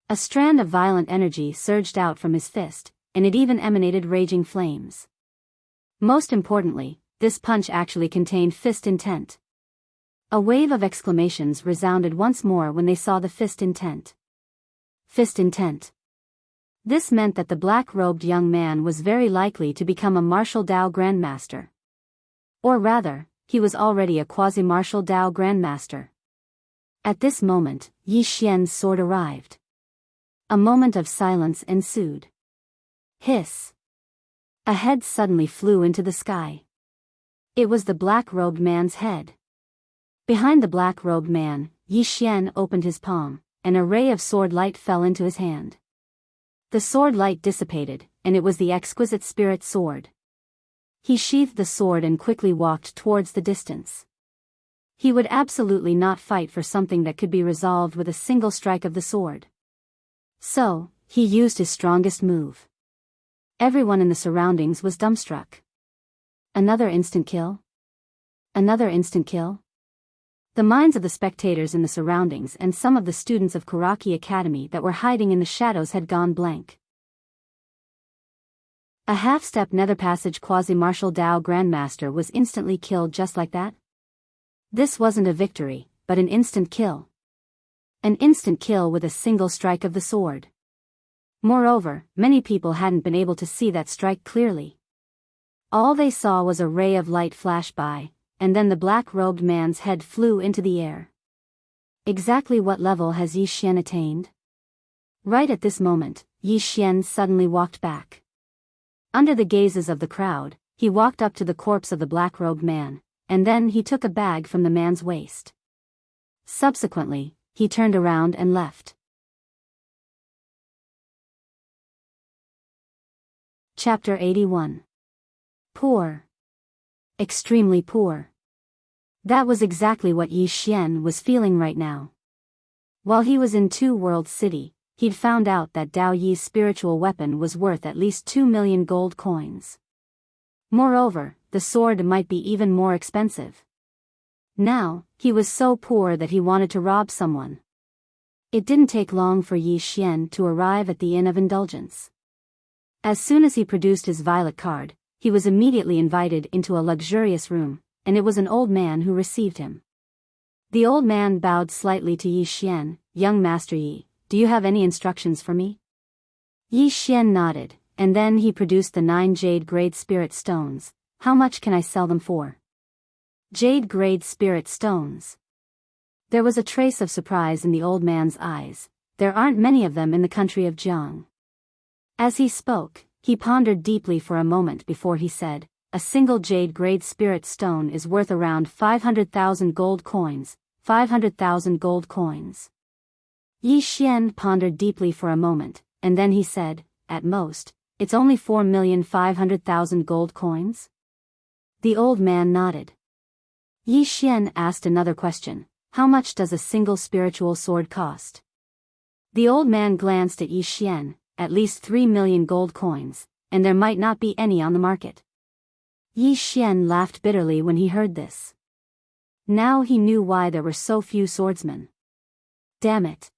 A strand of violent energy surged out from his fist, and it even emanated raging flames. Most importantly, this punch actually contained fist intent. A wave of exclamations resounded once more when they saw the fist intent. Fist intent. This meant that the black-robed young man was very likely to become a martial Dao grandmaster. Or rather, he was already a quasi-martial Dao grandmaster. At this moment, Yi Xian's sword arrived. A moment of silence ensued. Hiss. A head suddenly flew into the sky. It was the black-robed man's head. Behind the black-robed man, Yi Xian opened his palm, and a ray of sword light fell into his hand. The sword light dissipated, and it was the exquisite spirit sword. He sheathed the sword and quickly walked towards the distance. He would absolutely not fight for something that could be resolved with a single strike of the sword. So, he used his strongest move. Everyone in the surroundings was dumbstruck. Another instant kill? Another instant kill? The minds of the spectators in the surroundings and some of the students of Kuraki Academy that were hiding in the shadows had gone blank. A half-step nether passage quasi-martial Dao grandmaster was instantly killed just like that? This wasn't a victory, but an instant kill. An instant kill with a single strike of the sword. Moreover, many people hadn't been able to see that strike clearly. All they saw was a ray of light flash by, and then the black-robed man's head flew into the air. Exactly what level has Yi Xian attained? Right at this moment, Yi Xian suddenly walked back. Under the gazes of the crowd, he walked up to the corpse of the black-robed man, and then he took a bag from the man's waist. Subsequently, he turned around and left. Chapter 81. Poor. Extremely poor. That was exactly what Yi Xian was feeling right now. While he was in Two World City, he'd found out that Dao Yi's spiritual weapon was worth at least 2 million gold coins. Moreover, the sword might be even more expensive. Now, he was so poor that he wanted to rob someone. It didn't take long for Yi Xian to arrive at the Inn of Indulgence. As soon as he produced his violet card, he was immediately invited into a luxurious room, and it was an old man who received him. The old man bowed slightly to Yi Xian. "Young Master Yi, do you have any instructions for me?" Yi Xian nodded, and then he produced the 9 jade-grade spirit stones. "How much can I sell them for?" Jade-grade spirit stones. There was a trace of surprise in the old man's eyes. There aren't many of them in the country of Jiang. As he spoke, he pondered deeply for a moment before he said, "A single jade-grade spirit stone is worth around 500,000 gold coins, 500,000 gold coins." Yi Xian pondered deeply for a moment, and then he said, "At most, it's only 4,500,000 gold coins?" The old man nodded. Yi Xian asked another question, "How much does a single spiritual sword cost?" The old man glanced at Yi Xian. "At least 3 million gold coins, and there might not be any on the market." Yi Xian laughed bitterly when he heard this. Now he knew why there were so few swordsmen. Damn it.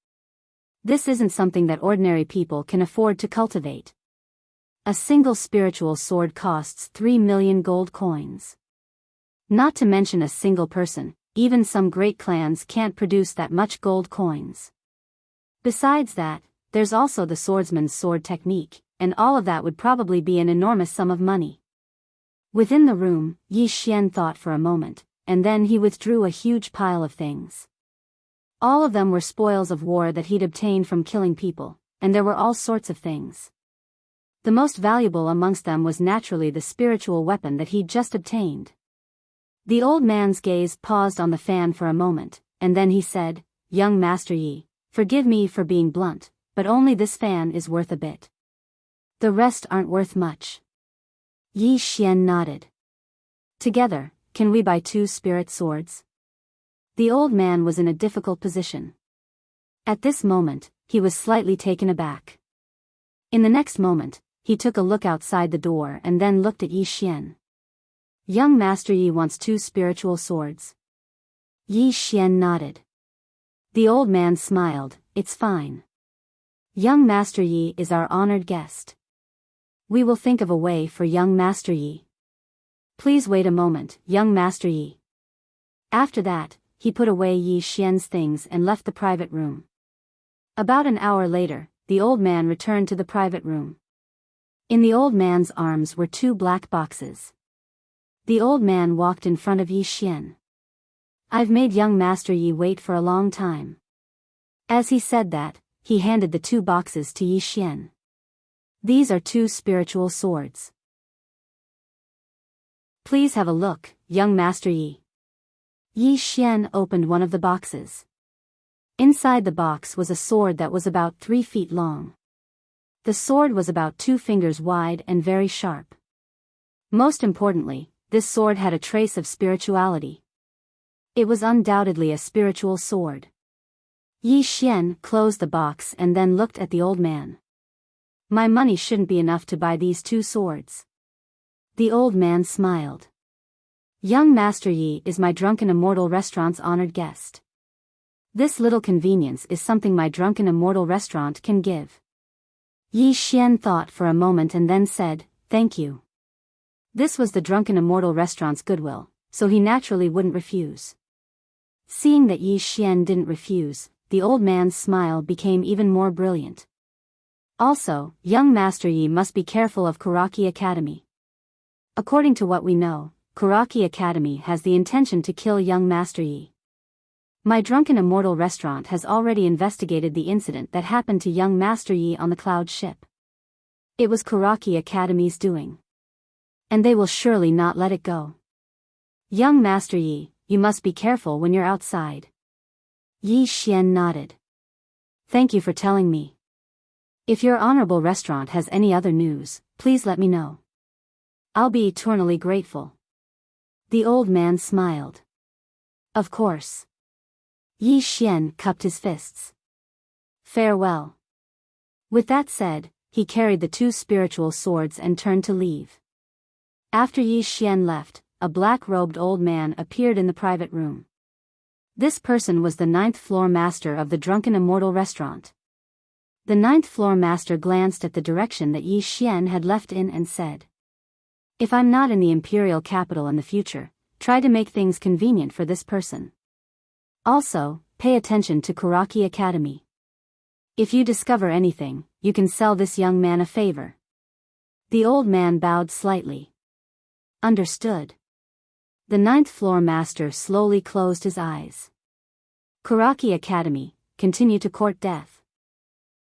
This isn't something that ordinary people can afford to cultivate. A single spiritual sword costs 3 million gold coins. Not to mention a single person, even some great clans can't produce that much gold coins. Besides that, there's also the swordsman's sword technique, and all of that would probably be an enormous sum of money. Within the room, Yi Xian thought for a moment, and then he withdrew a huge pile of things. All of them were spoils of war that he'd obtained from killing people, and there were all sorts of things. The most valuable amongst them was naturally the spiritual weapon that he'd just obtained. The old man's gaze paused on the fan for a moment, and then he said, "Young Master Yi, forgive me for being blunt, but only this fan is worth a bit. The rest aren't worth much." Yi Xian nodded. "Together, can we buy 2 spirit swords?" The old man was in a difficult position. At this moment, he was slightly taken aback. In the next moment, he took a look outside the door and then looked at Yi Xian. "Young Master Yi wants 2 spiritual swords." Yi Xian nodded. The old man smiled. "It's fine. Young Master Yi is our honored guest. We will think of a way for young Master Yi. Please wait a moment, young Master Yi." After that, he put away Yi Xian's things and left the private room. About an hour later, the old man returned to the private room. In the old man's arms were 2 black boxes. The old man walked in front of Yi Xian. "I've made young Master Yi wait for a long time." As he said that, he handed the 2 boxes to Yi Xian. "These are 2 spiritual swords. Please have a look, young Master Yi." Yi Xian opened one of the boxes. Inside the box was a sword that was about 3 feet long. The sword was about 2 fingers wide and very sharp. Most importantly, this sword had a trace of spirituality. It was undoubtedly a spiritual sword. Yi Xian closed the box and then looked at the old man. "My money shouldn't be enough to buy these 2 swords." The old man smiled. "Young Master Yi is my Drunken Immortal restaurant's honored guest. This little convenience is something my Drunken Immortal restaurant can give." Yi Xian thought for a moment and then said, "Thank you." This was the Drunken Immortal restaurant's goodwill, so he naturally wouldn't refuse. Seeing that Yi Xian didn't refuse, the old man's smile became even more brilliant. "Also, young Master Yi must be careful of Kuraki Academy. According to what we know, Kuraki Academy has the intention to kill young Master Yi. My Drunken Immortal restaurant has already investigated the incident that happened to young Master Yi on the cloud ship. It was Kuraki Academy's doing. And they will surely not let it go. Young Master Yi, you must be careful when you're outside." Yi Xian nodded. "Thank you for telling me. If your honorable restaurant has any other news, please let me know. I'll be eternally grateful." The old man smiled. "Of course." Yi Xian cupped his fists. "Farewell." With that said, he carried the 2 spiritual swords and turned to leave. After Yi Xian left, a black-robed old man appeared in the private room. This person was the 9th floor master of the Drunken Immortal restaurant. The 9th floor master glanced at the direction that Yi Xian had left in and said, "If I'm not in the imperial capital in the future, try to make things convenient for this person. Also, pay attention to Kuraki Academy. If you discover anything, you can sell this young man a favor." The old man bowed slightly. "Understood." The 9th floor master slowly closed his eyes. Kuraki Academy, continue to court death.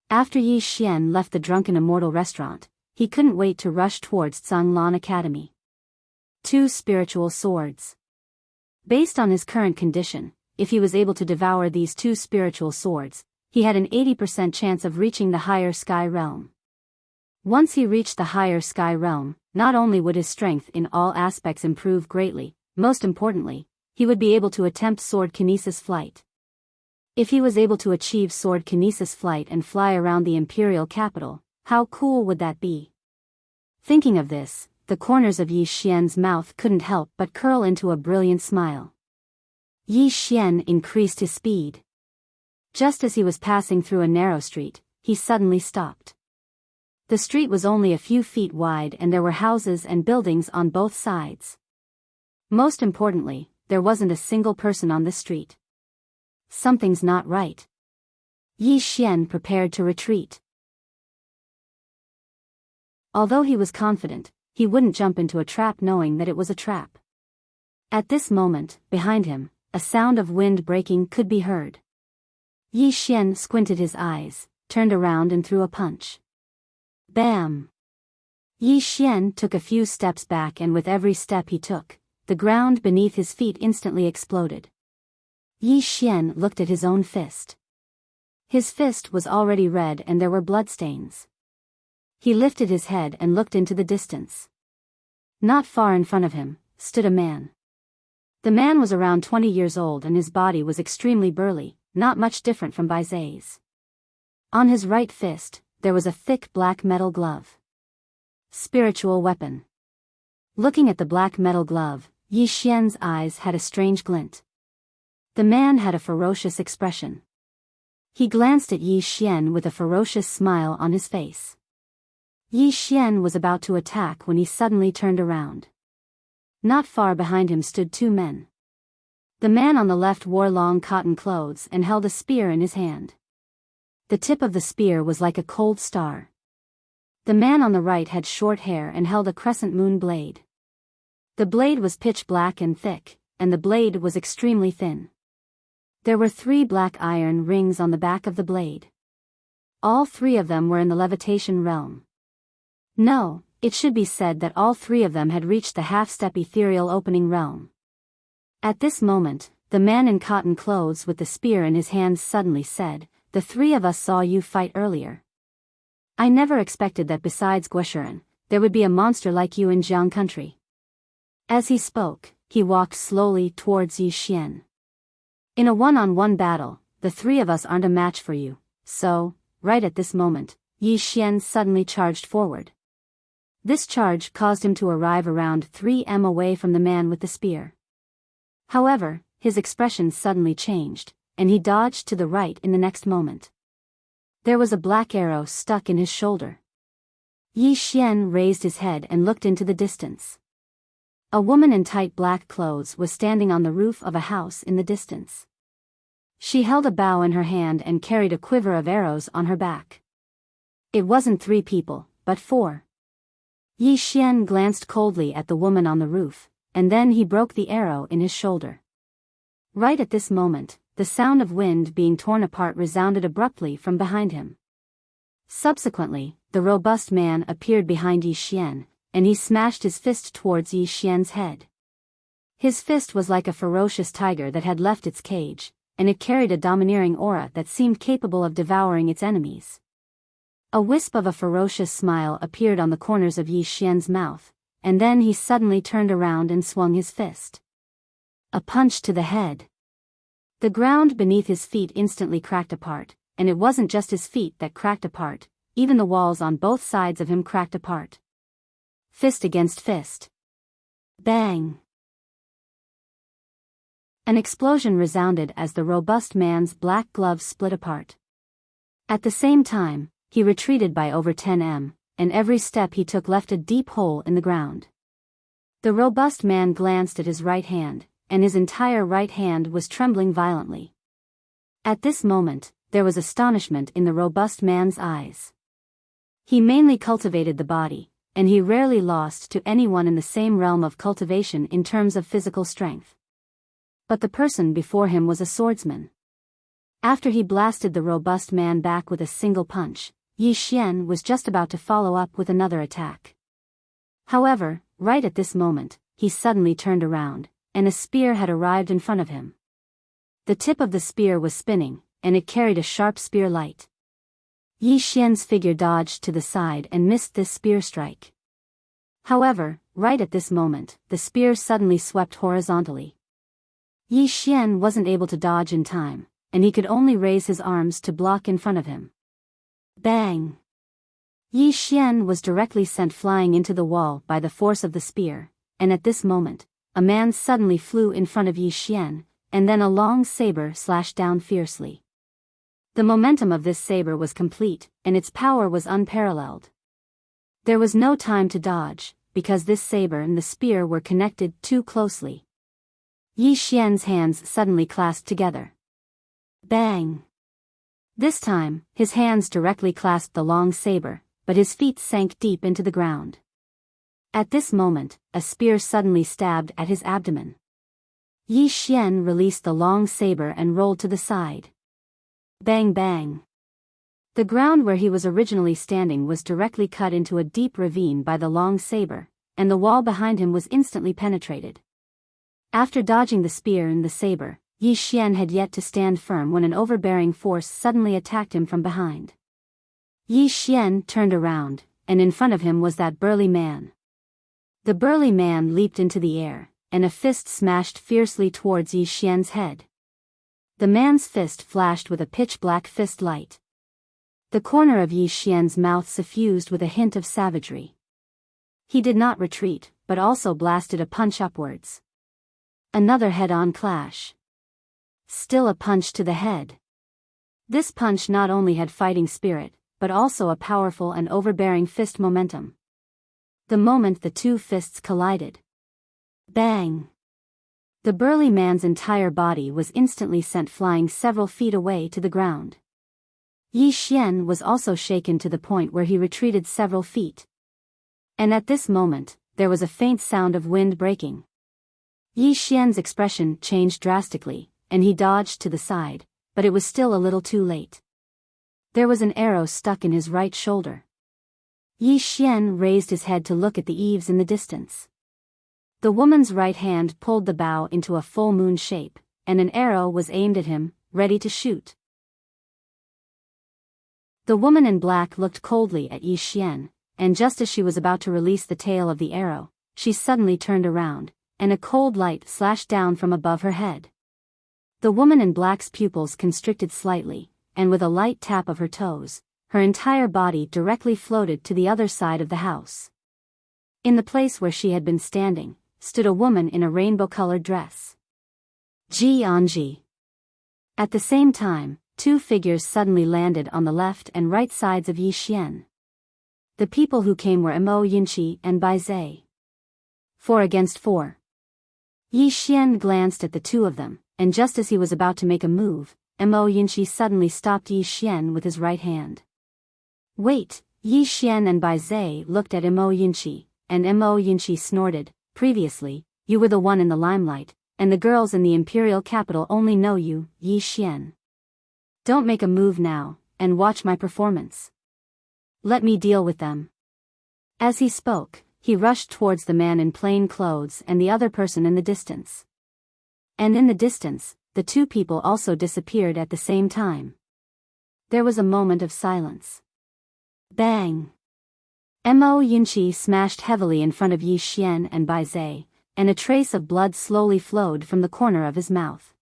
After Yi Xian left the Drunken Immortal restaurant, he couldn't wait to rush towards Zhanglan Academy. 2 spiritual swords. Based on his current condition, if he was able to devour these 2 spiritual swords, he had an 80% chance of reaching the higher sky realm. Once he reached the higher sky realm, not only would his strength in all aspects improve greatly, most importantly, he would be able to attempt sword kinesis flight. If he was able to achieve sword kinesis flight and fly around the imperial capital, how cool would that be? Thinking of this, the corners of Yi Xian's mouth couldn't help but curl into a brilliant smile. Yi Xian increased his speed. Just as he was passing through a narrow street, he suddenly stopped. The street was only a few feet wide and there were houses and buildings on both sides. Most importantly, there wasn't a single person on the street. Something's not right. Yi Xian prepared to retreat. Although he was confident, he wouldn't jump into a trap knowing that it was a trap. At this moment, behind him, a sound of wind breaking could be heard. Yi Xian squinted his eyes, turned around and threw a punch. Bam! Yi Xian took a few steps back and with every step he took, the ground beneath his feet instantly exploded. Yi Xian looked at his own fist. His fist was already red and there were bloodstains. He lifted his head and looked into the distance. Not far in front of him, stood a man. The man was around 20 years old and his body was extremely burly, not much different from Baize's. On his right fist, there was a thick black metal glove. Spiritual weapon. Looking at the black metal glove, Yi Xian's eyes had a strange glint. The man had a ferocious expression. He glanced at Yi Xian with a ferocious smile on his face. Yi Xian was about to attack when he suddenly turned around. Not far behind him stood 2 men. The man on the left wore long cotton clothes and held a spear in his hand. The tip of the spear was like a cold star. The man on the right had short hair and held a crescent moon blade. The blade was pitch black and thick, and the blade was extremely thin. There were 3 black iron rings on the back of the blade. All 3 of them were in the levitation realm. No, it should be said that all 3 of them had reached the half-step ethereal opening realm. At this moment, the man in cotton clothes with the spear in his hands suddenly said, "The 3 of us saw you fight earlier. I never expected that besides Guishuren, there would be a monster like you in Jiang country." As he spoke, he walked slowly towards Yi Xian. "In a one-on-one battle, the 3 of us aren't a match for you, so," right at this moment, Yi Xian suddenly charged forward. This charge caused him to arrive around 3 m away from the man with the spear. However, his expression suddenly changed, and he dodged to the right in the next moment. There was a black arrow stuck in his shoulder. Yi Xian raised his head and looked into the distance. A woman in tight black clothes was standing on the roof of a house in the distance. She held a bow in her hand and carried a quiver of arrows on her back. It wasn't 3 people, but 4. Yi Xian glanced coldly at the woman on the roof, and then he broke the arrow in his shoulder. Right at this moment, the sound of wind being torn apart resounded abruptly from behind him. Subsequently, the robust man appeared behind Yi Xian, and he smashed his fist towards Yi Xian's head. His fist was like a ferocious tiger that had left its cage, and it carried a domineering aura that seemed capable of devouring its enemies. A wisp of a ferocious smile appeared on the corners of Yi Xian's mouth, and then he suddenly turned around and swung his fist. A punch to the head. The ground beneath his feet instantly cracked apart, and it wasn't just his feet that cracked apart, even the walls on both sides of him cracked apart. Fist against fist. Bang! An explosion resounded as the robust man's black gloves split apart. At the same time, he retreated by over 10 m, and every step he took left a deep hole in the ground. The robust man glanced at his right hand, and his entire right hand was trembling violently. At this moment, there was astonishment in the robust man's eyes. He mainly cultivated the body, and he rarely lost to anyone in the same realm of cultivation in terms of physical strength. But the person before him was a swordsman. After he blasted the robust man back with a single punch, Yi Xian was just about to follow up with another attack. However, right at this moment, he suddenly turned around, and a spear had arrived in front of him. The tip of the spear was spinning, and it carried a sharp spear light. Yi Xian's figure dodged to the side and missed this spear strike. However, right at this moment, the spear suddenly swept horizontally. Yi Xian wasn't able to dodge in time, and he could only raise his arms to block in front of him. Bang! Yi Xian was directly sent flying into the wall by the force of the spear, and at this moment, a man suddenly flew in front of Yi Xian, and then a long saber slashed down fiercely. The momentum of this saber was complete, and its power was unparalleled. There was no time to dodge, because this saber and the spear were connected too closely. Yi Xian's hands suddenly clasped together. Bang! This time, his hands directly clasped the long saber, but his feet sank deep into the ground. At this moment, a spear suddenly stabbed at his abdomen. Yi Xian released the long saber and rolled to the side. Bang bang! The ground where he was originally standing was directly cut into a deep ravine by the long saber, and the wall behind him was instantly penetrated. After dodging the spear and the saber, Yi Xian had yet to stand firm when an overbearing force suddenly attacked him from behind. Yi Xian turned around, and in front of him was that burly man. The burly man leaped into the air, and a fist smashed fiercely towards Yi Xian's head. The man's fist flashed with a pitch-black fist light. The corner of Yi Xian's mouth suffused with a hint of savagery. He did not retreat, but also blasted a punch upwards. Another head-on clash. Still a punch to the head. This punch not only had fighting spirit, but also a powerful and overbearing fist momentum. The moment the two fists collided. Bang! The burly man's entire body was instantly sent flying several feet away to the ground. Yi Xian was also shaken to the point where he retreated several feet. And at this moment, there was a faint sound of wind breaking. Yi Xian's expression changed drastically, and he dodged to the side, but it was still a little too late. There was an arrow stuck in his right shoulder. Yi Xian raised his head to look at the eaves in the distance. The woman's right hand pulled the bow into a full moon shape, and an arrow was aimed at him, ready to shoot. The woman in black looked coldly at Yi Xian, and just as she was about to release the tail of the arrow, she suddenly turned around, and a cold light slashed down from above her head. The woman in black's pupils constricted slightly, and with a light tap of her toes, her entire body directly floated to the other side of the house. In the place where she had been standing, stood a woman in a rainbow-colored dress. Ji Anji. At the same time, two figures suddenly landed on the left and right sides of Yi Xian. The people who came were Mo Yinqi and Bai Zai. 4 against 4. Yi Xian glanced at the two of them, and just as he was about to make a move, Mo Yinqi suddenly stopped Yi Xian with his right hand. Wait! Yi Xian and Bai Zai looked at Mo Yinqi, and Mo Yinqi snorted. Previously, you were the one in the limelight, and the girls in the imperial capital only know you, Yi Xian. Don't make a move now, and watch my performance. Let me deal with them. As he spoke, he rushed towards the man in plain clothes and the other person in the distance. And in the distance, the two people also disappeared at the same time. There was a moment of silence. Bang! Mo Yinqi smashed heavily in front of Yi Xian and Bai Zai, and a trace of blood slowly flowed from the corner of his mouth.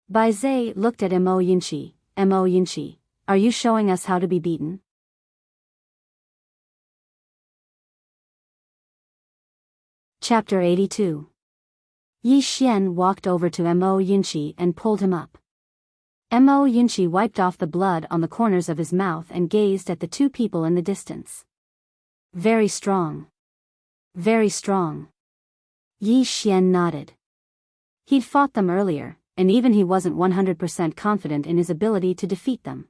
Bai Zai looked at Mo Yinqi. Mo Yinqi, are you showing us how to be beaten? Chapter 82. Yi Xian walked over to Mo Yinqi and pulled him up. Mo Yinqi wiped off the blood on the corners of his mouth and gazed at the two people in the distance. Very strong. Very strong. Yi Xian nodded. He'd fought them earlier, and even he wasn't 100% confident in his ability to defeat them.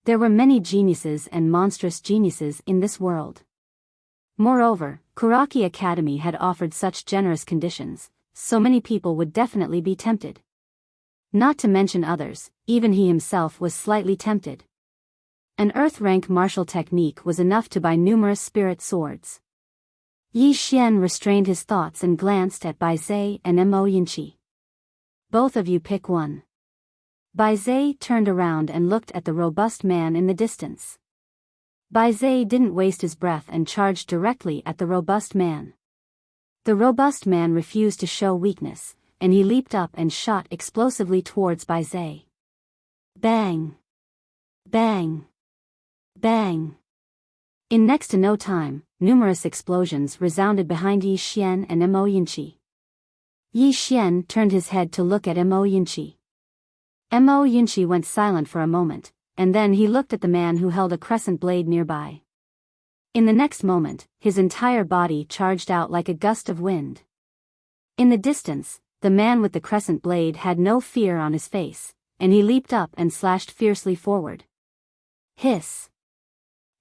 There were many geniuses and monstrous geniuses in this world. Moreover, Kuraki Academy had offered such generous conditions, so many people would definitely be tempted. Not to mention others, even he himself was slightly tempted. An earth-rank martial technique was enough to buy numerous spirit swords. Yi Xian restrained his thoughts and glanced at Bai Zai and Mo Yinqi. Both of you pick one. Bai Zai turned around and looked at the robust man in the distance. Bai Zai didn't waste his breath and charged directly at the robust man. The robust man refused to show weakness, and he leaped up and shot explosively towards Bai Zai. Bang! Bang! Bang! In next to no time, numerous explosions resounded behind Yi Xian and Mo Yinqi. Yi Xian turned his head to look at Mo Yinqi. Mo Yinqi went silent for a moment, and then he looked at the man who held a crescent blade nearby. In the next moment, his entire body charged out like a gust of wind. In the distance, the man with the crescent blade had no fear on his face, and he leaped up and slashed fiercely forward. Hiss!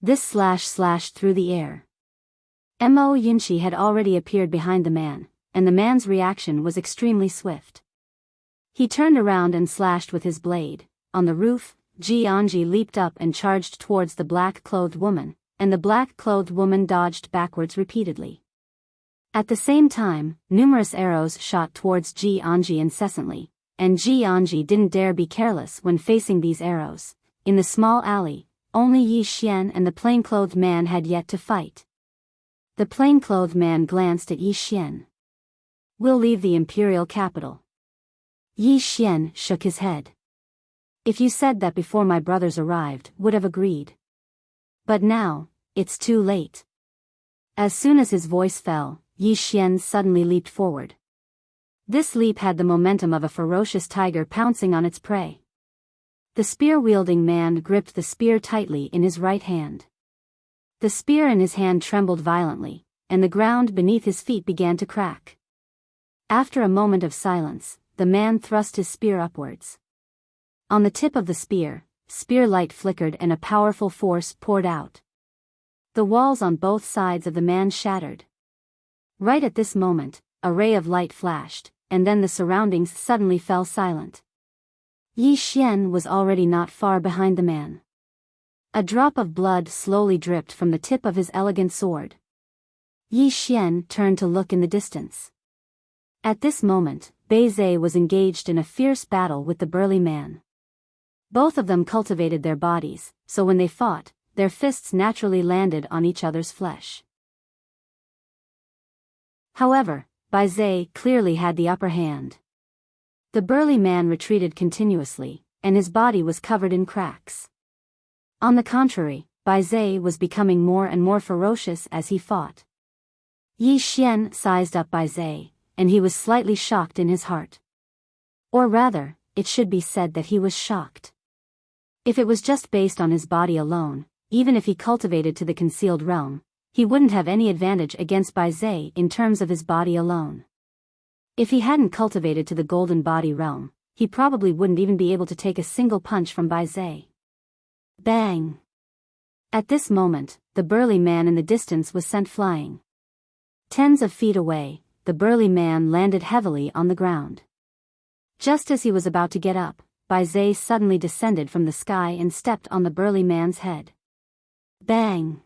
This slash slashed through the air. Mo Yinqi had already appeared behind the man, and the man's reaction was extremely swift. He turned around and slashed with his blade. On the roof, Ji Anji leaped up and charged towards the black-clothed woman, and the black-clothed woman dodged backwards repeatedly. At the same time, numerous arrows shot towards Ji Anji incessantly, and Ji Anji didn't dare be careless when facing these arrows. In the small alley, only Yi Xian and the plainclothed man had yet to fight. The plainclothed man glanced at Yi Xian. We'll leave the imperial capital. Yi Xian shook his head. If you said that before my brothers arrived, would have agreed. But now, it's too late. As soon as his voice fell, Yi Xian suddenly leaped forward. This leap had the momentum of a ferocious tiger pouncing on its prey. The spear-wielding man gripped the spear tightly in his right hand. The spear in his hand trembled violently, and the ground beneath his feet began to crack. After a moment of silence, the man thrust his spear upwards. On the tip of the spear light flickered and a powerful force poured out. The walls on both sides of the man shattered. Right at this moment, a ray of light flashed, and then the surroundings suddenly fell silent. Yi Xian was already not far behind the man. A drop of blood slowly dripped from the tip of his elegant sword. Yi Xian turned to look in the distance. At this moment, Bei Zhe was engaged in a fierce battle with the burly man. Both of them cultivated their bodies, so when they fought, their fists naturally landed on each other's flesh. However, Bei Zhe clearly had the upper hand. The burly man retreated continuously, and his body was covered in cracks. On the contrary, Bei Zhe was becoming more and more ferocious as he fought. Yi Xian sized up Bei Zhe, and he was slightly shocked in his heart. Or rather, it should be said that he was shocked. If it was just based on his body alone, even if he cultivated to the concealed realm, he wouldn't have any advantage against Bei Zhe in terms of his body alone. If he hadn't cultivated to the golden body realm, he probably wouldn't even be able to take a single punch from Bei Zhe. Bang! At this moment, the burly man in the distance was sent flying. Tens of feet away, the burly man landed heavily on the ground. Just as he was about to get up, Bei Zhe suddenly descended from the sky and stepped on the burly man's head. Bang!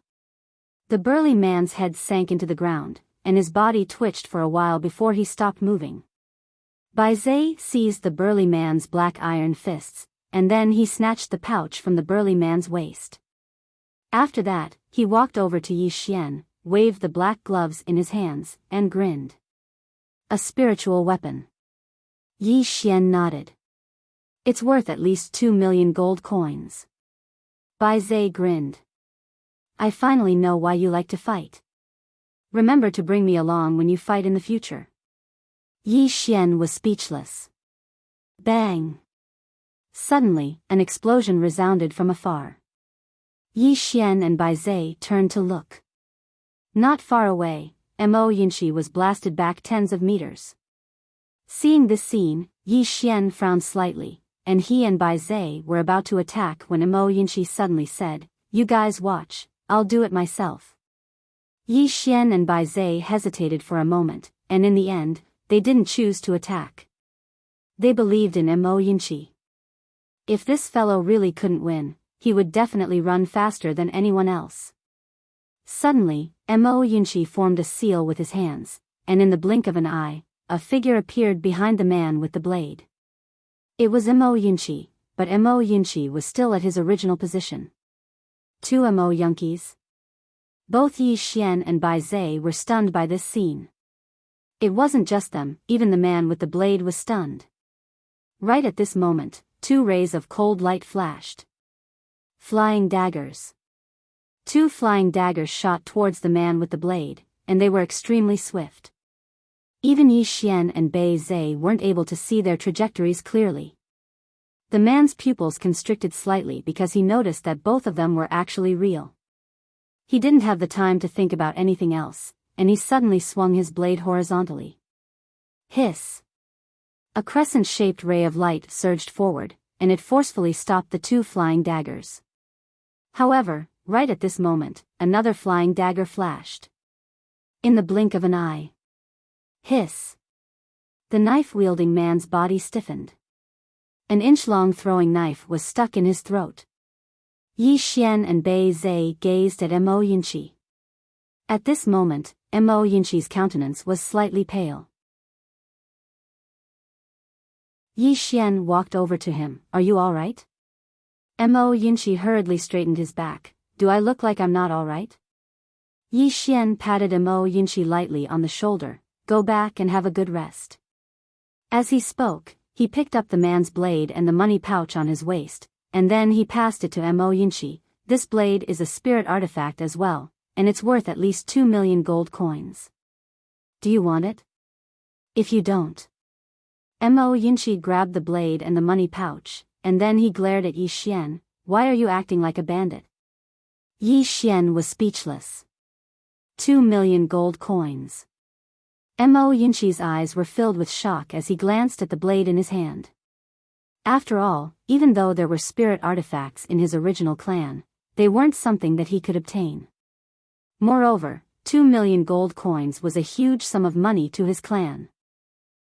The burly man's head sank into the ground, and his body twitched for a while before he stopped moving. Bei Zhe seized the burly man's black iron fists, and then he snatched the pouch from the burly man's waist. After that, he walked over to Yi Xian, waved the black gloves in his hands, and grinned. A spiritual weapon. Yi Xian nodded. It's worth at least 2 million gold coins. Bei Zhe grinned. I finally know why you like to fight. Remember to bring me along when you fight in the future. Yi Xian was speechless. Bang! Suddenly, an explosion resounded from afar. Yi Xian and Bei Zhe turned to look. Not far away, Mo Yinshi was blasted back tens of meters. Seeing this scene, Yi Xian frowned slightly, and he and Bei Zhe were about to attack when Mo Yinshi suddenly said, "You guys watch, I'll do it myself." Yi Xian and Bei Zhe hesitated for a moment, and in the end, they didn't choose to attack. They believed in Mo Yinshi. If this fellow really couldn't win, he would definitely run faster than anyone else. Suddenly, Mo Yinshi formed a seal with his hands, and in the blink of an eye, a figure appeared behind the man with the blade. It was Mo Yinshi, but Mo Yinshi was still at his original position. 2 Mo Yunkies. Both Yi Xian and Bei Zhe were stunned by this scene. It wasn't just them, even the man with the blade was stunned. Right at this moment, 2 rays of cold light flashed. Flying daggers. 2 flying daggers shot towards the man with the blade, and they were extremely swift. Even Yi Xian and Bei Zhe weren't able to see their trajectories clearly. The man's pupils constricted slightly because he noticed that both of them were actually real. He didn't have the time to think about anything else, and he suddenly swung his blade horizontally. Hiss! A crescent-shaped ray of light surged forward, and it forcefully stopped the 2 flying daggers. However, right at this moment, another flying dagger flashed. In the blink of an eye. Hiss! The knife-wielding man's body stiffened. An inch-long throwing knife was stuck in his throat. Yi Xian and Bei Zhe gazed at Mo Yinshi. At this moment, Mo Yinshi's countenance was slightly pale. Yi Xian walked over to him. "Are you all right?" Mo Yinshi hurriedly straightened his back. "Do I look like I'm not all right?" Yi Xian patted Mo Yinshi lightly on the shoulder. "Go back and have a good rest." As he spoke, he picked up the man's blade and the money pouch on his waist, and then he passed it to Mo Yinshi. "This blade is a spirit artifact as well, and it's worth at least 2 million gold coins. Do you want it? If you don't." Mo Yinshi grabbed the blade and the money pouch, and then he glared at Yi Xian. "Why are you acting like a bandit?" Yi Xian was speechless. 2 million gold coins. Mo Yinqi's eyes were filled with shock as he glanced at the blade in his hand. After all, even though there were spirit artifacts in his original clan, they weren't something that he could obtain. Moreover, 2 million gold coins was a huge sum of money to his clan.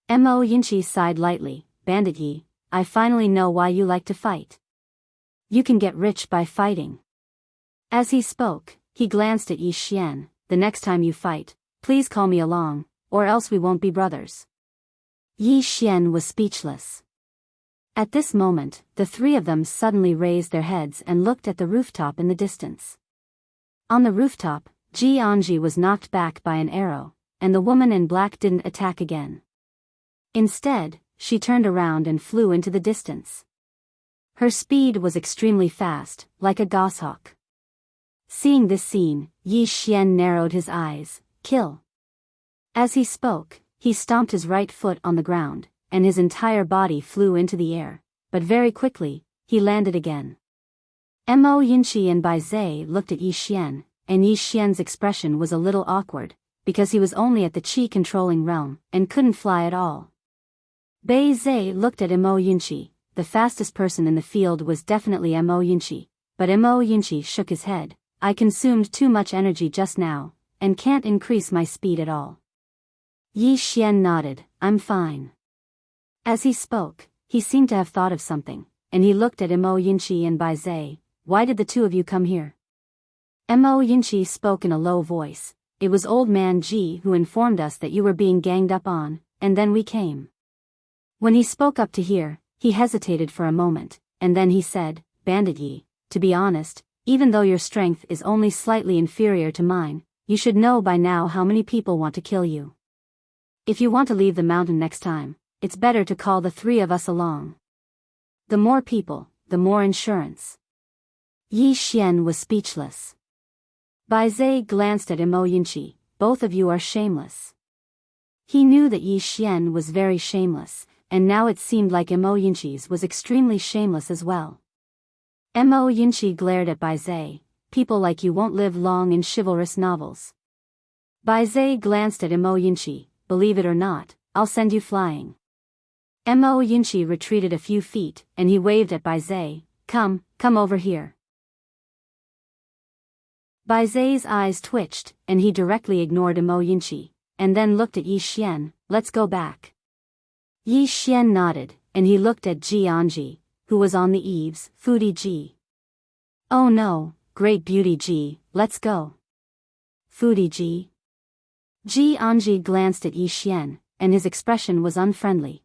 Mo Yinqi sighed lightly. Bandit Yi, I finally know why you like to fight. You can get rich by fighting. As he spoke, he glanced at Yi Xian. The next time you fight, please call me along, or else we won't be brothers. Yi Xian was speechless. At this moment, the three of them suddenly raised their heads and looked at the rooftop in the distance. On the rooftop, Ji Anji was knocked back by an arrow, and the woman in black didn't attack again. Instead, she turned around and flew into the distance. Her speed was extremely fast, like a goshawk. Seeing this scene, Yi Xian narrowed his eyes. Kill. As he spoke, he stomped his right foot on the ground, and his entire body flew into the air, but very quickly, he landed again. Mo Yinqi and Bai Zai looked at Yi Xian, and Yi Xian's expression was a little awkward, because he was only at the qi-controlling realm, and couldn't fly at all. Bai Zai looked at Mo Yinqi. The fastest person in the field was definitely Mo Yinqi, but Mo Yinqi shook his head. I consumed too much energy just now, and can't increase my speed at all. Yi Xian nodded. I'm fine. As he spoke, he seemed to have thought of something, and he looked at Mo Yinqi and Bai Zai. Why did the two of you come here? Mo Yinqi spoke in a low voice. It was Old Man Ji who informed us that you were being ganged up on, and then we came. When he spoke up to here, he hesitated for a moment, and then he said, Bandit Yi, to be honest, even though your strength is only slightly inferior to mine, you should know by now how many people want to kill you. If you want to leave the mountain next time, it's better to call the three of us along. The more people, the more insurance. Yi Xian was speechless. Bai Zai glanced at Mo Yinqi. Both of you are shameless. He knew that Yi Xian was very shameless, and now it seemed like Mo Yinqi's was extremely shameless as well. Mo Yinqi glared at Bai Zai. People like you won't live long in chivalrous novels. Bai Zai glanced at Mo Yinqi. Believe it or not, I'll send you flying. Mo Yinqi retreated a few feet, and he waved at Bai Zai. Come over here. Bai Zai's eyes twitched, and he directly ignored Mo Yinqi, and then looked at Yi Xian. Let's go back. Yi Xian nodded, and he looked at Ji Anji, who was on the eaves. Foodie Ji. Oh no, great beauty Ji, let's go. Foodie Ji. Ji Anji glanced at Yi Xian, and his expression was unfriendly.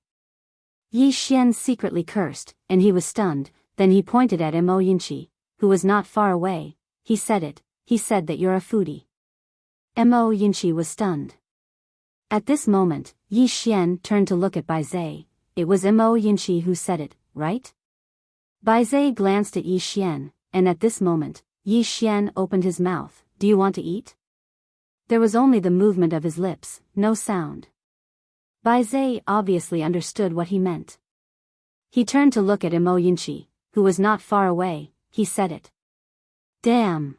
Yi Xian secretly cursed, and he was stunned. Then he pointed at Mo Yinqi, who was not far away. He said that you're a foodie. Mo Yinqi was stunned. At this moment, Yi Xian turned to look at Bai Zai. It was Mo Yinqi who said it, right? Bai Zai glanced at Yi Xian, and at this moment, Yi Xian opened his mouth. Do you want to eat? There was only the movement of his lips, no sound. Bai Zai obviously understood what he meant. He turned to look at Mo Yinqi, who was not far away. He said it. Damn!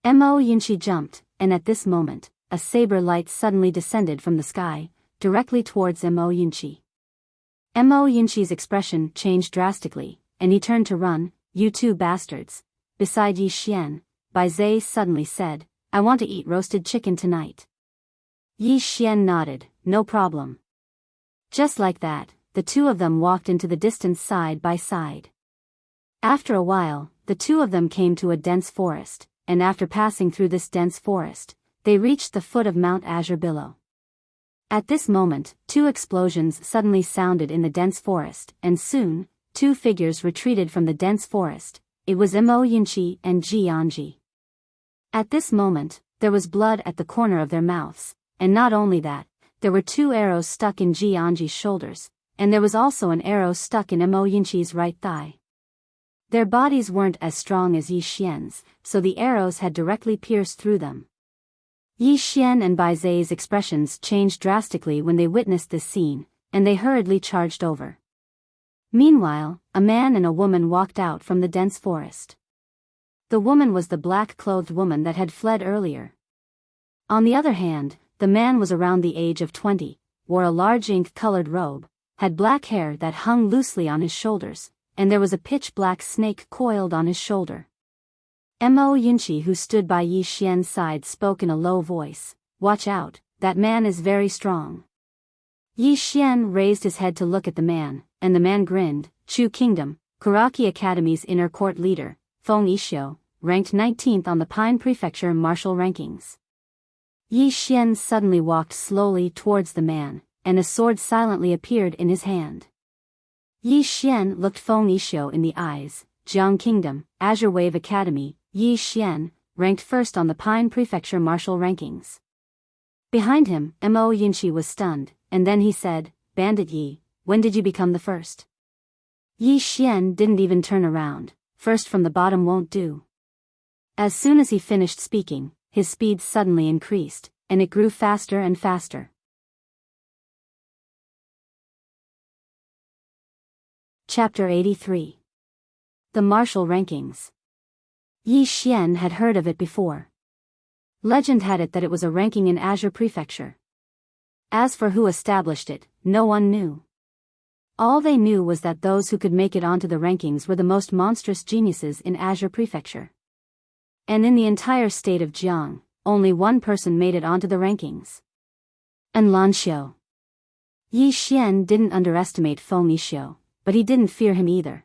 Mo Yinqi jumped, and at this moment, a saber light suddenly descended from the sky, directly towards Mo Yinqi. Mo Yinqi's expression changed drastically, and he turned to run. You two bastards. Beside Yi Xian, Bai Zai suddenly said, I want to eat roasted chicken tonight. Yi Xian nodded. No problem. Just like that, the two of them walked into the distance side by side. After a while, the two of them came to a dense forest, and after passing through this dense forest, they reached the foot of Mount Azure Billow. At this moment, two explosions suddenly sounded in the dense forest, and soon, two figures retreated from the dense forest. It was Mo Yinqi and Ji Anji. At this moment, there was blood at the corner of their mouths, and not only that, there were two arrows stuck in Ji Anji's shoulders, and there was also an arrow stuck in Mo Yinqi's right thigh. Their bodies weren't as strong as Yi Xian's, so the arrows had directly pierced through them. Yi Xian and Bai Zai's expressions changed drastically when they witnessed this scene, and they hurriedly charged over. Meanwhile, a man and a woman walked out from the dense forest. The woman was the black-clothed woman that had fled earlier. On the other hand, The man was around the age of 20, wore a large ink-colored robe, had black hair that hung loosely on his shoulders, and there was a pitch-black snake coiled on his shoulder. Mo Yunqi, who stood by Yi Xian's side, spoke in a low voice, "Watch out, that man is very strong." Yi Xian raised his head to look at the man, and the man grinned. Chu Kingdom, Karaki Academy's inner court leader, Feng Yishou, ranked 19th on the Pine Prefecture martial rankings. Yi Xian suddenly walked slowly towards the man, and a sword silently appeared in his hand. Yi Xian looked Feng Yishou in the eyes. Jiang Kingdom, Azure Wave Academy, Yi Xian, ranked first on the Pine Prefecture martial rankings. Behind him, Mo Yunqi was stunned, and then he said, "Bandit Yi, when did you become the first?" Yi Xian didn't even turn around. "First from the bottom won't do." As soon as he finished speaking, his speed suddenly increased, and it grew faster and faster. Chapter 83. The Martial Rankings. Yi Xian had heard of it before. Legend had it that it was a ranking in Azure Prefecture. As for who established it, no one knew. All they knew was that those who could make it onto the rankings were the most monstrous geniuses in Azure Prefecture. And in the entire state of Jiang, only one person made it onto the rankings. An Lanxiu. Yi Xian didn't underestimate Feng Yishou, but he didn't fear him either.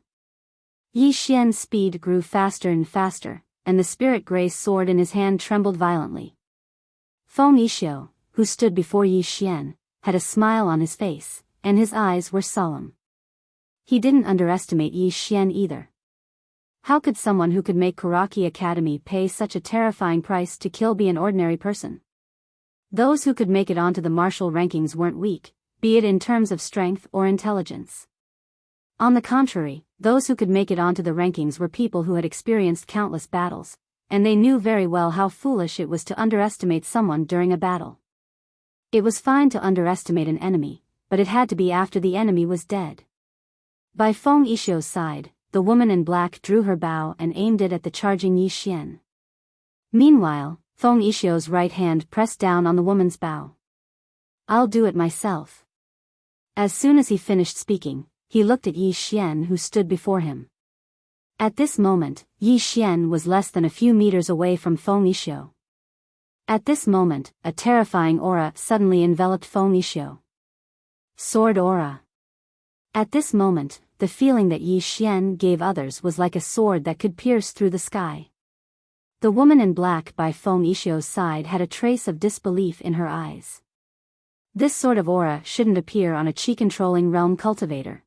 Yi Xian's speed grew faster and faster, and the spirit gray sword in his hand trembled violently. Feng Yishou, who stood before Yi Xian, had a smile on his face, and his eyes were solemn. He didn't underestimate Yi Xian either. How could someone who could make Karaki Academy pay such a terrifying price to kill be an ordinary person? Those who could make it onto the martial rankings weren't weak, be it in terms of strength or intelligence. On the contrary, those who could make it onto the rankings were people who had experienced countless battles, and they knew very well how foolish it was to underestimate someone during a battle. It was fine to underestimate an enemy, but it had to be after the enemy was dead. By Feng Yishou's side, the woman in black drew her bow and aimed it at the charging Yi Xian. Meanwhile, Feng Yishou's right hand pressed down on the woman's bow. "I'll do it myself." As soon as he finished speaking, he looked at Yi Xian, who stood before him. At this moment, Yi Xian was less than a few meters away from Feng Yishou. At this moment, a terrifying aura suddenly enveloped Feng Yishou. Sword aura. At this moment, the feeling that Yi Xian gave others was like a sword that could pierce through the sky. The woman in black by Feng Yishou's side had a trace of disbelief in her eyes. This sort of aura shouldn't appear on a chi-controlling realm cultivator.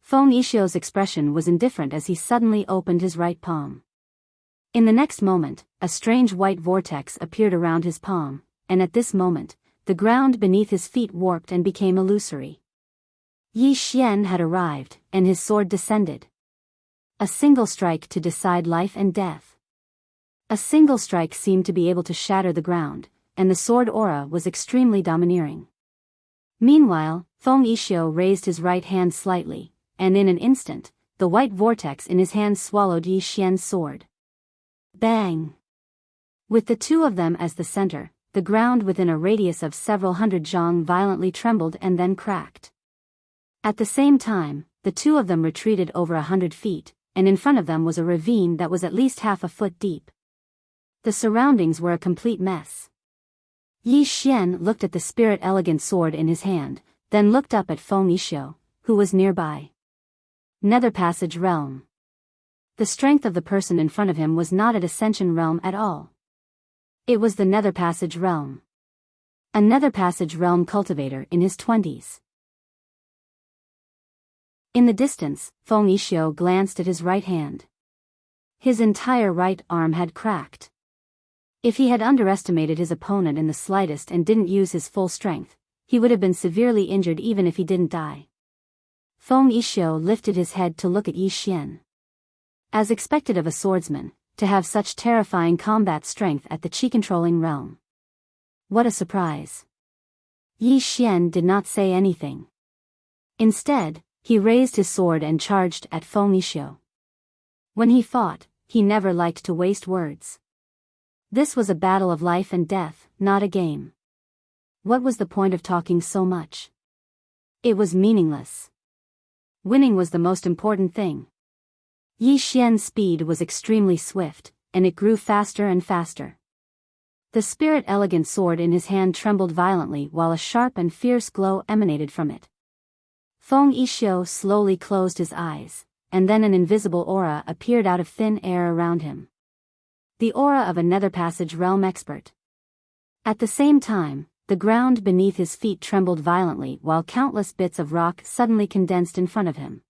Feng Yishou's expression was indifferent as he suddenly opened his right palm. In the next moment, a strange white vortex appeared around his palm, and at this moment, the ground beneath his feet warped and became illusory. Yi Xian had arrived, and his sword descended. A single strike to decide life and death. A single strike seemed to be able to shatter the ground, and the sword aura was extremely domineering. Meanwhile, Feng Yishou raised his right hand slightly, and in an instant, the white vortex in his hand swallowed Yi Xian's sword. Bang! With the two of them as the center, the ground within a radius of several hundred zhang violently trembled and then cracked. At the same time, the two of them retreated over 100 feet, and in front of them was a ravine that was at least half a foot deep. The surroundings were a complete mess. Yi Xian looked at the spirit elegant sword in his hand, then looked up at Feng Yishou, who was nearby. Nether Passage Realm. The strength of the person in front of him was not at Ascension Realm at all. It was the Nether Passage Realm. A Nether Passage Realm cultivator in his 20s. In the distance, Feng Yishou glanced at his right hand. His entire right arm had cracked. If he had underestimated his opponent in the slightest and didn't use his full strength, he would have been severely injured even if he didn't die. Feng Yishou lifted his head to look at Yi Xian. As expected of a swordsman, to have such terrifying combat strength at the chi-controlling realm. What a surprise. Yi Xian did not say anything. Instead, he raised his sword and charged at Feng Yishou. When he fought, he never liked to waste words. This was a battle of life and death, not a game. What was the point of talking so much? It was meaningless. Winning was the most important thing. Yi Xian's speed was extremely swift, and it grew faster and faster. The spirit-elegant sword in his hand trembled violently while a sharp and fierce glow emanated from it. Feng Yixio slowly closed his eyes, and then an invisible aura appeared out of thin air around him. The aura of a nether passage realm expert. At the same time, the ground beneath his feet trembled violently while countless bits of rock suddenly condensed in front of him.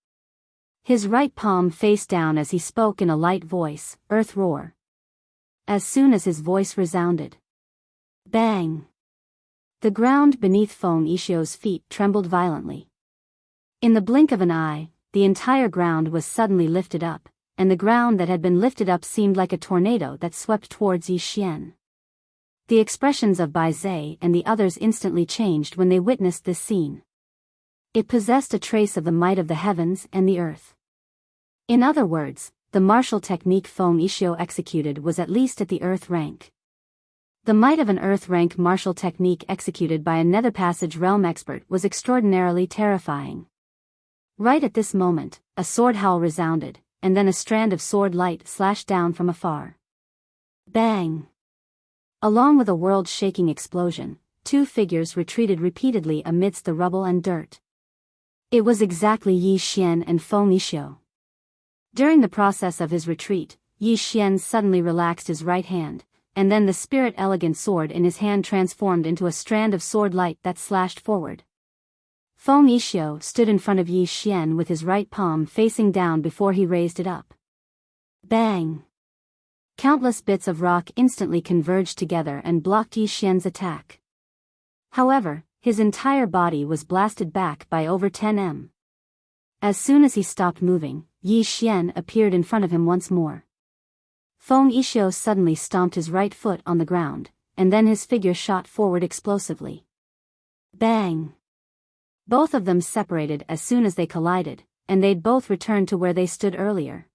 His right palm faced down as he spoke in a light voice, "Earth roar." As soon as his voice resounded, bang! The ground beneath Feng Yixio's feet trembled violently. In the blink of an eye, the entire ground was suddenly lifted up, and the ground that had been lifted up seemed like a tornado that swept towards Yi Xian. The expressions of Bai Zhe and the others instantly changed when they witnessed this scene. It possessed a trace of the might of the heavens and the earth. In other words, the martial technique Feng Yixio executed was at least at the earth rank. The might of an earth rank martial technique executed by a nether passage realm expert was extraordinarily terrifying. Right at this moment, a sword howl resounded, and then a strand of sword light slashed down from afar. Bang! Along with a world-shaking explosion, two figures retreated repeatedly amidst the rubble and dirt. It was exactly Yi Xian and Feng Yixio. During the process of his retreat, Yi Xian suddenly relaxed his right hand, and then the spirit-elegant sword in his hand transformed into a strand of sword light that slashed forward. Feng Yixio stood in front of Yi Xian with his right palm facing down before he raised it up. Bang! Countless bits of rock instantly converged together and blocked Yi Xian's attack. However, his entire body was blasted back by over 10 m. As soon as he stopped moving, Yi Xian appeared in front of him once more. Feng Yixio suddenly stomped his right foot on the ground, and then his figure shot forward explosively. Bang! Both of them separated as soon as they collided, and they'd both returned to where they stood earlier.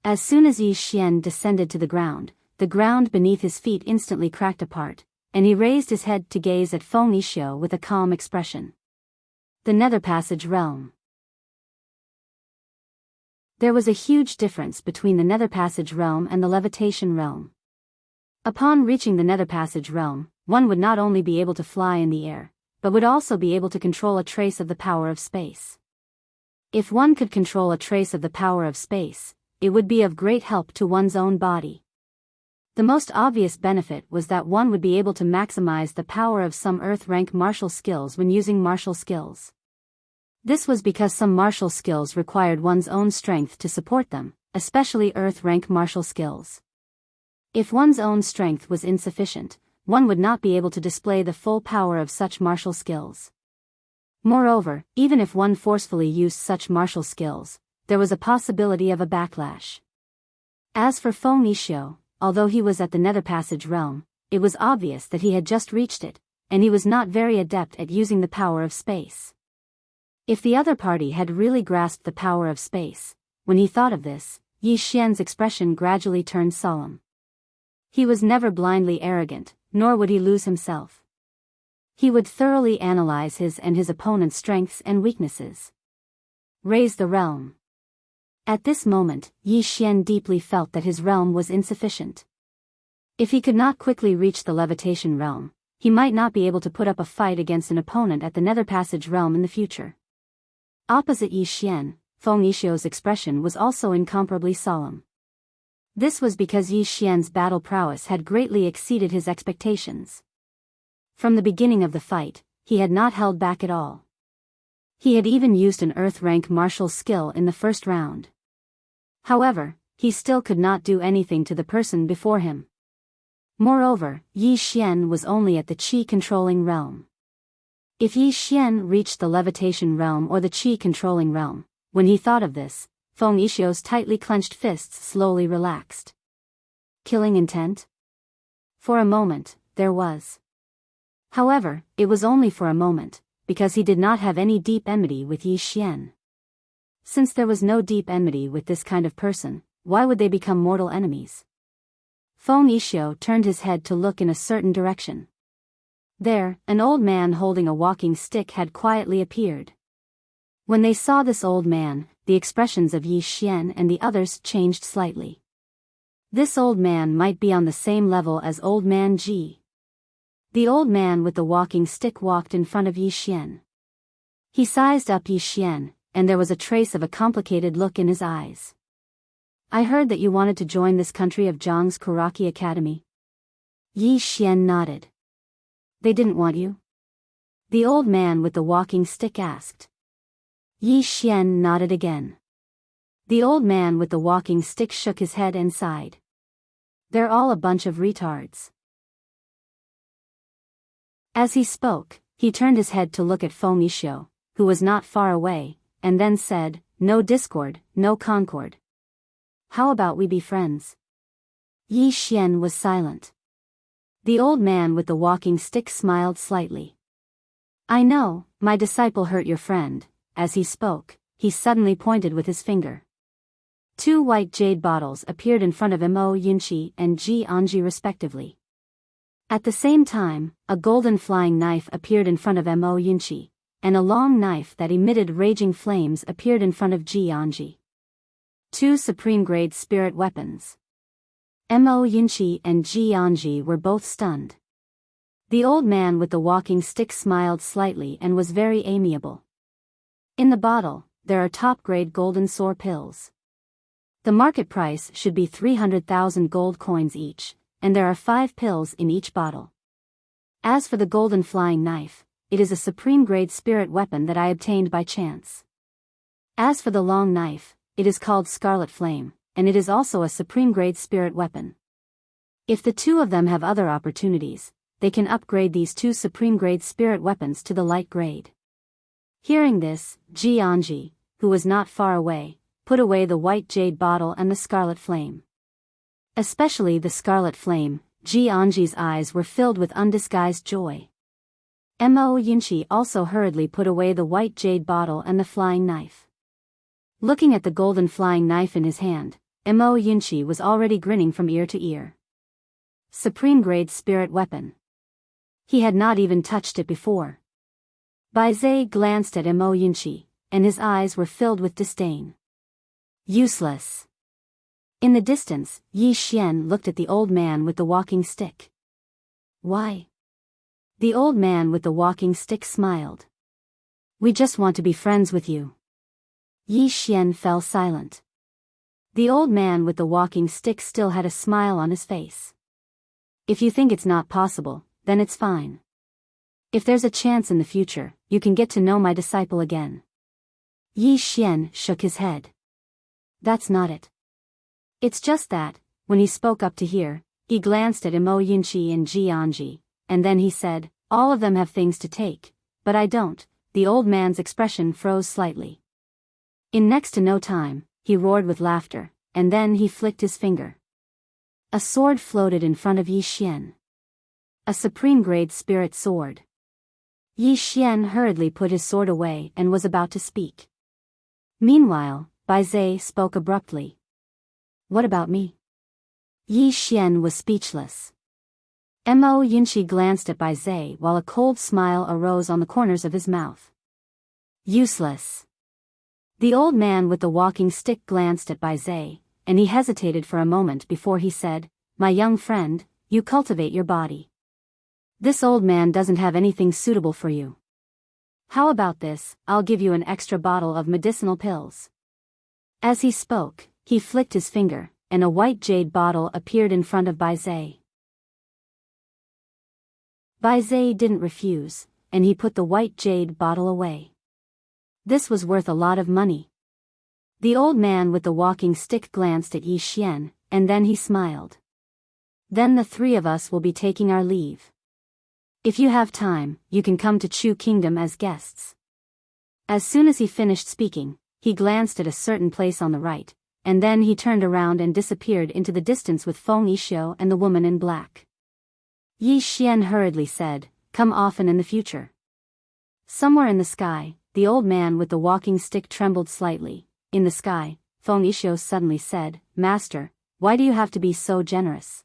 As soon as Yi Xian descended to the ground beneath his feet instantly cracked apart, and he raised his head to gaze at Feng Yixio with a calm expression. The Nether Passage Realm. There was a huge difference between the Nether Passage Realm and the Levitation Realm. Upon reaching the Nether Passage Realm, one would not only be able to fly in the air, but would also be able to control a trace of the power of space. If one could control a trace of the power of space, it would be of great help to one's own body. The most obvious benefit was that one would be able to maximize the power of some Earth-rank martial skills when using martial skills. This was because some martial skills required one's own strength to support them, especially Earth-rank martial skills. If one's own strength was insufficient, one would not be able to display the full power of such martial skills. Moreover, even if one forcefully used such martial skills, there was a possibility of a backlash. As for Feng Yixio, although he was at the Nether Passage Realm, it was obvious that he had just reached it, and he was not very adept at using the power of space. If the other party had really grasped the power of space, when he thought of this, Yi Xian's expression gradually turned solemn. He was never blindly arrogant, nor would he lose himself. He would thoroughly analyze his and his opponent's strengths and weaknesses. Raise the realm. At this moment, Yi Xian deeply felt that his realm was insufficient. If he could not quickly reach the Levitation Realm, he might not be able to put up a fight against an opponent at the Nether Passage Realm in the future. Opposite Yi Xian, Feng Yixio's expression was also incomparably solemn. This was because Yi Xian's battle prowess had greatly exceeded his expectations. From the beginning of the fight, he had not held back at all. He had even used an Earth-rank martial skill in the first round. However, he still could not do anything to the person before him. Moreover, Yi Xian was only at the Qi-controlling realm. If Yi Xian reached the Levitation Realm or the Qi-controlling realm, when he thought of this, Feng Yixio's tightly clenched fists slowly relaxed. Killing intent? For a moment, there was. However, it was only for a moment, because he did not have any deep enmity with Yi Xian. Since there was no deep enmity with this kind of person, why would they become mortal enemies? Feng Yixio turned his head to look in a certain direction. There, an old man holding a walking stick had quietly appeared. When they saw this old man, the expressions of Yi Xian and the others changed slightly. This old man might be on the same level as old man Ji. The old man with the walking stick walked in front of Yi Xian. He sized up Yi Xian, and there was a trace of a complicated look in his eyes. I heard that you wanted to join this country of Zhang's Karaki Academy. Yi Xian nodded. They didn't want you? The old man with the walking stick asked. Yi Xian nodded again. The old man with the walking stick shook his head and sighed. They're all a bunch of retards. As he spoke, he turned his head to look at Feng Yixio, who was not far away, and then said, No discord, no concord. How about we be friends? Yi Xian was silent. The old man with the walking stick smiled slightly. I know, my disciple hurt your friend. As he spoke, he suddenly pointed with his finger. 2 white jade bottles appeared in front of Mo Yunqi and Ji Anji respectively. At the same time, a golden flying knife appeared in front of Mo Yunqi, and a long knife that emitted raging flames appeared in front of Ji Anji. 2 supreme-grade spirit weapons. Mo Yunqi and Ji Anji were both stunned. The old man with the walking stick smiled slightly and was very amiable. In the bottle, there are top-grade golden soar pills. The market price should be 300,000 gold coins each, and there are 5 pills in each bottle. As for the golden flying knife, it is a supreme-grade spirit weapon that I obtained by chance. As for the long knife, it is called Scarlet Flame, and it is also a supreme-grade spirit weapon. If the 2 of them have other opportunities, they can upgrade these 2 supreme-grade spirit weapons to the light grade. Hearing this, Ji Anji, who was not far away, put away the white jade bottle and the scarlet flame. Especially the scarlet flame, Ji Anji's eyes were filled with undisguised joy. Mo Yunqi also hurriedly put away the white jade bottle and the flying knife. Looking at the golden flying knife in his hand, Mo Yunqi was already grinning from ear to ear. Supreme-grade spirit weapon. He had not even touched it before. Bai Zhe glanced at Mo Yunqi, and his eyes were filled with disdain. Useless. In the distance, Yi Xian looked at the old man with the walking stick. Why? The old man with the walking stick smiled. We just want to be friends with you. Yi Xian fell silent. The old man with the walking stick still had a smile on his face. If you think it's not possible, then it's fine. If there's a chance in the future, you can get to know my disciple again. Yi Xian shook his head. That's not it. It's just that, when he spoke up to hear, he glanced at Mo Yunqi and Ji Anji, and then he said, all of them have things to take, but I don't. The old man's expression froze slightly. In next to no time, he roared with laughter, and then he flicked his finger. A sword floated in front of Yi Xian. A supreme-grade spirit sword. Yi Xian hurriedly put his sword away and was about to speak. Meanwhile, Bai Zhe spoke abruptly. What about me? Yi Xian was speechless. Mo Yunqi glanced at Bai Zhe while a cold smile arose on the corners of his mouth. Useless. The old man with the walking stick glanced at Bai Zhe, and he hesitated for a moment before he said, My young friend, you cultivate your body. This old man doesn't have anything suitable for you. How about this, I'll give you an extra bottle of medicinal pills. As he spoke, he flicked his finger, and a white jade bottle appeared in front of Bai Zhe. Bai Zhe didn't refuse, and he put the white jade bottle away. This was worth a lot of money. The old man with the walking stick glanced at Yi Xian, and then he smiled. Then the 3 of us will be taking our leave. If you have time, you can come to Chu Kingdom as guests. As soon as he finished speaking, he glanced at a certain place on the right, and then he turned around and disappeared into the distance with Feng Yixio and the woman in black. Yi Xian hurriedly said, Come often in the future. Somewhere in the sky, the old man with the walking stick trembled slightly. In the sky, Feng Yixio suddenly said, Master, why do you have to be so generous?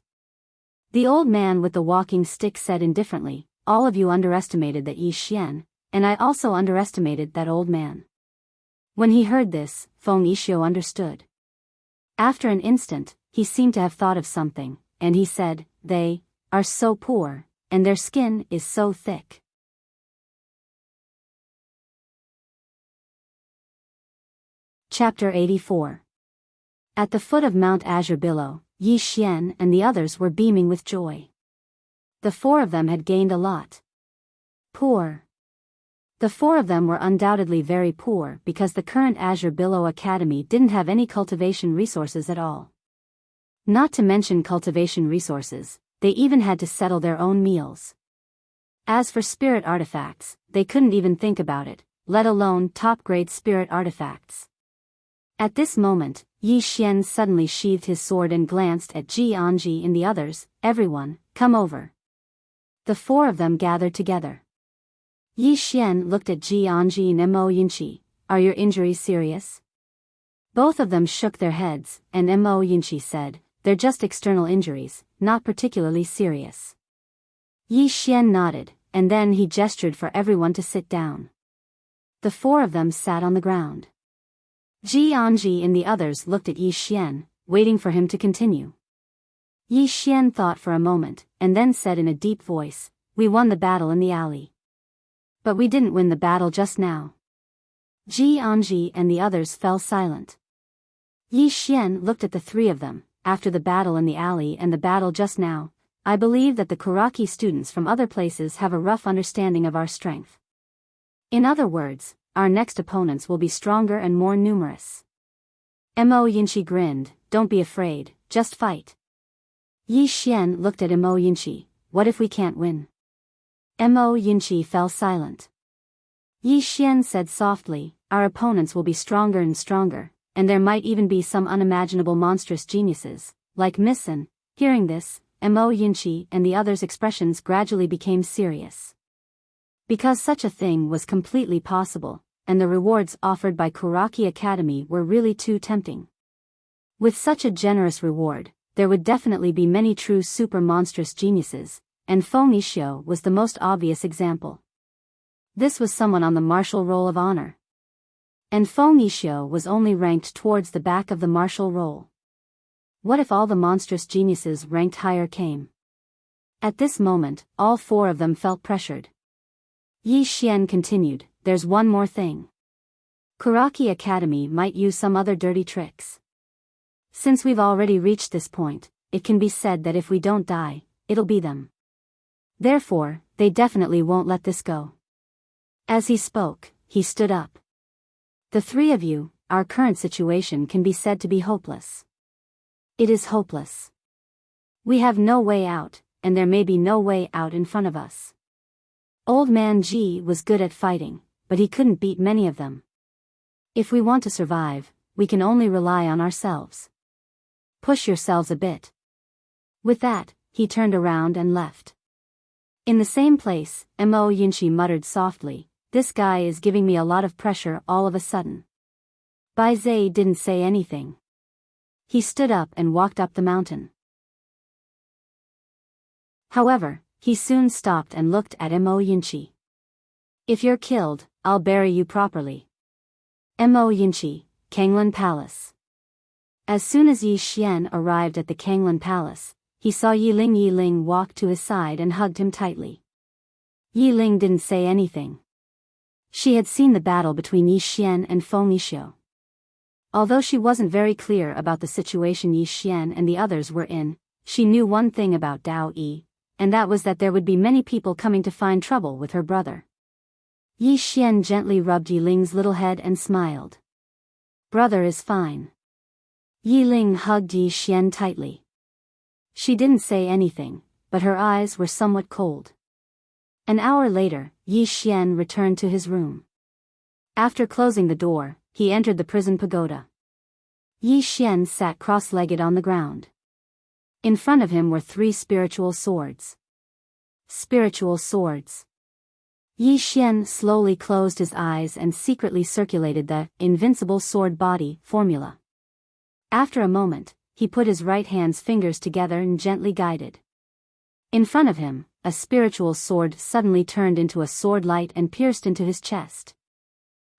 The old man with the walking stick said indifferently, all of you underestimated that Yi Xian, and I also underestimated that old man. When he heard this, Feng Yixio understood. After an instant, he seemed to have thought of something, and he said, they are so poor, and their skin is so thick. Chapter 84. At the foot of Mount Azure Billow, Yi Xian and the others were beaming with joy. The four of them had gained a lot. Poor. The four of them were undoubtedly very poor because the current Azure Billow Academy didn't have any cultivation resources at all. Not to mention cultivation resources, they even had to settle their own meals. As for spirit artifacts, they couldn't even think about it, let alone top-grade spirit artifacts. At this moment, Yi Xian suddenly sheathed his sword and glanced at Ji Anji and the others. Everyone, come over. The four of them gathered together. Yi Xian looked at Ji Anji and Mo Yinchi. Are your injuries serious? Both of them shook their heads, and Mo Yinchi said, they're just external injuries, not particularly serious. Yi Xian nodded, and then he gestured for everyone to sit down. The four of them sat on the ground. Ji Anji and the others looked at Yi Xian, waiting for him to continue. Yi Xian thought for a moment, and then said in a deep voice, we won the battle in the alley. But we didn't win the battle just now. Ji Anji and the others fell silent. Yi Xian looked at the three of them. After the battle in the alley and the battle just now, I believe that the Kuraki students from other places have a rough understanding of our strength. In other words, our next opponents will be stronger and more numerous. Mo Yinchi grinned, don't be afraid, just fight. Yi Xian looked at Mo Yinchi, what if we can't win? Mo Yinchi fell silent. Yi Xian said softly, our opponents will be stronger and stronger, and there might even be some unimaginable monstrous geniuses, like Missen. Hearing this, Mo Yinchi and the others' expressions gradually became serious. Because such a thing was completely possible, and the rewards offered by Kuraki Academy were really too tempting. With such a generous reward, there would definitely be many true super monstrous geniuses, and Feng Yixio was the most obvious example. This was someone on the martial roll of honor. And Feng Yixio was only ranked towards the back of the martial roll. What if all the monstrous geniuses ranked higher came? At this moment, all four of them felt pressured. Yi Xian continued, there's one more thing. Kuraki Academy might use some other dirty tricks. Since we've already reached this point, it can be said that if we don't die, it'll be them. Therefore, they definitely won't let this go. As he spoke, he stood up. The three of you, our current situation can be said to be hopeless. It is hopeless. We have no way out, and there may be no way out in front of us. Old Man Ji was good at fighting, but he couldn't beat many of them. If we want to survive, we can only rely on ourselves. Push yourselves a bit. With that, he turned around and left. In the same place, Mo Yinchi muttered softly, this guy is giving me a lot of pressure all of a sudden. Bai Zai didn't say anything. He stood up and walked up the mountain. However, he soon stopped and looked at Mo Yinchi. If you're killed, I'll bury you properly. Mo Yinchi, Kanglan Palace. As soon as Yi Xian arrived at the Kanglan Palace, he saw Yi Ling walk to his side and hugged him tightly. Yi Ling didn't say anything. She had seen the battle between Yi Xian and Feng Yixio. Although she wasn't very clear about the situation Yi Xian and the others were in, she knew one thing about Dao Yi, and that was that there would be many people coming to find trouble with her brother. Yi Xian gently rubbed Yi Ling's little head and smiled. Brother is fine. Yi Ling hugged Yi Xian tightly. She didn't say anything, but her eyes were somewhat cold. An hour later, Yi Xian returned to his room. After closing the door, he entered the prison pagoda. Yi Xian sat cross-legged on the ground. In front of him were 3 spiritual swords. Spiritual swords. Yi Xian slowly closed his eyes and secretly circulated the invincible sword body formula. After a moment, he put his right hand's fingers together and gently guided. In front of him, a spiritual sword suddenly turned into a sword light and pierced into his chest.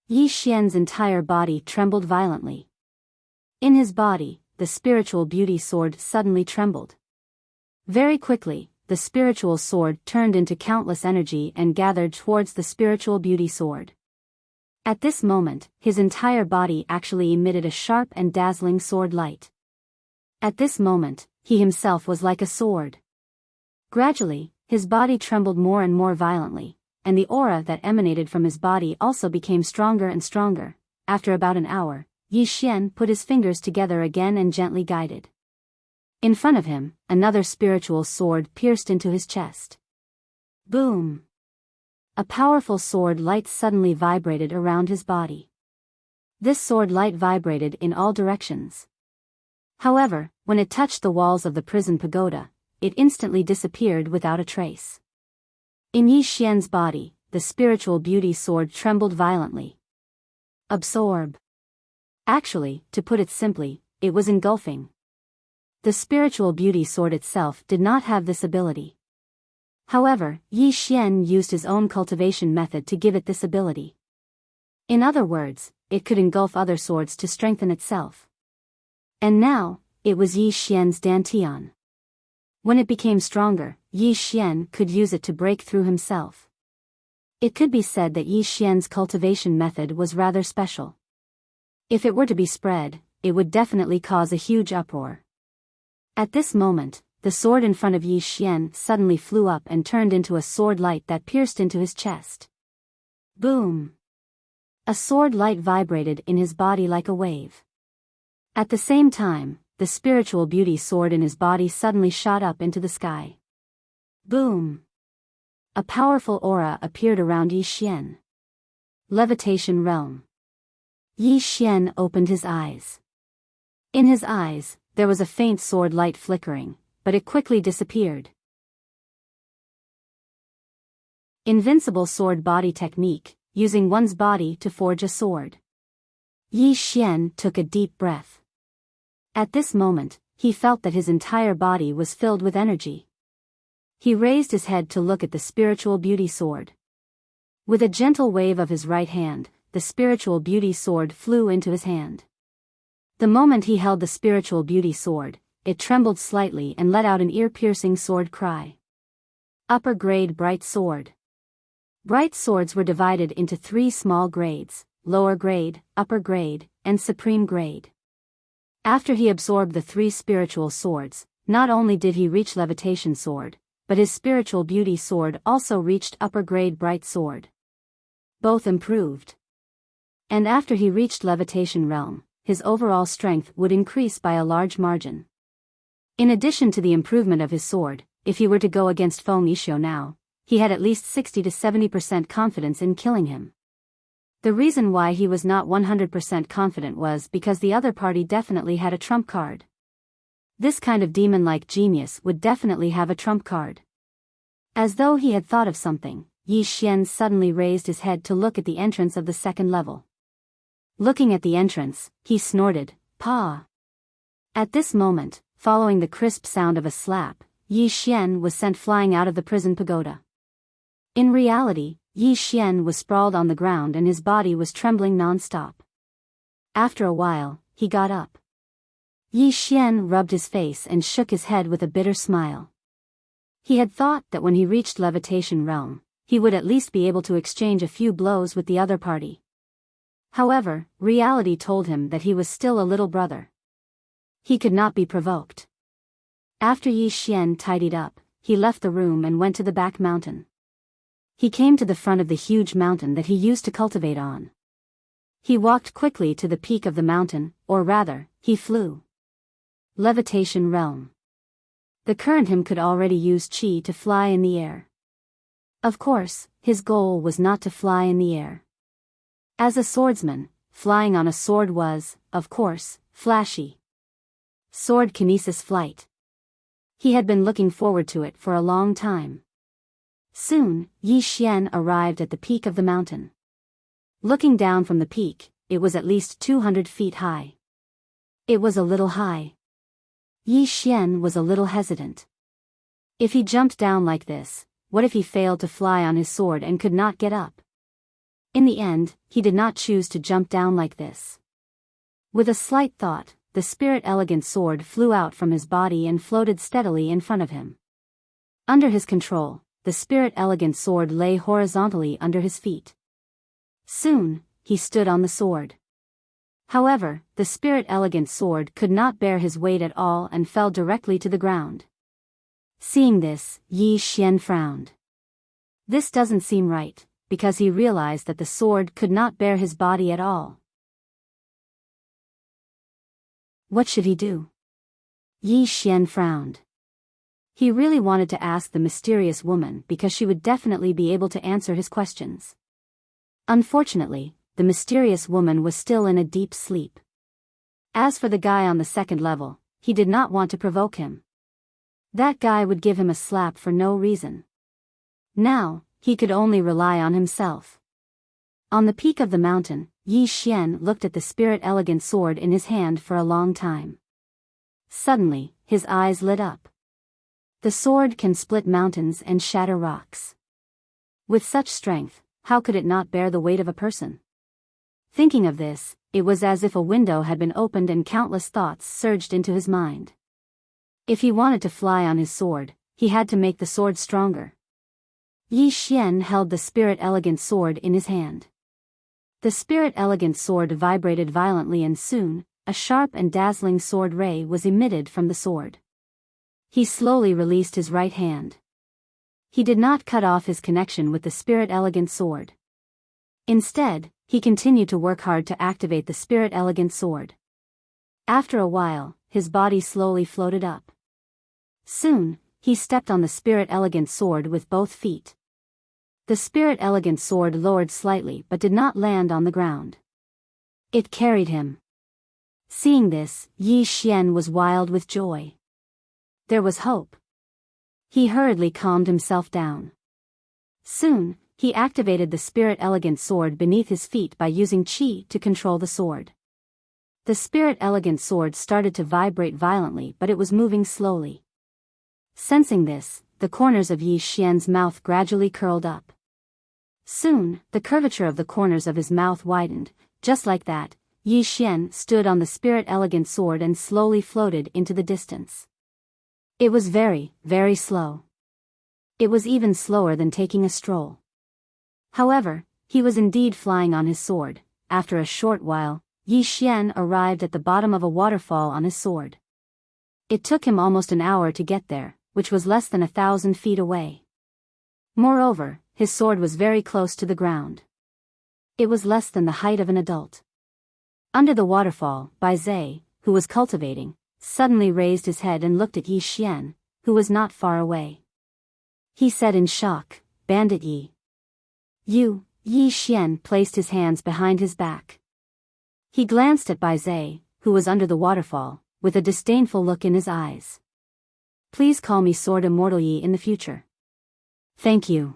Yi Xian's entire body trembled violently. In his body, the spiritual beauty sword suddenly trembled. Very quickly, the spiritual sword turned into countless energy and gathered towards the spiritual beauty sword. At this moment, his entire body actually emitted a sharp and dazzling sword light. At this moment, he himself was like a sword. Gradually, his body trembled more and more violently, and the aura that emanated from his body also became stronger and stronger. After about an hour, Yi Xian put his fingers together again and gently guided. In front of him, another spiritual sword pierced into his chest. Boom! A powerful sword light suddenly vibrated around his body. This sword light vibrated in all directions. However, when it touched the walls of the prison pagoda, it instantly disappeared without a trace. In Yi Xian's body, the spiritual beauty sword trembled violently. Absorb. Actually, to put it simply, it was engulfing. The spiritual beauty sword itself did not have this ability. However, Yi Xian used his own cultivation method to give it this ability. In other words, it could engulf other swords to strengthen itself. And now, it was Yi Xian's dantian. When it became stronger, Yi Xian could use it to break through himself. It could be said that Yi Xian's cultivation method was rather special. If it were to be spread, it would definitely cause a huge uproar. At this moment, the sword in front of Yi Xian suddenly flew up and turned into a sword light that pierced into his chest. Boom! A sword light vibrated in his body like a wave. At the same time, the spiritual beauty sword in his body suddenly shot up into the sky. Boom! A powerful aura appeared around Yi Xian. Levitation realm. Yi Xian opened his eyes. In his eyes, there was a faint sword light flickering, but it quickly disappeared. Invincible sword body technique, using one's body to forge a sword. Yi Xian took a deep breath. At this moment, he felt that his entire body was filled with energy. He raised his head to look at the spiritual beauty sword. With a gentle wave of his right hand, the spiritual beauty sword flew into his hand. The moment he held the spiritual beauty sword, it trembled slightly and let out an ear-piercing sword cry. Upper grade bright sword. Bright swords were divided into 3 small grades: lower grade, upper grade, and supreme grade. After he absorbed the 3 spiritual swords, not only did he reach levitation sword, but his spiritual beauty sword also reached upper grade bright sword. Both improved. And after he reached levitation realm, his overall strength would increase by a large margin. In addition to the improvement of his sword, if he were to go against Feng Yishuo now, he had at least 60 to 70% confidence in killing him. The reason why he was not 100% confident was because the other party definitely had a trump card. This kind of demon-like genius would definitely have a trump card. As though he had thought of something, Yi Xian suddenly raised his head to look at the entrance of the second level. Looking at the entrance, he snorted, "Paw!" At this moment, following the crisp sound of a slap, Yi Xian was sent flying out of the prison pagoda. In reality, Yi Xian was sprawled on the ground and his body was trembling non-stop. After a while, he got up. Yi Xian rubbed his face and shook his head with a bitter smile. He had thought that when he reached levitation realm, he would at least be able to exchange a few blows with the other party. However, reality told him that he was still a little brother. He could not be provoked. After Yi Xian tidied up, he left the room and went to the back mountain. He came to the front of the huge mountain that he used to cultivate on. He walked quickly to the peak of the mountain, or rather, he flew. Levitation realm. The current him could already use chi to fly in the air. Of course, his goal was not to fly in the air. As a swordsman, flying on a sword was, of course, flashy. Sword kinesis flight. He had been looking forward to it for a long time. Soon, Yi Xian arrived at the peak of the mountain. Looking down from the peak, it was at least 200 feet high. It was a little high. Yi Xian was a little hesitant. If he jumped down like this, what if he failed to fly on his sword and could not get up? In the end, he did not choose to jump down like this. With a slight thought, the spirit elegant sword flew out from his body and floated steadily in front of him. Under his control, the spirit elegant sword lay horizontally under his feet. Soon, he stood on the sword. However, the spirit elegant sword could not bear his weight at all and fell directly to the ground. Seeing this, Yi Xian frowned. This doesn't seem right, because he realized that the sword could not bear his body at all. What should he do? Yi Xian frowned. He really wanted to ask the mysterious woman because she would definitely be able to answer his questions. Unfortunately, the mysterious woman was still in a deep sleep. As for the guy on the second level, he did not want to provoke him. That guy would give him a slap for no reason. Now, he could only rely on himself. On the peak of the mountain, Yi Xian looked at the spirit elegant sword in his hand for a long time. Suddenly, his eyes lit up. The sword can split mountains and shatter rocks. With such strength, how could it not bear the weight of a person? Thinking of this, it was as if a window had been opened and countless thoughts surged into his mind. If he wanted to fly on his sword, he had to make the sword stronger. Yi Xian held the spirit elegant sword in his hand. The spirit elegant sword vibrated violently and soon, a sharp and dazzling sword ray was emitted from the sword. He slowly released his right hand. He did not cut off his connection with the spirit elegant sword. Instead, he continued to work hard to activate the spirit elegant sword. After a while, his body slowly floated up. Soon, he stepped on the spirit elegant sword with both feet. The spirit elegant sword lowered slightly but did not land on the ground. It carried him. Seeing this, Yi Xian was wild with joy. There was hope. He hurriedly calmed himself down. Soon, he activated the spirit elegant sword beneath his feet by using qi to control the sword. The spirit elegant sword started to vibrate violently, but it was moving slowly. Sensing this, the corners of Yi Xian's mouth gradually curled up. Soon, the curvature of the corners of his mouth widened. Just like that, Yi Xian stood on the spirit elegant sword and slowly floated into the distance. It was very, very slow. It was even slower than taking a stroll. However, he was indeed flying on his sword. After a short while, Yi Xian arrived at the bottom of a waterfall on his sword. It took him almost an hour to get there, which was less than 1,000 feet away. Moreover, his sword was very close to the ground. It was less than the height of an adult. Under the waterfall, Biyao, who was cultivating, suddenly raised his head and looked at Yi Xian, who was not far away. He said in shock, "Bandit Yi." Yi Xian placed his hands behind his back. He glanced at Biyao, who was under the waterfall, with a disdainful look in his eyes. "Please call me Sword Immortal Yi in the future. Thank you."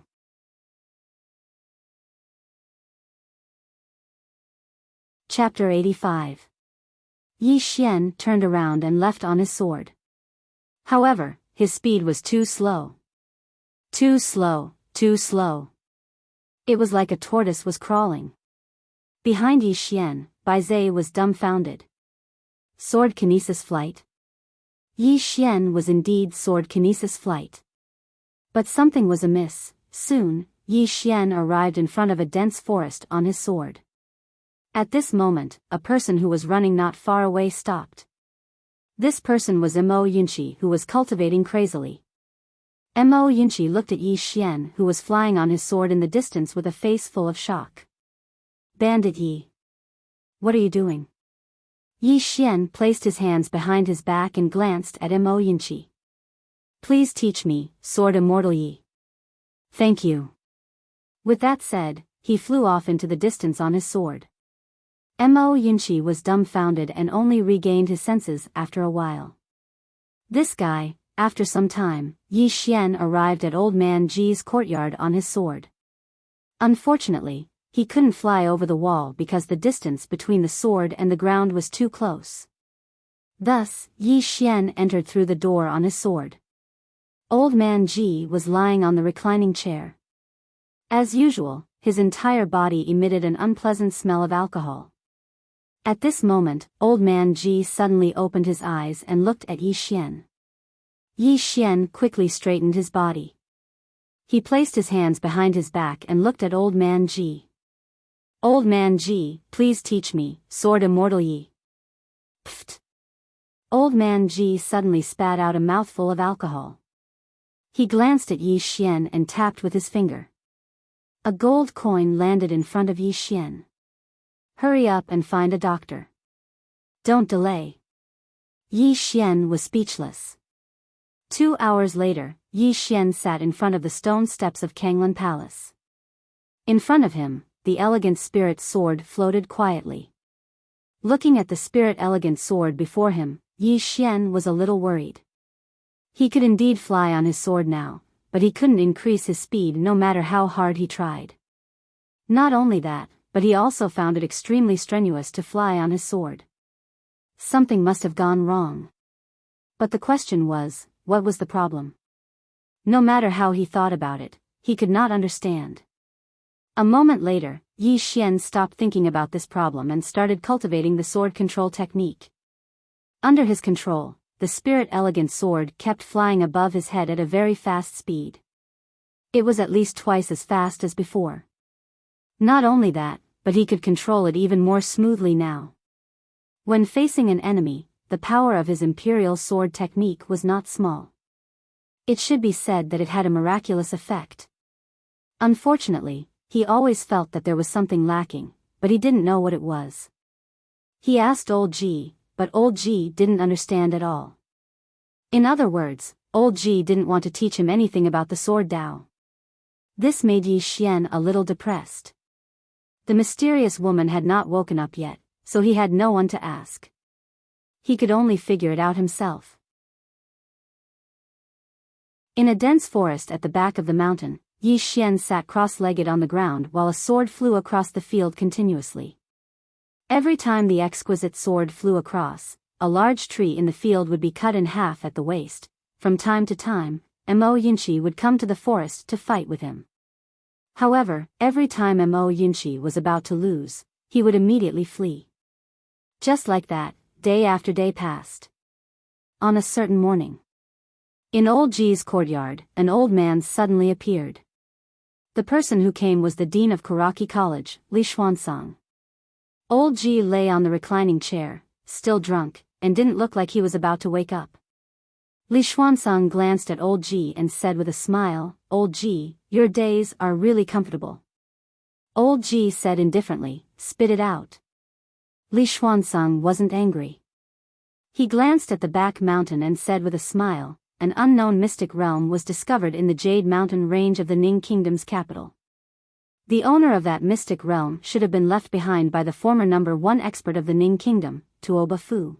Chapter 85. Yi Xian turned around and left on his sword. However, his speed was too slow. Too slow, too slow. It was like a tortoise was crawling. Behind Yi Xian, Biyao was dumbfounded. Sword kinesis flight? Yi Xian was indeed sword kinesis flight. But something was amiss. Soon, Yi Xian arrived in front of a dense forest on his sword. At this moment, a person who was running not far away stopped. This person was Mo Yunqi, who was cultivating crazily. Mo Yunqi looked at Yi Xian, who was flying on his sword in the distance with a face full of shock. "Bandit Yi. What are you doing?" Yi Xian placed his hands behind his back and glanced at Mo Yunqi. "Please teach me, Sword Immortal Yi." "Thank you." With that said, he flew off into the distance on his sword. Mo Yunqi was dumbfounded and only regained his senses after a while. This guy, after some time, Yi Xian arrived at Old Man Ji's courtyard on his sword. Unfortunately, he couldn't fly over the wall because the distance between the sword and the ground was too close. Thus, Yi Xian entered through the door on his sword. Old man Ji was lying on the reclining chair. As usual, his entire body emitted an unpleasant smell of alcohol. At this moment, old man Ji suddenly opened his eyes and looked at Yi Xian. Yi Xian quickly straightened his body. He placed his hands behind his back and looked at old man Ji. Old man Ji, please teach me, sword Immortal Yi. Pfft. Old man Ji suddenly spat out a mouthful of alcohol. He glanced at Yi Xian and tapped with his finger. A gold coin landed in front of Yi Xian. Hurry up and find a doctor. Don't delay. Yi Xian was speechless. 2 hours later, Yi Xian sat in front of the stone steps of Kanglan Palace. In front of him, the elegant spirit sword floated quietly. Looking at the spirit elegant sword before him, Yi Xian was a little worried. He could indeed fly on his sword now, but he couldn't increase his speed no matter how hard he tried. Not only that, but he also found it extremely strenuous to fly on his sword. Something must have gone wrong. But the question was, what was the problem? No matter how he thought about it, he could not understand. A moment later, Yi Xian stopped thinking about this problem and started cultivating the sword control technique. Under his control, the spirit elegant sword kept flying above his head at a very fast speed. It was at least twice as fast as before. Not only that, but he could control it even more smoothly now. When facing an enemy, the power of his imperial sword technique was not small. It should be said that it had a miraculous effect. Unfortunately, he always felt that there was something lacking, but he didn't know what it was. He asked Old Ji, but Old Ji didn't understand at all. In other words, Old Ji didn't want to teach him anything about the sword Dao. This made Yi Xian a little depressed. The mysterious woman had not woken up yet, so he had no one to ask. He could only figure it out himself. In a dense forest at the back of the mountain, Yi Xian sat cross-legged on the ground while a sword flew across the field continuously. Every time the exquisite sword flew across, a large tree in the field would be cut in half at the waist. From time to time, Mo Yunqi would come to the forest to fight with him. However, every time Mo Yunqi was about to lose, he would immediately flee. Just like that, day after day passed. On a certain morning, in Old Ji's courtyard, an old man suddenly appeared. The person who came was the dean of Karaki College, Li Xuansang. Old Ji lay on the reclining chair, still drunk, and didn't look like he was about to wake up. Li Xuansang glanced at Old Ji and said with a smile, "Old Ji, your days are really comfortable." Old Ji said indifferently, "Spit it out." Li Xuansang wasn't angry. He glanced at the back mountain and said with a smile, "An unknown mystic realm was discovered in the Jade Mountain range of the Ning Kingdom's capital. The owner of that mystic realm should have been left behind by the former #1 expert of the Ning Kingdom, Tuoba Fu.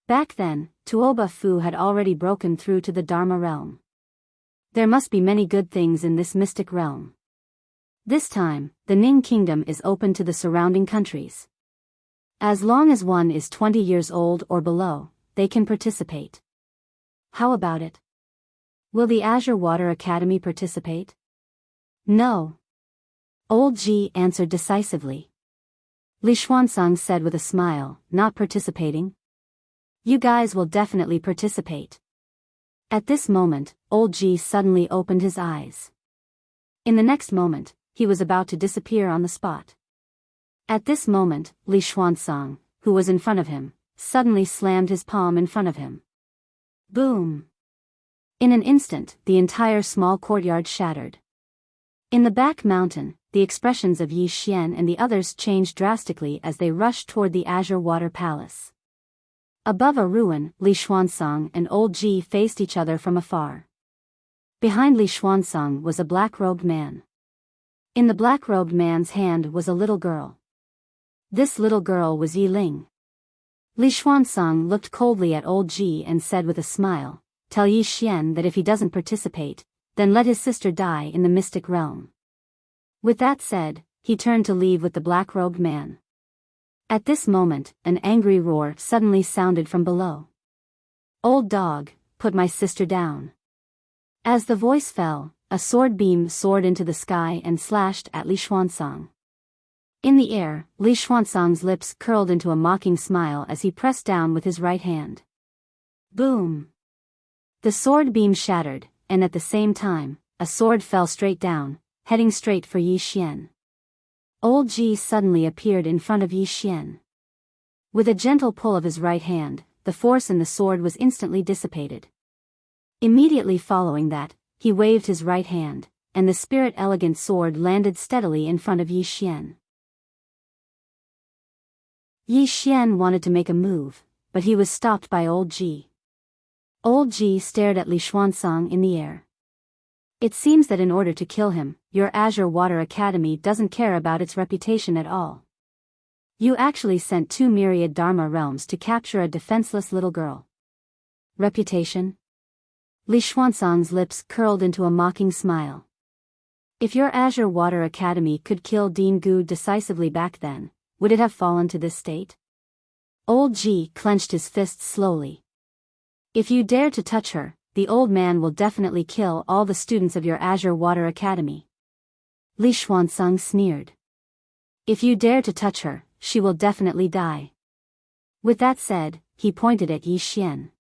Back then, Tuoba Fu had already broken through to the Dharma realm. There must be many good things in this mystic realm. This time, the Ning Kingdom is open to the surrounding countries. As long as one is 20 years old or below, they can participate. How about it? Will the Azure Water Academy participate? No. Old Ji answered decisively. Li Xuansang said with a smile, "Not participating? You guys will definitely participate." At this moment, Old Ji suddenly opened his eyes. In the next moment, he was about to disappear on the spot. At this moment, Li Xuansang, who was in front of him, suddenly slammed his palm in front of him. Boom! In an instant, the entire small courtyard shattered. In the back mountain, the expressions of Yi Xian and the others changed drastically as they rushed toward the Azure Water Palace. Above a ruin, Li Xuansang and Old Ji faced each other from afar. Behind Li Xuansang was a black-robed man. In the black-robed man's hand was a little girl. This little girl was Yi Ling. Li Xuansang looked coldly at Old Ji and said with a smile, "Tell Yi Xian that if he doesn't participate, then let his sister die in the mystic realm." With that said, he turned to leave with the black-robed man. At this moment, an angry roar suddenly sounded from below. "Old dog, put my sister down." As the voice fell, a sword beam soared into the sky and slashed at Li Xuanzang. In the air, Li Xuanzang's lips curled into a mocking smile as he pressed down with his right hand. Boom! The sword beam shattered, and at the same time, a sword fell straight down, heading straight for Yi Xian. Old Ji suddenly appeared in front of Yi Xian. With a gentle pull of his right hand, the force in the sword was instantly dissipated. Immediately following that, he waved his right hand, and the spirit-elegant sword landed steadily in front of Yi Xian. Yi Xian wanted to make a move, but he was stopped by Old Ji. Old Ji stared at Li Xuanzang in the air. It seems that in order to kill him, your Azure Water Academy doesn't care about its reputation at all. You actually sent 2 myriad Dharma realms to capture a defenseless little girl. Reputation? Li Xuanzang's lips curled into a mocking smile. If your Azure Water Academy could kill Dean Gu decisively back then, would it have fallen to this state? Old Ji clenched his fists slowly. If you dare to touch her, the old man will definitely kill all the students of your Azure Water Academy. Li Xuanzang sneered. If you dare to touch her, she will definitely die. With that said, he pointed at Yi Xian.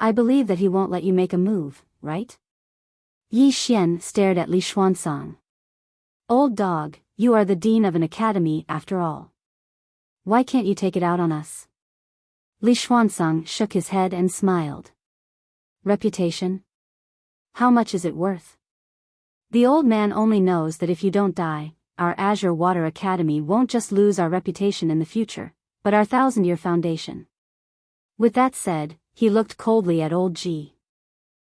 I believe that he won't let you make a move, right? Yi Xian stared at Li Xuanzang. Old dog, you are the dean of an academy after all. Why can't you take it out on us? Li Xuanzang shook his head and smiled. Reputation? How much is it worth? The old man only knows that if you don't die, our Azure Water Academy won't just lose our reputation in the future, but our 1,000-year foundation. With that said, he looked coldly at Old Ji.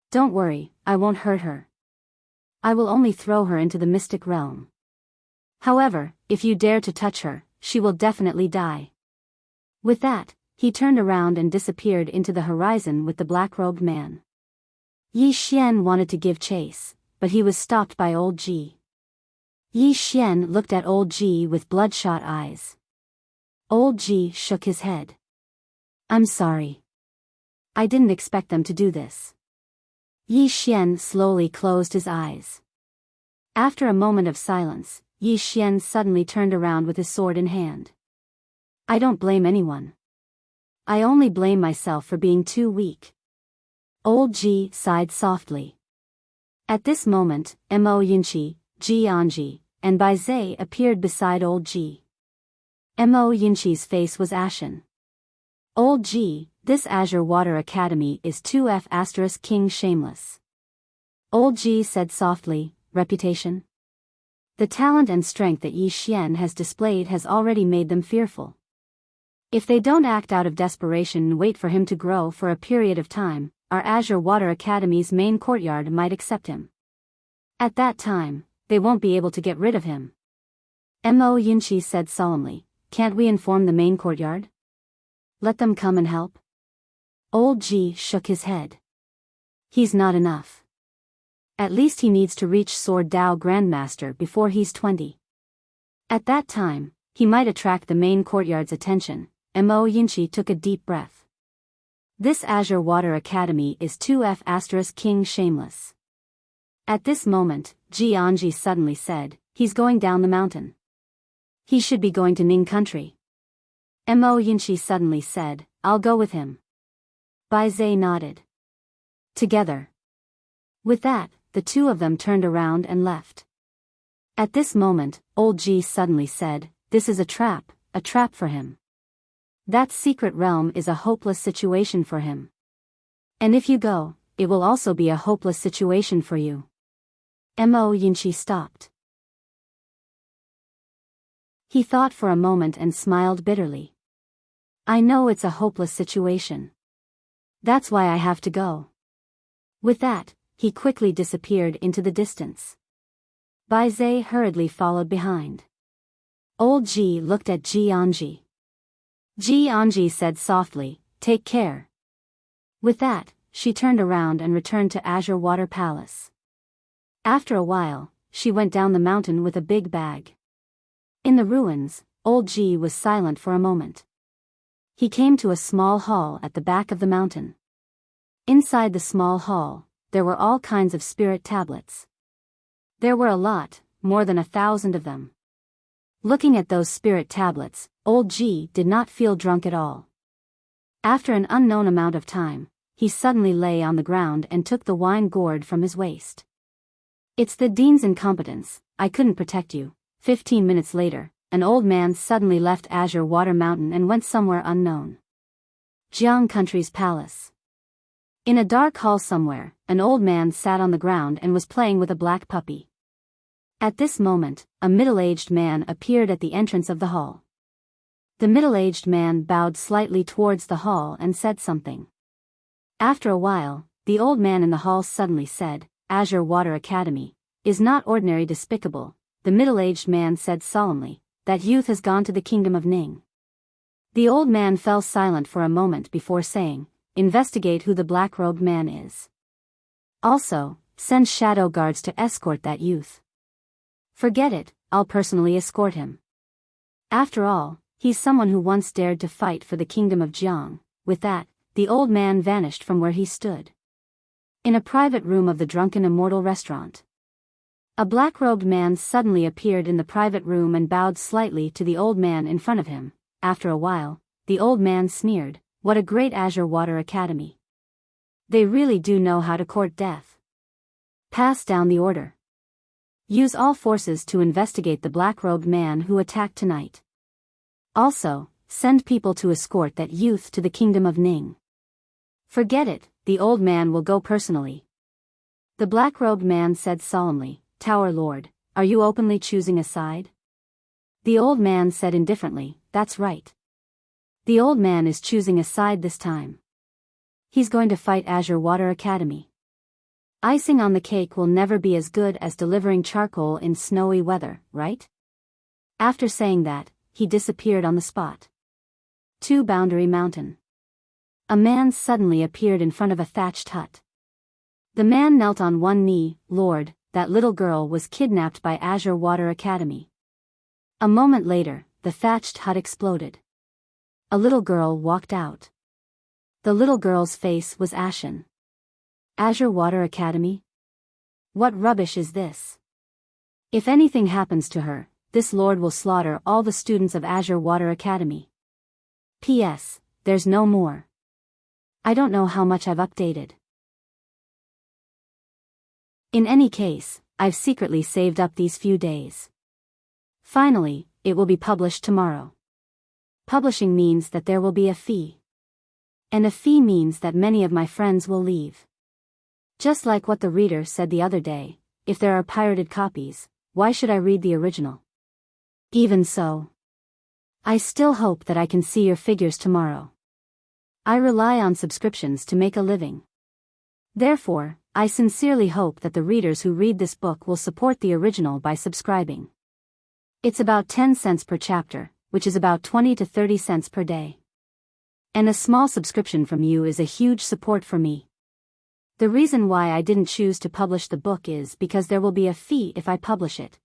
Don't worry, I won't hurt her. I will only throw her into the mystic realm. However, if you dare to touch her, she will definitely die. With that, he turned around and disappeared into the horizon with the black-robed man. Yi Xian wanted to give chase, but he was stopped by Old Ji. Yi Xian looked at Old Ji with bloodshot eyes. Old Ji shook his head. I'm sorry. I didn't expect them to do this. Yi Xian slowly closed his eyes. After a moment of silence, Yi Xian suddenly turned around with his sword in hand. I don't blame anyone. I only blame myself for being too weak. Old Ji sighed softly. At this moment, Mo Yinqi, Ji Anji, and Bai Zai appeared beside Old Ji. Mo Yinqi's face was ashen. Old Ji, this Azure Water Academy is 2F** King shameless. Old Ji said softly, reputation? The talent and strength that Yi Xian has displayed has already made them fearful. If they don't act out of desperation and wait for him to grow for a period of time, our Azure Water Academy's main courtyard might accept him. At that time, they won't be able to get rid of him. Mo Yinqi said solemnly, can't we inform the main courtyard? Let them come and help? Old Ji shook his head. He's not enough. At least he needs to reach Sword Dao Grandmaster before he's 20. At that time, he might attract the main courtyard's attention. Mo Yinqi took a deep breath. This Azure Water Academy is 2F** King shameless. At this moment, Ji Anji suddenly said, he's going down the mountain. He should be going to Ning country. Mo Yinqi suddenly said, I'll go with him. Bai Zai nodded. Together. With that, the two of them turned around and left. At this moment, Old Ji suddenly said, this is a trap for him. That secret realm is a hopeless situation for him. And if you go, it will also be a hopeless situation for you. Mo Yinqi stopped. He thought for a moment and smiled bitterly. I know it's a hopeless situation. That's why I have to go. With that, he quickly disappeared into the distance. Bai Zai hurriedly followed behind. Old Ji looked at Ji Anji. Ji Anji said softly, take care. With that, she turned around and returned to Azure Water Palace. After a while, she went down the mountain with a big bag. In the ruins, Old Ji was silent for a moment. He came to a small hall at the back of the mountain. Inside the small hall, there were all kinds of spirit tablets. There were a lot, more than 1,000 of them. Looking at those spirit tablets, old Ji did not feel drunk at all. After an unknown amount of time, he suddenly lay on the ground and took the wine gourd from his waist. It's the dean's incompetence, I couldn't protect you. 15 minutes later, an old man suddenly left Azure Water Mountain and went somewhere unknown. Jiang Country's palace. In a dark hall somewhere, an old man sat on the ground and was playing with a black puppy. At this moment, a middle-aged man appeared at the entrance of the hall. The middle-aged man bowed slightly towards the hall and said something. After a while, the old man in the hall suddenly said, Azure Water Academy is not ordinary despicable. The middle-aged man said solemnly, that youth has gone to the kingdom of Ning. The old man fell silent for a moment before saying, investigate who the black-robed man is. Also, send shadow guards to escort that youth. Forget it, I'll personally escort him. After all, he's someone who once dared to fight for the kingdom of Jiang. With that, the old man vanished from where he stood. In a private room of the drunken Immortal restaurant, a black-robed man suddenly appeared in the private room and bowed slightly to the old man in front of him. After a while, the old man sneered, what a great Azure Water Academy. They really do know how to court death. Pass down the order. Use all forces to investigate the black-robed man who attacked tonight. Also, send people to escort that youth to the kingdom of Ning. Forget it, the old man will go personally. The black-robed man said solemnly, Tower Lord, are you openly choosing a side? The old man said indifferently, that's right. The old man is choosing a side this time. He's going to fight Azure Water Academy. Icing on the cake will never be as good as delivering charcoal in snowy weather, right? After saying that, he disappeared on the spot. 2 Boundary Mountain. A man suddenly appeared in front of a thatched hut. The man knelt on one knee, Lord, that little girl was kidnapped by Azure Water Academy. A moment later, the thatched hut exploded. A little girl walked out. The little girl's face was ashen. Azure Water Academy? What rubbish is this? If anything happens to her, this lord will slaughter all the students of Azure Water Academy. P.S. There's no more. I don't know how much I've updated. In any case, I've secretly saved up these few days. Finally, it will be published tomorrow. Publishing means that there will be a fee. And a fee means that many of my friends will leave. Just like what the reader said the other day, if there are pirated copies, why should I read the original? Even so, I still hope that I can see your figures tomorrow. I rely on subscriptions to make a living. Therefore, I sincerely hope that the readers who read this book will support the original by subscribing. It's about 10 cents per chapter, which is about 20 to 30 cents per day. And a small subscription from you is a huge support for me. The reason why I didn't choose to publish the book is because there will be a fee if I publish it.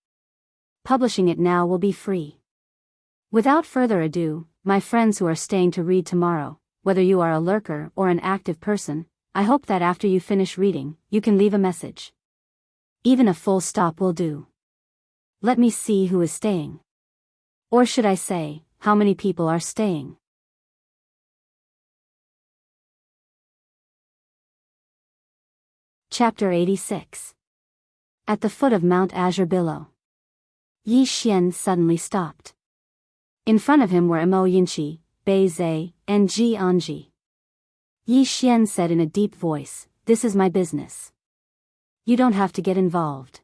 Publishing it now will be free. Without further ado, my friends who are staying to read tomorrow, whether you are a lurker or an active person, I hope that after you finish reading, you can leave a message. Even a full stop will do. Let me see who is staying. Or should I say, how many people are staying? Chapter 86. At the foot of Mount Azure Billow. Yi Xian suddenly stopped. In front of him were Mo Yinchi, Bei Zhe, and Ji Anji. Yi Xian said in a deep voice, this is my business. You don't have to get involved.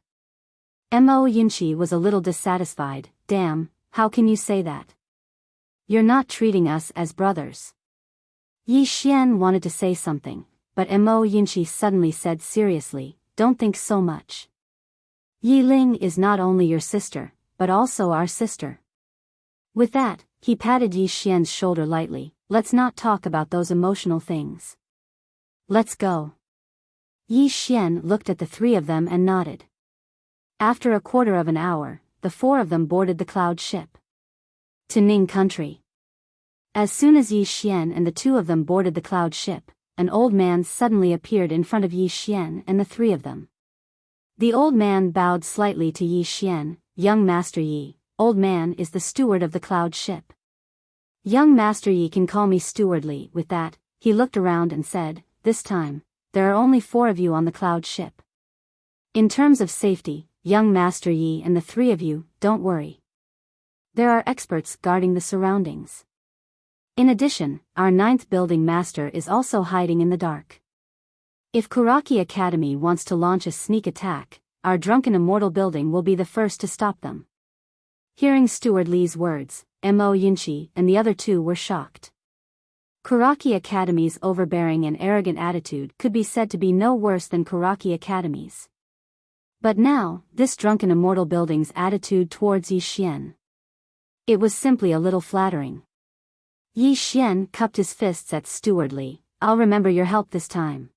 Mo Yinchi was a little dissatisfied, damn, how can you say that? You're not treating us as brothers. Yi Xian wanted to say something, but Mo Yinchi suddenly said seriously, don't think so much. Yi Ling is not only your sister, but also our sister. With that, he patted Yi Xian's shoulder lightly, let's not talk about those emotional things. Let's go. Yi Xian looked at the 3 of them and nodded. After a quarter of an hour, the 4 of them boarded the cloud ship. To Ning Country. As soon as Yi Xian and the 2 of them boarded the cloud ship, an old man suddenly appeared in front of Yi Xian and the three of them. The old man bowed slightly to Yi Xian. Young Master Yi, old man is the steward of the cloud ship. Young Master Yi can call me stewardly. With that, he looked around and said, this time, there are only 4 of you on the cloud ship. In terms of safety, young Master Yi and the 3 of you, don't worry. There are experts guarding the surroundings. In addition, our 9th building master is also hiding in the dark. If Kuraki Academy wants to launch a sneak attack, our drunken immortal building will be the first to stop them. Hearing Steward Li's words, Mo Yinchi and the other 2 were shocked. Kuraki Academy's overbearing and arrogant attitude could be said to be no worse than Kuraki Academy's. But now, this drunken immortal building's attitude towards Yi Xian. It was simply a little flattering. Yi Xian cupped his fists at Steward Li. I'll remember your help this time.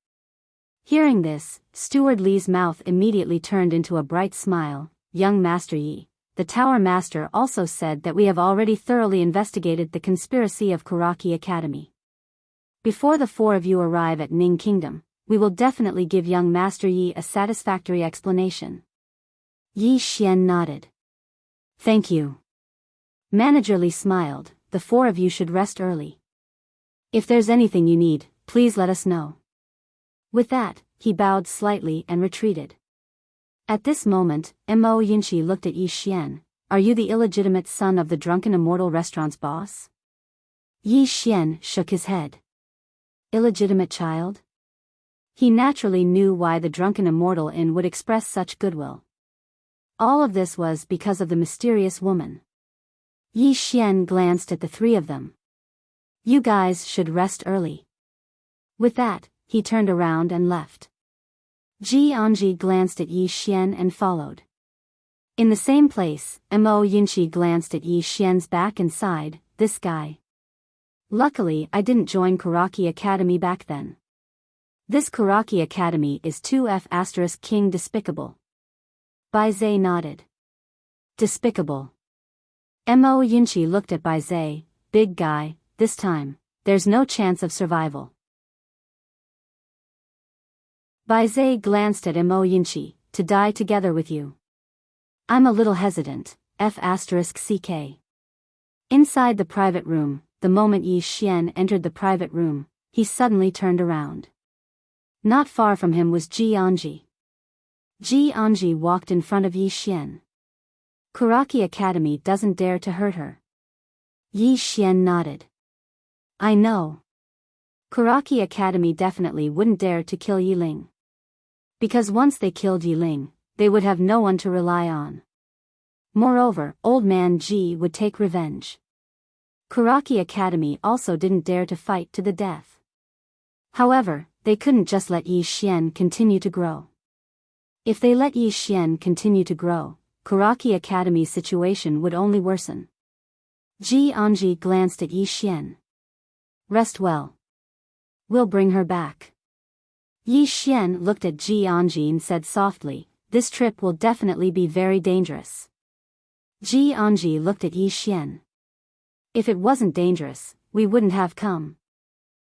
Hearing this, Steward Li's mouth immediately turned into a bright smile. Young Master Yi, the Tower Master also said that we have already thoroughly investigated the conspiracy of Kuraki Academy. Before the 4 of you arrive at Ning Kingdom, we will definitely give young Master Yi a satisfactory explanation. Yi Xian nodded. Thank you. Manager Li smiled. The 4 of you should rest early. If there's anything you need, please let us know. With that, he bowed slightly and retreated. At this moment, Mo Yinchi looked at Yi Xian. Are you the illegitimate son of the drunken immortal restaurant's boss? Yi Xian shook his head. Illegitimate child? He naturally knew why the drunken immortal inn would express such goodwill. All of this was because of the mysterious woman. Yi Xian glanced at the 3 of them. You guys should rest early. With that, he turned around and left. Ji Anji glanced at Yi Xian and followed. In the same place, Mo Yinchi glanced at Yi Xian's back and sighed, this guy. Luckily I didn't join Kuraki Academy back then. This Kuraki Academy is 2F** King despicable. Baizhe nodded. Despicable. Mo Yinchi looked at Baizhe, big guy, this time, there's no chance of survival. Baizhe glanced at Mo Yinchi, to die together with you. I'm a little hesitant, F***ck. Inside the private room, the moment Yi Xian entered the private room, he suddenly turned around. Not far from him was Ji Anji. Ji Anji walked in front of Yi Xian. Kuraki Academy doesn't dare to hurt her. Yi Xian nodded. I know. Kuraki Academy definitely wouldn't dare to kill Yi Ling. Because once they killed Yi Ling, they would have no one to rely on. Moreover, old man Ji would take revenge. Kuraki Academy also didn't dare to fight to the death. However, they couldn't just let Yi Xian continue to grow. If they let Yi Xian continue to grow, Kuraki Academy's situation would only worsen. Ji Anji glanced at Yi Xian. Rest well. We'll bring her back. Yi Xian looked at Ji Anji and said softly, this trip will definitely be very dangerous. Ji Anji looked at Yi Xian. If it wasn't dangerous, we wouldn't have come.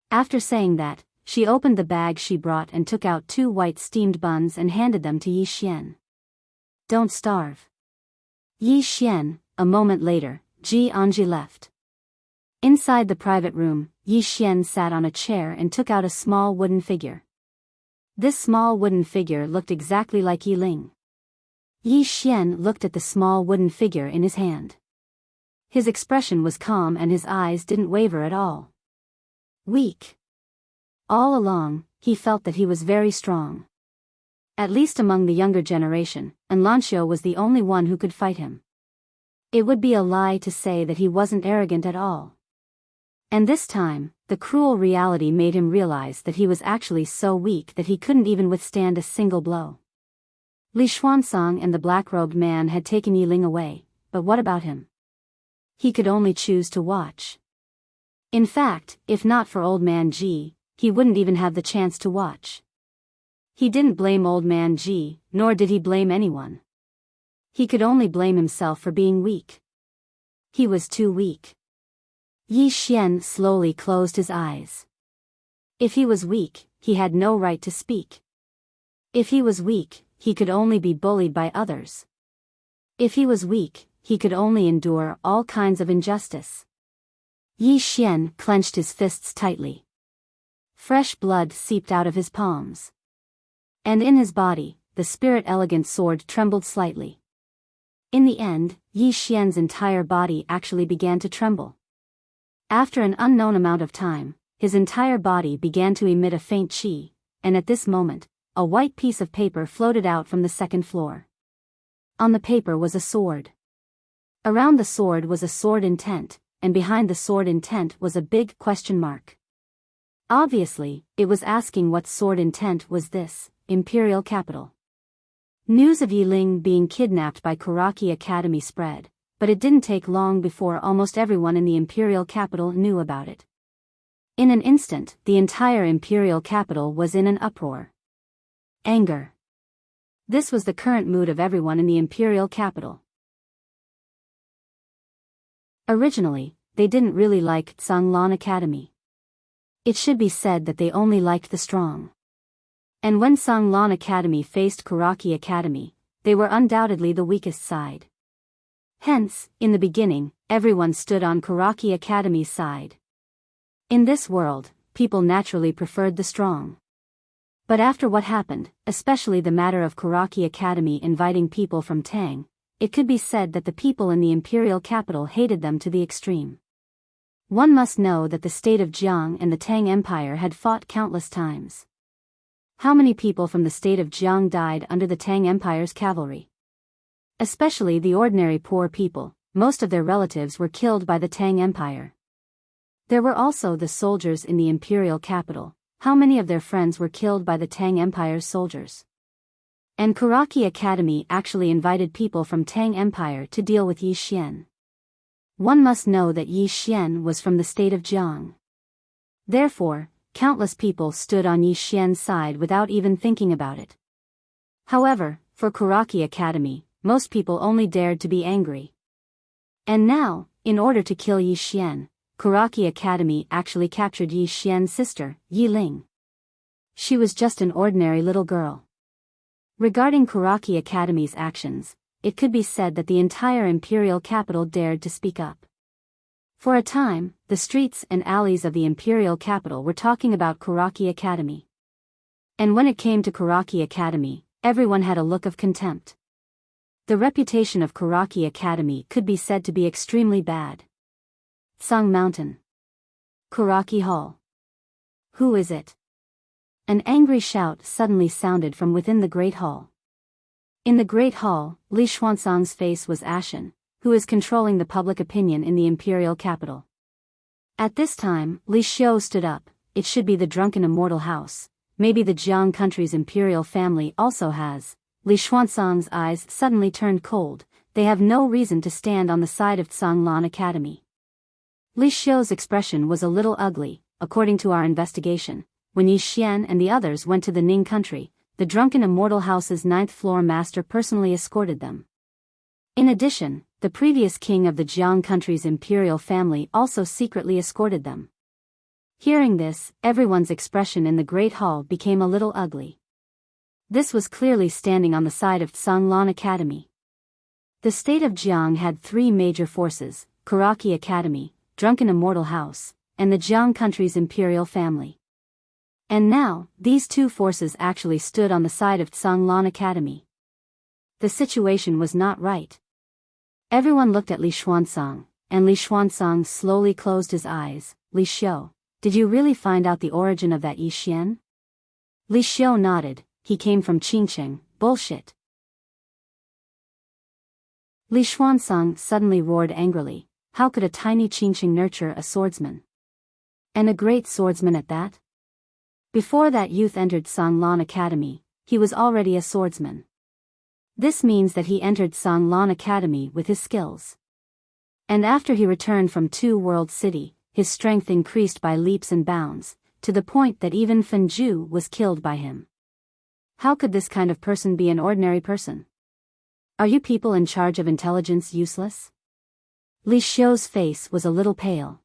After saying that, she opened the bag she brought and took out 2 white steamed buns and handed them to Yi Xian. Don't starve. Yi Xian. A moment later, Ji Anji left. Inside the private room, Yi Xian sat on a chair and took out a small wooden figure. This small wooden figure looked exactly like Yi Ling. Yi Xian looked at the small wooden figure in his hand. His expression was calm and his eyes didn't waver at all. Weak. All along, he felt that he was very strong. At least among the younger generation, and Lanxiu was the only one who could fight him. It would be a lie to say that he wasn't arrogant at all. And this time, the cruel reality made him realize that he was actually so weak that he couldn't even withstand a single blow. Li Xuanzang and the black-robed man had taken Yi Ling away, but what about him? He could only choose to watch. In fact, if not for old man Ji, he wouldn't even have the chance to watch. He didn't blame old man Ji, nor did he blame anyone. He could only blame himself for being weak. He was too weak. Yi Xian slowly closed his eyes. If he was weak, he had no right to speak. If he was weak, he could only be bullied by others. If he was weak, he could only endure all kinds of injustice. Yi Xian clenched his fists tightly. Fresh blood seeped out of his palms. And in his body, the spirit-elegant sword trembled slightly. In the end, Yi Xian's entire body actually began to tremble. After an unknown amount of time, his entire body began to emit a faint qi, and at this moment, a white piece of paper floated out from the second floor. On the paper was a sword. Around the sword was a sword intent, and behind the sword intent was a big question mark. Obviously, it was asking what sword intent was this, imperial capital. News of Yiling being kidnapped by Kuraki Academy spread, but it didn't take long before almost everyone in the imperial capital knew about it. In an instant, the entire imperial capital was in an uproar. Anger. This was the current mood of everyone in the imperial capital. Originally, they didn't really like Tsanglan Academy. It should be said that they only liked the strong. And when Tsanglan Academy faced Kuraki Academy, they were undoubtedly the weakest side. Hence, in the beginning, everyone stood on Kuraki Academy's side. In this world, people naturally preferred the strong. But after what happened, especially the matter of Kuraki Academy inviting people from Tang, it could be said that the people in the imperial capital hated them to the extreme. One must know that the state of Jiang and the Tang Empire had fought countless times. How many people from the state of Jiang died under the Tang Empire's cavalry? Especially the ordinary poor people, most of their relatives were killed by the Tang Empire. There were also the soldiers in the imperial capital. How many of their friends were killed by the Tang Empire's soldiers? And Kuraki Academy actually invited people from Tang Empire to deal with Yi Xian. One must know that Yi Xian was from the state of Jiang. Therefore, countless people stood on Yi Xian's side without even thinking about it. However, for Kuraki Academy, most people only dared to be angry. And now, in order to kill Yi Xian, Kuraki Academy actually captured Yi Xian's sister, Yi Ling. She was just an ordinary little girl. Regarding Kuraki Academy's actions, it could be said that the entire imperial capital dared to speak up. For a time, the streets and alleys of the imperial capital were talking about Kuraki Academy. And when it came to Kuraki Academy, everyone had a look of contempt. The reputation of Kuraki Academy could be said to be extremely bad. Sung Mountain. Kuraki Hall. Who is it? An angry shout suddenly sounded from within the Great Hall. In the Great Hall, Li Xuanzang's face was ashen, who is controlling the public opinion in the imperial capital. At this time, Li Xiu stood up. It should be the drunken Immortal house. Maybe the Jiang country's imperial family also has. Li Xuanzang's eyes suddenly turned cold. They have no reason to stand on the side of Tsanglan Academy. Li Xiu's expression was a little ugly. According to our investigation, when Yi Xian and the others went to the Ning country, the drunken Immortal house's 9th-floor master personally escorted them. In addition, the previous king of the Jiang country's imperial family also secretly escorted them. Hearing this, everyone's expression in the Great Hall became a little ugly. This was clearly standing on the side of Tsanglan Academy. The state of Jiang had 3 major forces: Kuraki Academy, Drunken Immortal House, and the Jiang country's imperial family. And now, these 2 forces actually stood on the side of Tsanglan Academy. The situation was not right. Everyone looked at Li Xuanzang, and Li Xuanzang slowly closed his eyes. Li Xiu, did you really find out the origin of that Yi Xian? Li Xiu nodded. He came from Qingcheng. Bullshit. Li Xuanzang suddenly roared angrily. How could a tiny Qingcheng nurture a swordsman? And a great swordsman at that? Before that youth entered Tsanglan Academy, he was already a swordsman. This means that he entered Tsanglan Academy with his skills. And after he returned from Two World City, his strength increased by leaps and bounds, to the point that even Fenju was killed by him. How could this kind of person be an ordinary person? Are you people in charge of intelligence useless? Li Xiu's face was a little pale.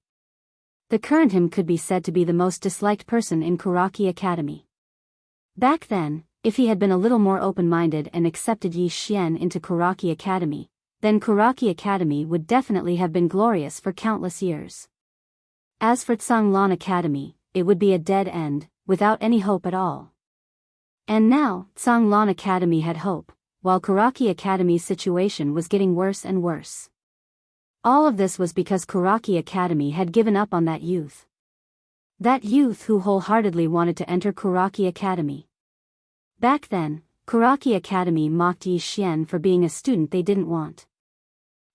The current him could be said to be the most disliked person in Kuraki Academy. Back then, if he had been a little more open-minded and accepted Yi Xian into Kuraki Academy, then Kuraki Academy would definitely have been glorious for countless years. As for Tsanglan Academy, it would be a dead end, without any hope at all. And now, Tsanglan Academy had hope, while Kuraki Academy's situation was getting worse and worse. All of this was because Kuraki Academy had given up on that youth. That youth who wholeheartedly wanted to enter Kuraki Academy. Back then, Kuraki Academy mocked Yi Xian for being a student they didn't want.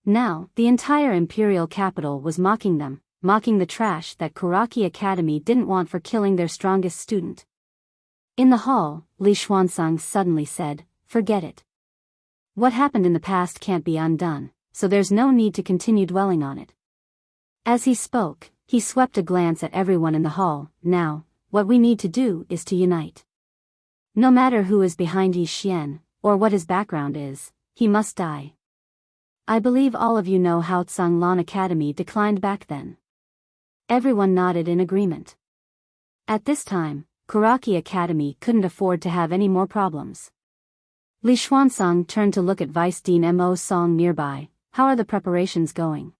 Now, the entire imperial capital was mocking them, mocking the trash that Kuraki Academy didn't want for killing their strongest student. In the hall, Li Xuanzang suddenly said, "Forget it. What happened in the past can't be undone, so there's no need to continue dwelling on it." As he spoke, he swept a glance at everyone in the hall. "Now, what we need to do is to unite. No matter who is behind Yi Xian, or what his background is, he must die." I believe all of you know how Tsanglan Academy declined back then. Everyone nodded in agreement. At this time, Kuraki Academy couldn't afford to have any more problems. Li Xuanzang turned to look at Vice Dean Mo Song nearby. "How are the preparations going?"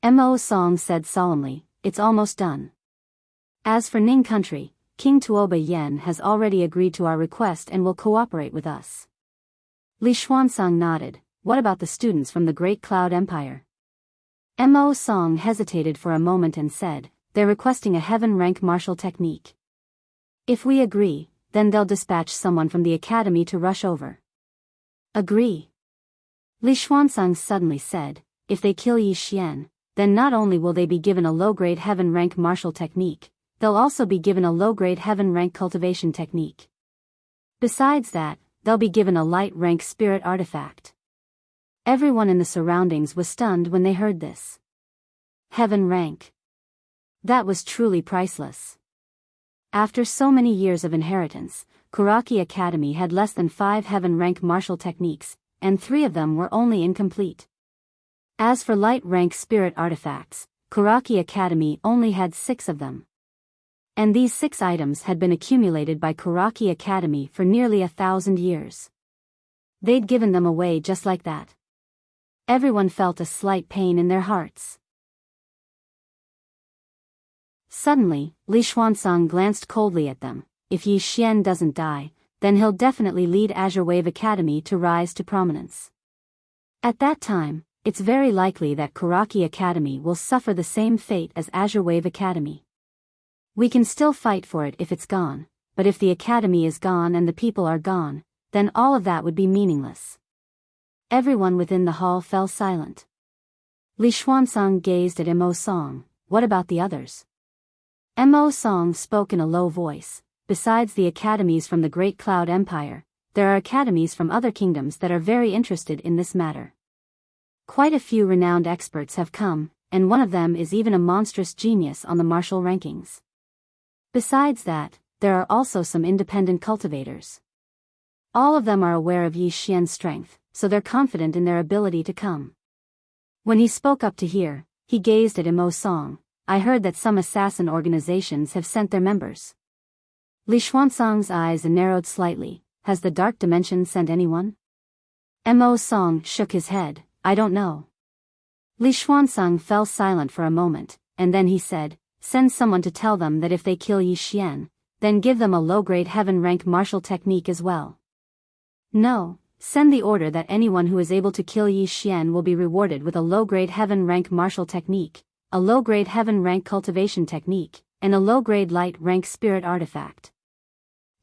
Mo Song said solemnly, "It's almost done. As for Ning Country, King Tuoba Yen has already agreed to our request and will cooperate with us." Li Xuanzang nodded. "What about the students from the Great Cloud Empire?" Mo Song hesitated for a moment and said, "They're requesting a heaven rank martial technique. If we agree, then they'll dispatch someone from the academy to rush over." "Agree?" Li Xuanzang suddenly said, "If they kill Yi Xian, then not only will they be given a low-grade heaven rank martial technique, they'll also be given a low-grade heaven rank cultivation technique. Besides that, they'll be given a light rank spirit artifact." Everyone in the surroundings was stunned when they heard this. Heaven rank. That was truly priceless. After so many years of inheritance, Kuraki Academy had less than 5 heaven rank martial techniques, and 3 of them were only incomplete. As for light rank spirit artifacts, Kuraki Academy only had 6 of them. And these 6 items had been accumulated by Kuraki Academy for nearly 1,000 years. They'd given them away just like that. Everyone felt a slight pain in their hearts. Suddenly, Li Xuanzang glanced coldly at them. "If Yi Xian doesn't die, then he'll definitely lead Azure Wave Academy to rise to prominence. At that time, it's very likely that Kuraki Academy will suffer the same fate as Azure Wave Academy. We can still fight for it if it's gone, but if the academy is gone and the people are gone, then all of that would be meaningless." Everyone within the hall fell silent. Li Xuanzang gazed at Mo Song. "What about the others?" Mo Song spoke in a low voice. "Besides the academies from the Great Cloud Empire, there are academies from other kingdoms that are very interested in this matter. Quite a few renowned experts have come, and one of them is even a monstrous genius on the martial rankings. Besides that, there are also some independent cultivators. All of them are aware of Yi Xian's strength, so they're confident in their ability to come." When he spoke up to hear, he gazed at Mo Song. "I heard that some assassin organizations have sent their members." Li Xuanzang's eyes narrowed slightly. "Has the Dark Dimension sent anyone?" Mo Song shook his head. "I don't know." Li Xuanzang fell silent for a moment, and then he said, "Send someone to tell them that if they kill Yi Xian, then give them a low-grade heaven rank martial technique as well. No, send the order that anyone who is able to kill Yi Xian will be rewarded with a low-grade heaven rank martial technique, a low-grade heaven rank cultivation technique, and a low-grade light rank spirit artifact."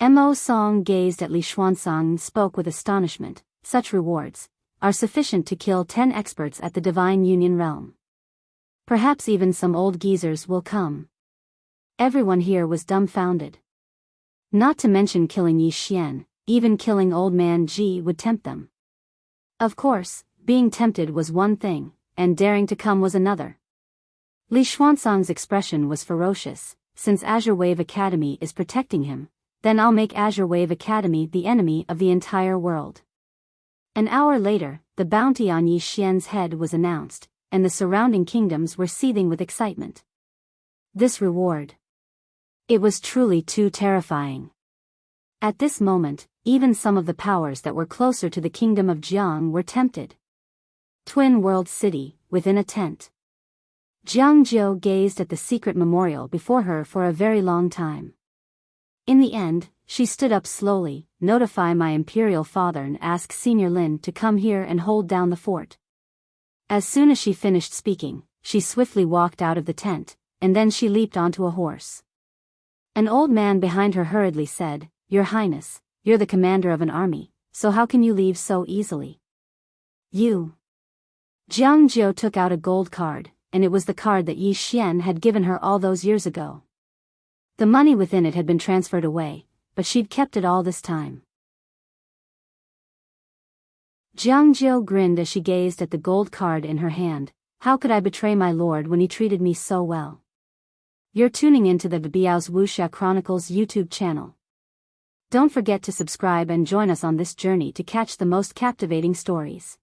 Mo Song gazed at Li Xuanzang and spoke with astonishment. "Such rewards are sufficient to kill 10 experts at the Divine Union realm. Perhaps even some old geezers will come." Everyone here was dumbfounded. Not to mention killing Yi Xian, even killing Old Man Ji would tempt them. Of course, being tempted was one thing, and daring to come was another. Li Xuanzang's expression was ferocious. "Since Azure Wave Academy is protecting him, then I'll make Azure Wave Academy the enemy of the entire world." An hour later, the bounty on Yi Xian's head was announced, and the surrounding kingdoms were seething with excitement. this reward. It was truly too terrifying. At this moment, even some of the powers that were closer to the kingdom of Jiang were tempted. Twin World City, within a tent. Jiang Jiu gazed at the secret memorial before her for a very long time. In the end, she stood up slowly, notify my imperial father and ask Senior Lin to come here and hold down the fort. As soon as she finished speaking, she swiftly walked out of the tent, and then she leaped onto a horse. An old man behind her hurriedly said, "Your Highness, you're the commander of an army, so how can you leave so easily?" "You." Jiang Jiu took out a gold card, and it was the card that Yi Xian had given her all those years ago. The money within it had been transferred away, but she'd kept it all this time. Jiang Jiu grinned as she gazed at the gold card in her hand. How could I betray my lord when he treated me so well? You're tuning into the Biyao's Wuxia Chronicles YouTube channel. Don't forget to subscribe and join us on this journey to catch the most captivating stories.